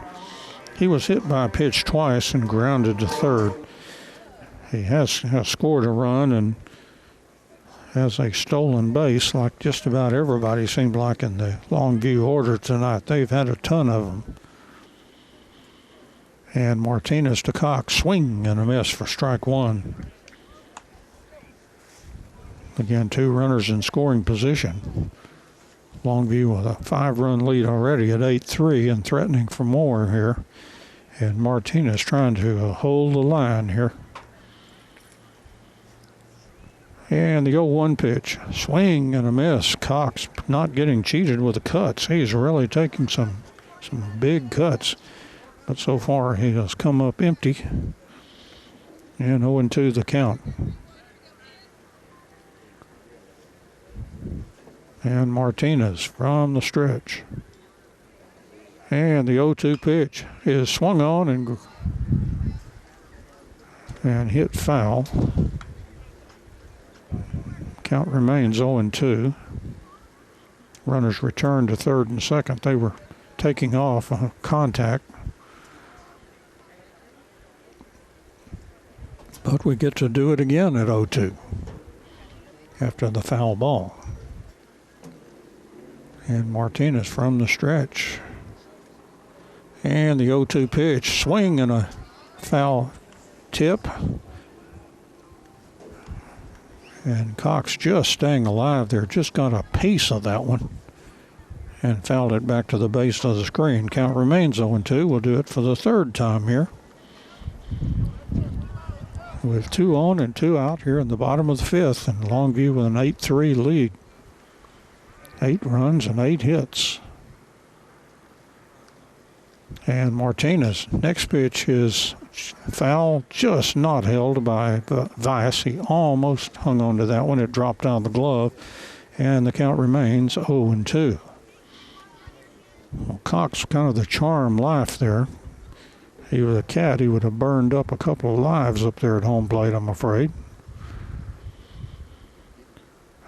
He was hit by a pitch twice and grounded to third. He has scored a run and has a stolen base like just about everybody seemed like in the Longview order tonight. They've had a ton of them. And Martinez to Cox, swing and a miss for strike 1. Again, 2 runners in scoring position. Longview with a 5-run lead already at 8-3 and threatening for more here. And Martinez trying to hold the line here. And the 0-1 pitch, swing and a miss. Cox not getting cheated with the cuts. He's really taking some big cuts. But so far he has come up empty. And 0-2 the count. And Martinez from the stretch. And the 0-2 pitch is swung on and hit foul. Count remains 0-2. Runners return to third and second. They were taking off contact. But we get to do it again at 0-2 after the foul ball. And Martinez from the stretch. And the 0-2 pitch, swing and a foul tip. And Cox just staying alive there, just got a piece of that one and fouled it back to the base of the screen. Count remains 0-2. We'll do it for the third time here. With 2 on and 2 out here in the bottom of the 5th, and Longview with an 8-3 lead. 8 runs and 8 hits. And Martinez, next pitch is foul, just not held by Vice. He almost hung on to that one. It dropped out of the glove, and the count remains 0-2. Well, Cox, kind of the charm life there. He was a cat. He would have burned up a couple of lives up there at home plate, I'm afraid.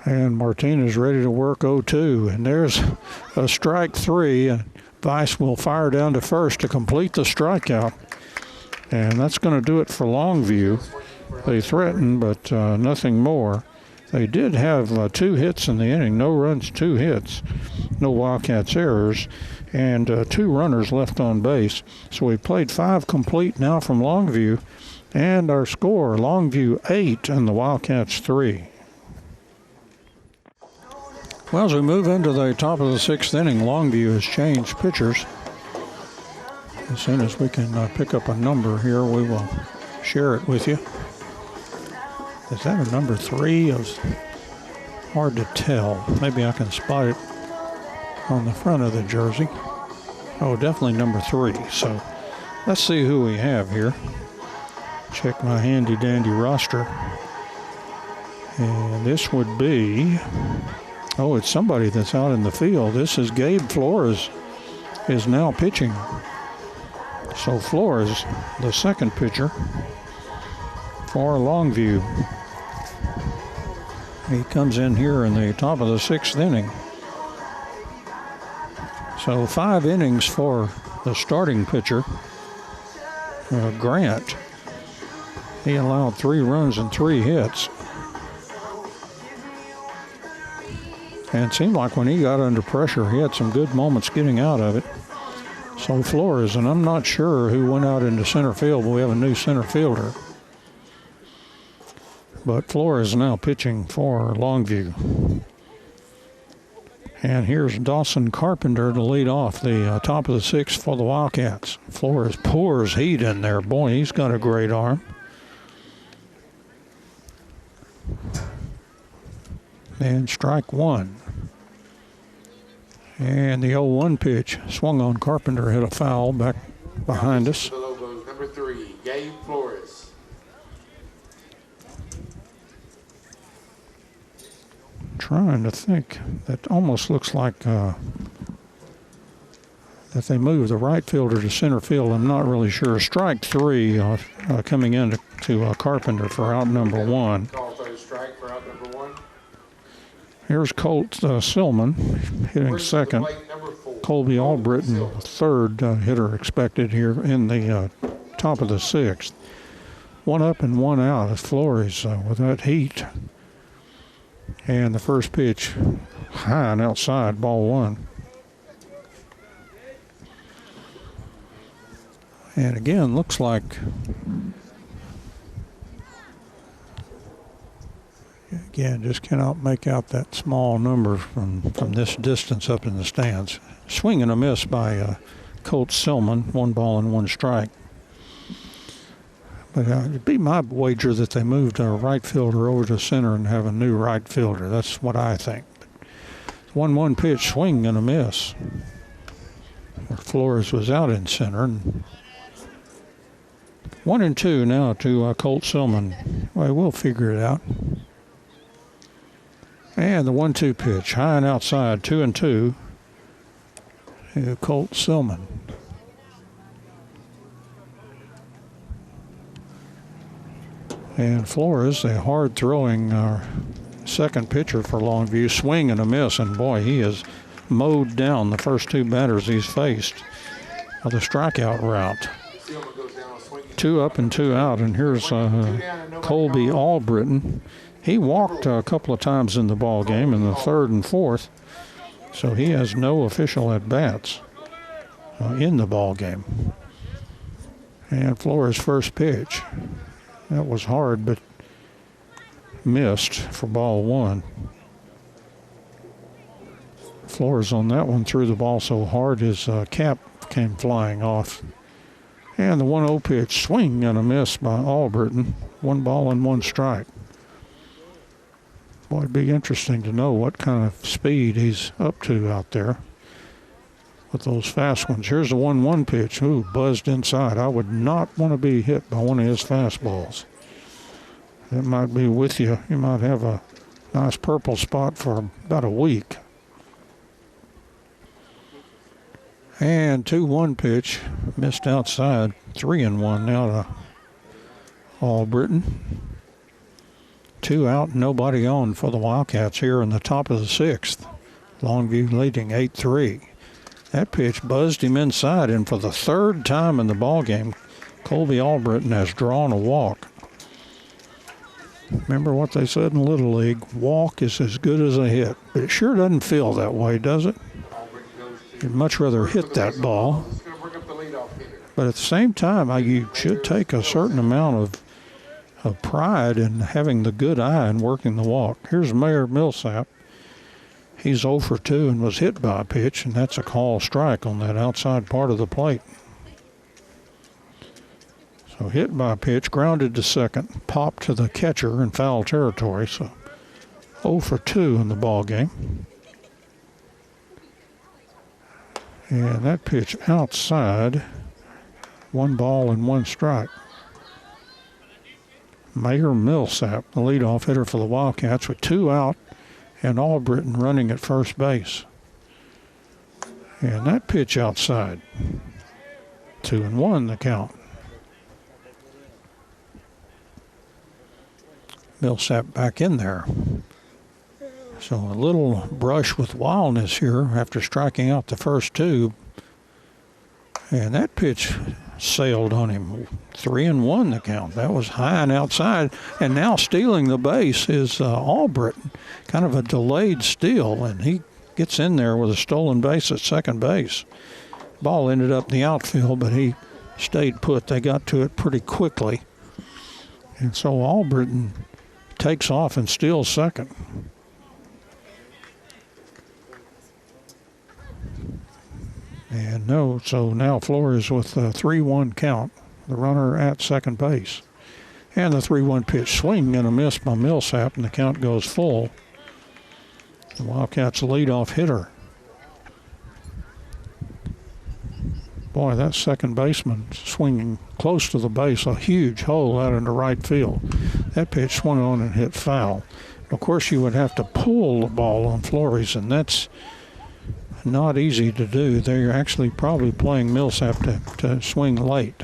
And Martinez ready to work 0-2. And there's a strike 3. And Vice will fire down to first to complete the strikeout. And that's going to do it for Longview. They threatened, but nothing more. They did have 2 hits in the inning. No runs, 2 hits. No Wildcats errors. And 2 runners left on base. So we played 5 complete now from Longview. And our score, Longview 8 and the Wildcats 3. Well, as we move into the top of the 6th inning, Longview has changed pitchers. As soon as we can pick up a number here, we will share it with you. Is that a number 3? It's hard to tell. Maybe I can spot it on the front of the jersey. Oh, definitely number 3. So let's see who we have here. Check my handy dandy roster. And this would be, oh, it's somebody that's out in the field. This is Gabe Flores is now pitching. So Flores, the second pitcher for Longview. He comes in here in the top of the 6th inning. So 5 innings for the starting pitcher, Grant. He allowed 3 runs and 3 hits. And it seemed like when he got under pressure, he had some good moments getting out of it. So Flores, and I'm not sure who went out into center field, but we have a new center fielder. But Flores now pitching for Longview. And here's Dawson Carpenter to lead off the top of the sixth for the Wildcats. Flores pours heat in there. Boy, he's got a great arm. And strike one. And the 0-1 pitch swung on Carpenter, hit a foul back behind us. The Lobos, number 3, Gabe Flores. Trying to think. That almost looks like that they moved the right fielder to center field. I'm not really sure. Strike 3 coming in to Carpenter for out number 1. Call third strike for out number 1. Here's Colt Silman hitting second. Colby Albritton, third hitter expected here in the top of the sixth. One up and one out as Flores with that heat. And the first pitch high and outside, ball one. And again, looks like just cannot make out that small number from this distance up in the stands. Swing and a miss by Colt Silman, 1 ball and 1 strike. But it'd be my wager that they moved a right fielder over to center and have a new right fielder. That's what I think. 1-1 pitch, swing and a miss. Flores was out in center. 1-2 now to Colt Silman. Well, we'll figure it out. And the 1-2 pitch, high and outside, 2-2 to Colt Silman. And Flores, a hard-throwing second pitcher for Longview, swing and a miss, and boy, he has mowed down the first 2 batters he's faced of the strikeout route. 2 up and 2 out, and here's Colby Albritton. He walked a couple of times in the ball game in the 3rd and 4th, so he has no official at-bats in the ball game. And Flores' first pitch. That was hard, but missed for ball 1. Flores on that one threw the ball so hard his cap came flying off. And the 1-0 pitch, swing and a miss by Albritton. 1 ball and 1 strike. Boy, it'd be interesting to know what kind of speed he's up to out there with those fast ones. Here's the 1-1 pitch. Ooh, buzzed inside. I would not want to be hit by one of his fastballs. It might be with you. You might have a nice purple spot for about a week. And 2-1 pitch, missed outside. 3-1 now to Albritton. 2 out, nobody on for the Wildcats here in the top of the 6th. Longview leading 8-3. That pitch buzzed him inside, and for the 3rd time in the ballgame, Colby Albritton has drawn a walk. Remember what they said in Little League, walk is as good as a hit. But it sure doesn't feel that way, does it? You'd much rather hit that ball. But at the same time, you should take a certain amount of pride in having the good eye and working the walk. Here's Mayor Millsap. He's 0 for 2 and was hit by a pitch, and that's a call strike on that outside part of the plate. So hit by a pitch, grounded to second, popped to the catcher in foul territory. So 0 for 2 in the ball game. And that pitch outside, 1 ball and 1 strike. Mayor Millsap, the leadoff hitter for the Wildcats, with 2 out and Albritton running at first base. And that pitch outside. 2-1 the count. Millsap back in there. So a little brush with wildness here after striking out the first 2. And that pitch sailed on him. 3-1 the count. That was high and outside. And now stealing the base is Albritton. Kind of a delayed steal, and he gets in there with a stolen base at second base. Ball ended up in the outfield, but he stayed put. They got to it pretty quickly. And so Albritton takes off and steals second. And no, so now Flores with a 3-1 count, the runner at second base. And the 3-1 pitch, swing and a miss by Millsap, and the count goes full. The Wildcats' leadoff hitter. Boy, that second baseman swinging close to the base, a huge hole out into right field. That pitch swung on and hit foul. Of course, you would have to pull the ball on Flores, and that's not easy to do. They're actually probably playing Millsap to swing late.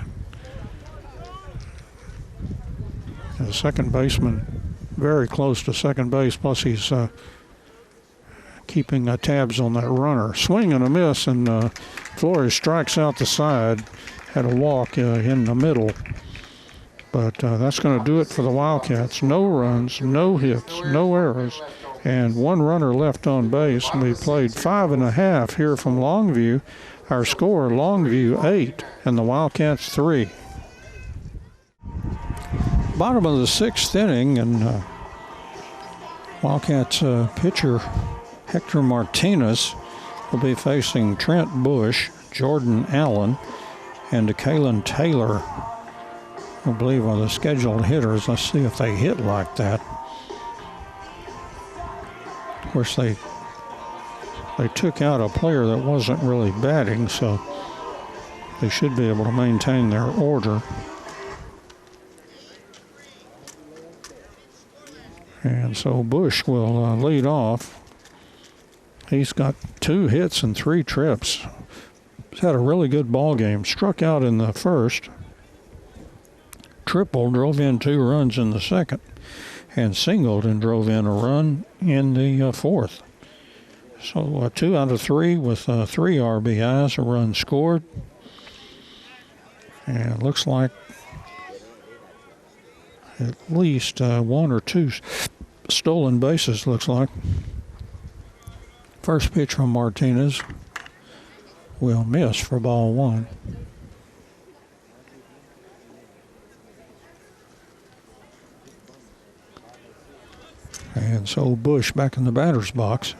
And the second baseman very close to second base, plus he's keeping tabs on that runner. Swing and a miss, and Flores strikes out the side. Had a walk in the middle. But that's going to do it for the Wildcats. No runs, no hits, no errors, and one runner left on base. And we played 5.5 here from Longview. Our score, Longview 8 and the Wildcats 3. Bottom of the 6th inning, and Wildcats pitcher Hector Martinez will be facing Trent Bush, Jordan Allen, and Kaden Taylor, I believe, are the scheduled hitters. Let's see if they hit like that. Of course, they took out a player that wasn't really batting, so they should be able to maintain their order. And so Bush will lead off. He's got 2 hits and 3 trips. He's had a really good ball game. Struck out in the first. Tripled, drove in 2 runs in the second. And singled and drove in a run in the fourth. So 2 out of 3 with 3 RBIs, a run scored. And it looks like at least 1 or 2 stolen bases, looks like. First pitch from Martinez will miss for ball 1. And so Bush back in the batter's box.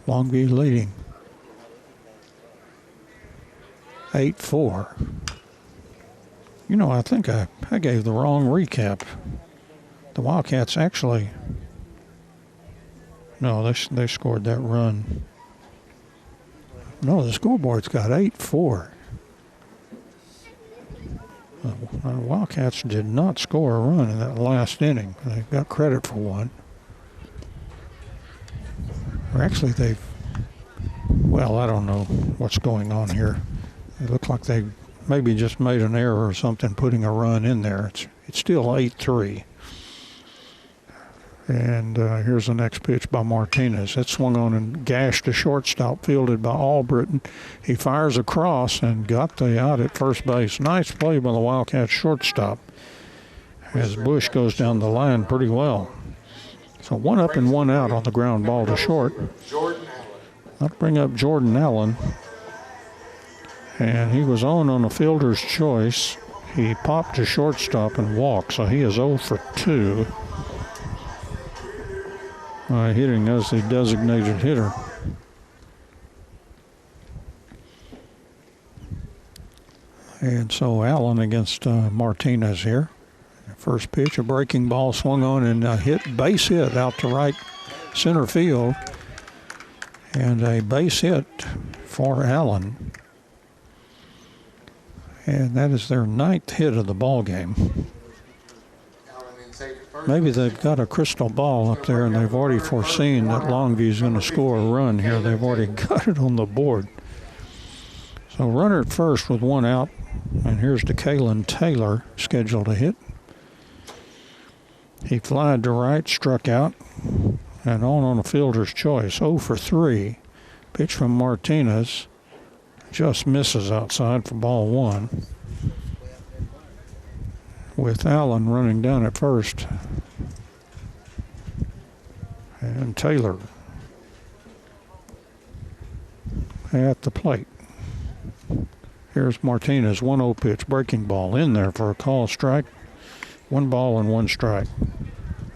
Longview leading 8-4. You know, I think I gave the wrong recap. The Wildcats actually, no, they scored that run. No, the scoreboard's got 8-4. The Wildcats did not score a run in that last inning. They got credit for one. Or actually, well, I don't know what's going on here. It looked like they maybe just made an error or something putting a run in there. It's still 8-3. And here's the next pitch by Martinez. It swung on and gashed a shortstop, fielded by Albritton. He fires across and got the out at first base. Nice play by the Wildcats shortstop as Bush goes down the line pretty well. So 1 up and 1 out on the ground ball to short. I'll bring up Jordan Allen. And he was on a fielder's choice. He popped to shortstop and walked, so he is 0 for 2. Hitting as the designated hitter. And so Allen against Martinez here. First pitch, a breaking ball swung on and base hit out to right center field. And a base hit for Allen. And that is their 9th hit of the ball game. Maybe they've got a crystal ball up there and they've already foreseen that Longview's going to score a run here. They've already got it on the board. So runner at first with 1 out. And here's Kaden Taylor scheduled to hit. He flied to right, struck out, and on a fielder's choice. 0 for 3. Pitch from Martinez. Just misses outside for ball 1. With Allen running down at first. And Taylor at the plate. Here's Martinez, 1-0 pitch, breaking ball in there for a call strike. 1 ball and 1 strike.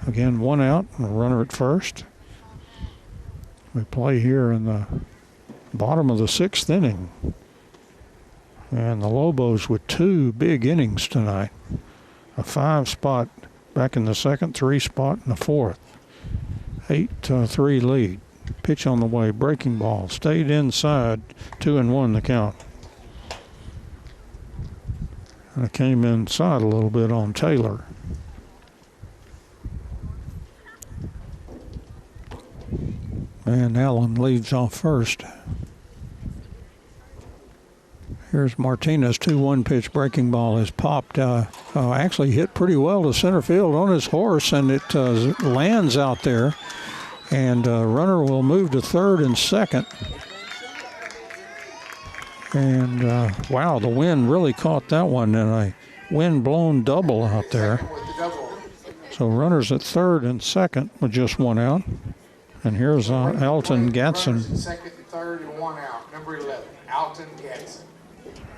Again, one out, and a runner at first. We play here in the bottom of the 6th inning. And the Lobos with 2 big innings tonight. A 5 spot back in the 2nd, 3 spot in the 4th. 8-3 lead. Pitch on the way, breaking ball. Stayed inside, 2-1 the count. And it came inside a little bit on Taylor. And Allen leads off first. Here's Martinez, 2-1 pitch, breaking ball is popped. Actually hit pretty well to center field on his horse, and it lands out there. And runner will move to 3rd and 2nd. And wow, the wind really caught that one, and a wind-blown double out there. So runners at 3rd and 2nd with just 1 out. And here's Alton Gatson. 2nd and 3rd and 1 out. Number 11, Alton Gatson.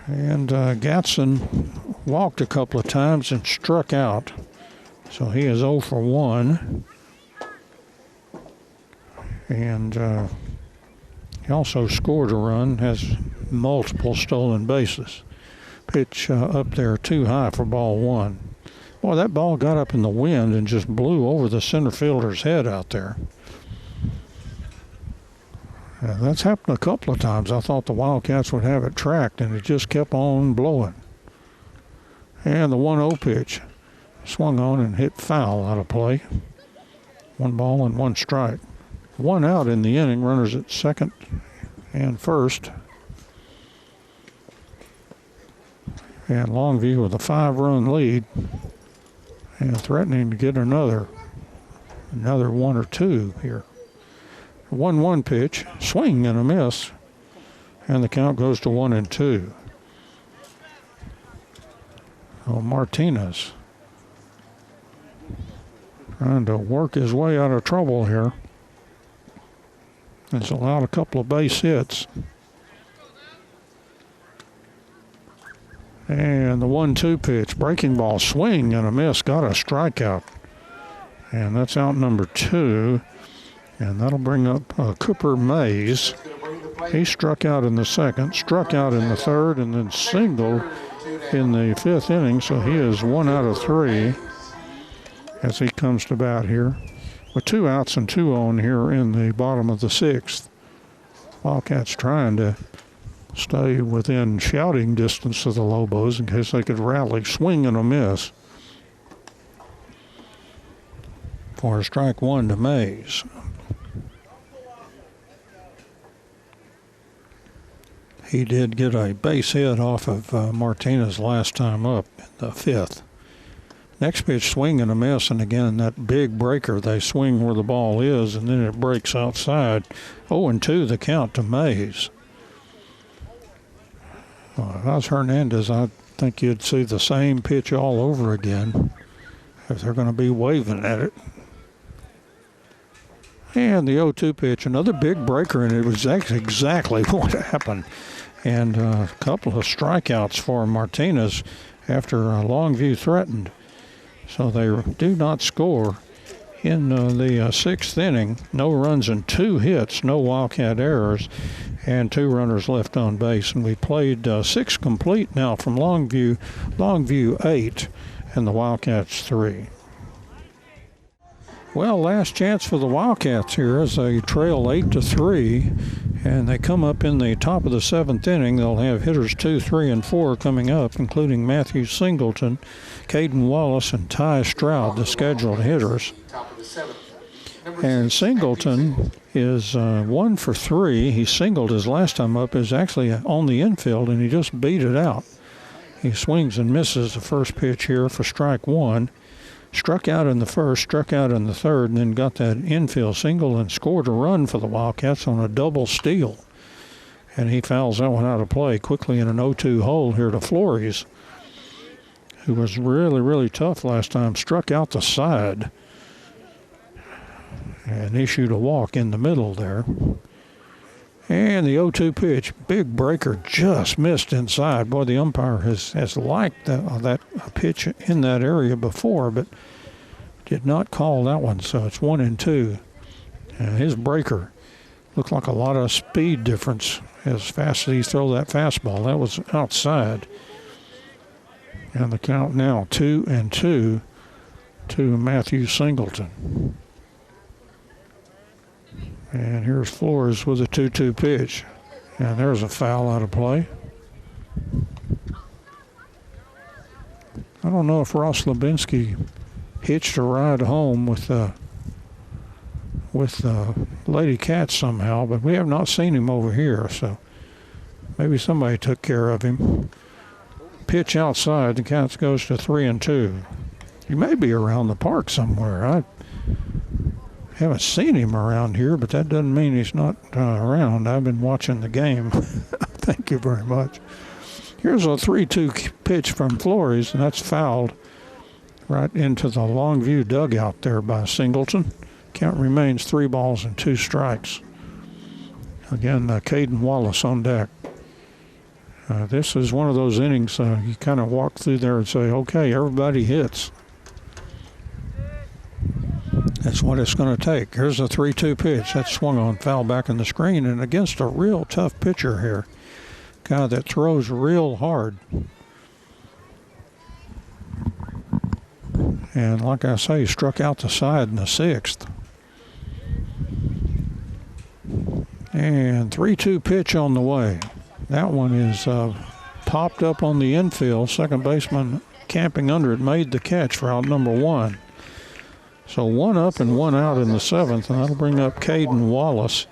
And Gatson walked a couple of times and struck out. So he is 0 for 1. And he also scored a run, has multiple stolen bases. Pitch up there too high for ball 1. Boy, that ball got up in the wind and just blew over the center fielder's head out there. That's happened a couple of times. I thought the Wildcats would have it tracked, and it just kept on blowing. And the 1-0 pitch swung on and hit foul out of play. 1 ball and 1 strike. 1 out in the inning, runners at 2nd and 1st. And Longview with a 5-run lead and threatening to get another 1 or 2 here. 1-1 pitch, swing and a miss, and the count goes to 1-2. So Martinez trying to work his way out of trouble here. He's allowed a couple of base hits. And the 1-2 pitch, breaking ball, swing and a miss, got a strikeout. And that's out number 2. And that'll bring up Cooper Mays. He struck out in the 2nd, struck out in the 3rd, and then singled in the 5th inning. So he is 1 out of 3 as he comes to bat here. With 2 outs and 2 on here in the bottom of the 6th. Wildcats trying to stay within shouting distance of the Lobos in case they could rally. Swing and a miss for strike 1 to Mays. He did get a base hit off of Martinez last time up in the 5th. Next pitch, swing and a miss, and again, that big breaker, they swing where the ball is, and then it breaks outside. 0-2 the count to Mays. If I was Hernandez, I think you'd see the same pitch all over again if they're going to be waving at it. And the 0-2 pitch, another big breaker, and it was exactly what happened. And a couple of strikeouts for Martinez after Longview threatened. So they do not score in the 6th inning. No runs and 2 hits, no Wildcat errors, and 2 runners left on base. And we played 6 complete now from Longview. Longview 8 and the Wildcats 3. Well, last chance for the Wildcats here as they trail 8-3, and they come up in the top of the 7th inning. They'll have hitters 2, 3, and 4 coming up, including Matthew Singleton, Kaden Wallace, and Ty Stroud, the scheduled hitters. And Singleton is 1 for 3. He singled his last time up, is actually on the infield, and he just beat it out. He swings and misses the first pitch here for strike 1. Struck out in the 1st, struck out in the 3rd, and then got that infield single and scored a run for the Wildcats on a double steal. And he fouls that one out of play quickly in an 0-2 hole here to Flores, who was really, really tough last time. Struck out the side and issued a walk in the middle there. And the 0-2 pitch, big breaker, just missed inside. Boy, the umpire has liked that pitch in that area before, but did not call that one, so it's 1-2. His breaker looked like a lot of speed difference as fast as he threw that fastball. That was outside. And the count now 2-2 to Matthew Singleton. And here's Flores with a 2-2 pitch. And there's a foul out of play. I don't know if Ross Lubinsky hitched a ride home with Lady Cat somehow, but we have not seen him over here, so maybe somebody took care of him. Pitch outside, the count goes to 3-2. He may be around the park somewhere. I haven't seen him around here, but that doesn't mean he's not around. I've been watching the game. Thank you very much. Here's a 3-2 pitch from Flores, and that's fouled right into the Longview dugout there by Singleton. Count remains 3-2 strikes. Again, Kaden Wallace on deck. This is one of those innings you kind of walk through there and say, okay, everybody hits. That's what it's going to take. Here's a 3-2 pitch. That's swung on, foul back in the screen, and against a real tough pitcher here. Guy that throws real hard. And like I say, he struck out the side in the 6th. And 3-2 pitch on the way. That one is popped up on the infield. Second baseman camping under it made the catch for out number 1. So 1 up and 1 out in the 7th, and that'll bring up Kaden Wallace.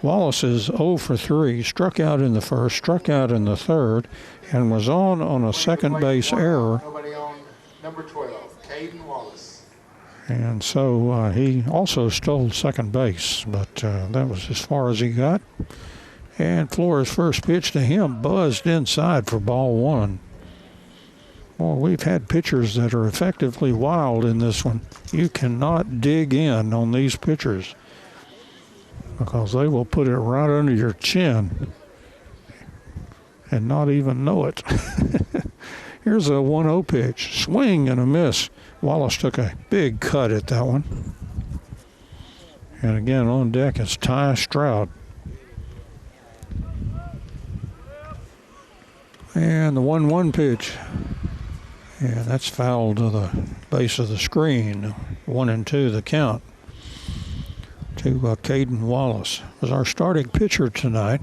Wallace is 0 for 3, struck out in the 1st, struck out in the 3rd, and was on a second base error. Nobody on number 12, Kaden Wallace. And so he also stole second base, but that was as far as he got. And Flores' first pitch to him buzzed inside for ball 1. Well, we've had pitchers that are effectively wild in this one. You cannot dig in on these pitchers because they will put it right under your chin and not even know it. Here's a 1-0 pitch. Swing and a miss. Wallace took a big cut at that one. And again, on deck is Ty Stroud. And the 1-1 pitch. Yeah, that's fouled to the base of the screen. 1-2 the count to Kaden Wallace. Was our starting pitcher tonight.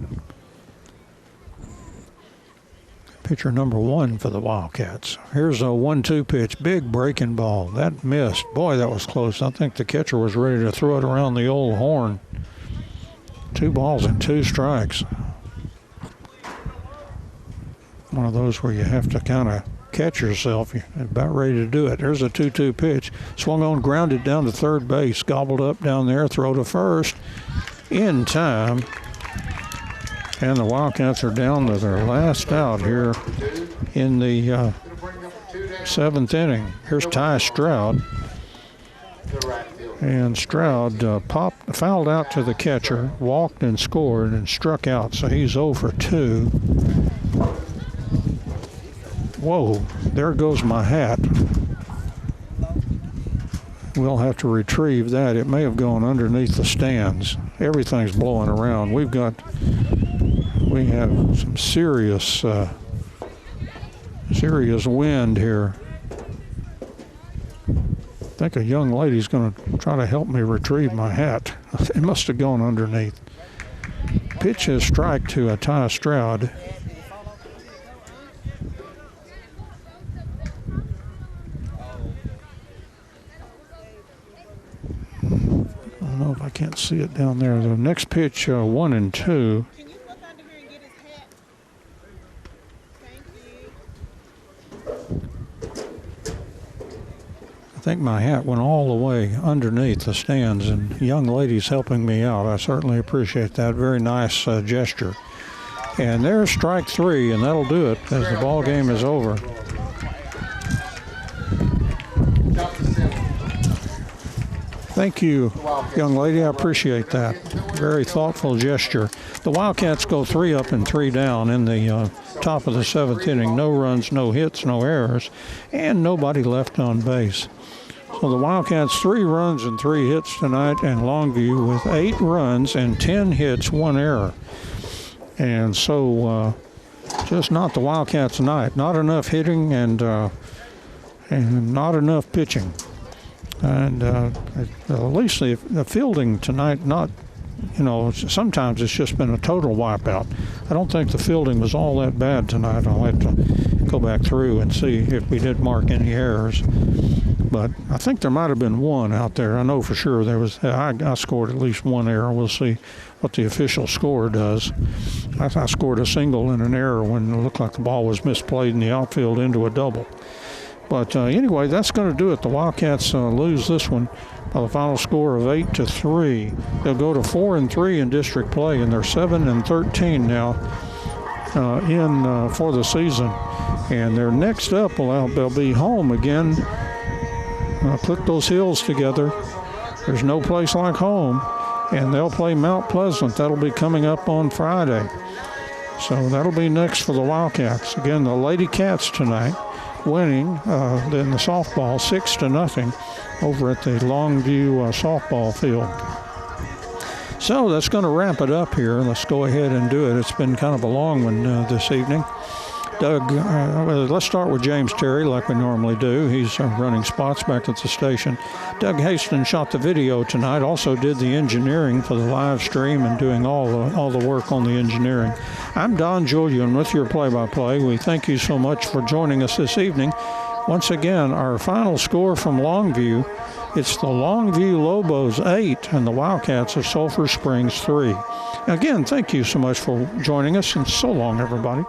Pitcher number 1 for the Wildcats. Here's a 1-2 pitch. Big breaking ball. That missed. Boy, that was close. I think the catcher was ready to throw it around the old horn. 2-2 strikes. One of those where you have to kind of catch yourself. You're about ready to do it. There's a 2-2 pitch. Swung on, grounded down to third base. Gobbled up down there. Throw to first. In time. And the Wildcats are down to their last out here in the 7th inning. Here's Ty Stroud. And Stroud fouled out to the catcher, walked and scored and struck out. So he's 0 for 2. Whoa, there goes my hat. We'll have to retrieve that. It may have gone underneath the stands. Everything's blowing around. We have some serious wind here. I think a young lady's going to try to help me retrieve my hat. It must have gone underneath. Pitch is strike to a Ty Stroud. I don't know if I can't see it down there. The next pitch, 1-2. I think my hat went all the way underneath the stands, and young ladies helping me out. I certainly appreciate that. Very nice gesture. And there's strike 3, and that'll do it as the ball game is over. Thank you, young lady. I appreciate that. Very thoughtful gesture. The Wildcats go 3 up and 3 down in the top of the 7th inning. No runs, no hits, no errors, and nobody left on base. So the Wildcats 3 runs and 3 hits tonight, and Longview with 8 runs and 10 hits, 1 error. And so just not the Wildcats tonight. Not enough hitting and not enough pitching. And at least the fielding tonight, not, sometimes it's just been a total wipeout. I don't think the fielding was all that bad tonight. I'll have to go back through and see if we did mark any errors. But I think there might have been one out there. I know for sure there was. I scored at least 1 error. We'll see what the official score does. I scored a single and an error when it looked like the ball was misplayed in the outfield into a double. But anyway, that's going to do it. The Wildcats lose this one by the final score of 8-3. They'll go to 4-3 in district play, and they're 7-13 now for the season. And their next up, they'll be home again. Click those hills together. There's no place like home. And they'll play Mount Pleasant. That'll be coming up on Friday. So that'll be next for the Wildcats. Again, the Lady Cats tonight winning in the softball 6-0 over at the Longview softball field. So that's going to wrap it up here. Let's go ahead and do it. It's been kind of a long one this evening. Doug, let's start with James Terry like we normally do. He's running spots back at the station. Doug Haston shot the video tonight, also did the engineering for the live stream and doing all the work on the engineering. I'm Don Julian with your play-by-play. We thank you so much for joining us this evening. Once again, our final score from Longview, it's the Longview Lobos 8 and the Wildcats of Sulphur Springs 3. Again, thank you so much for joining us, and so long, everybody.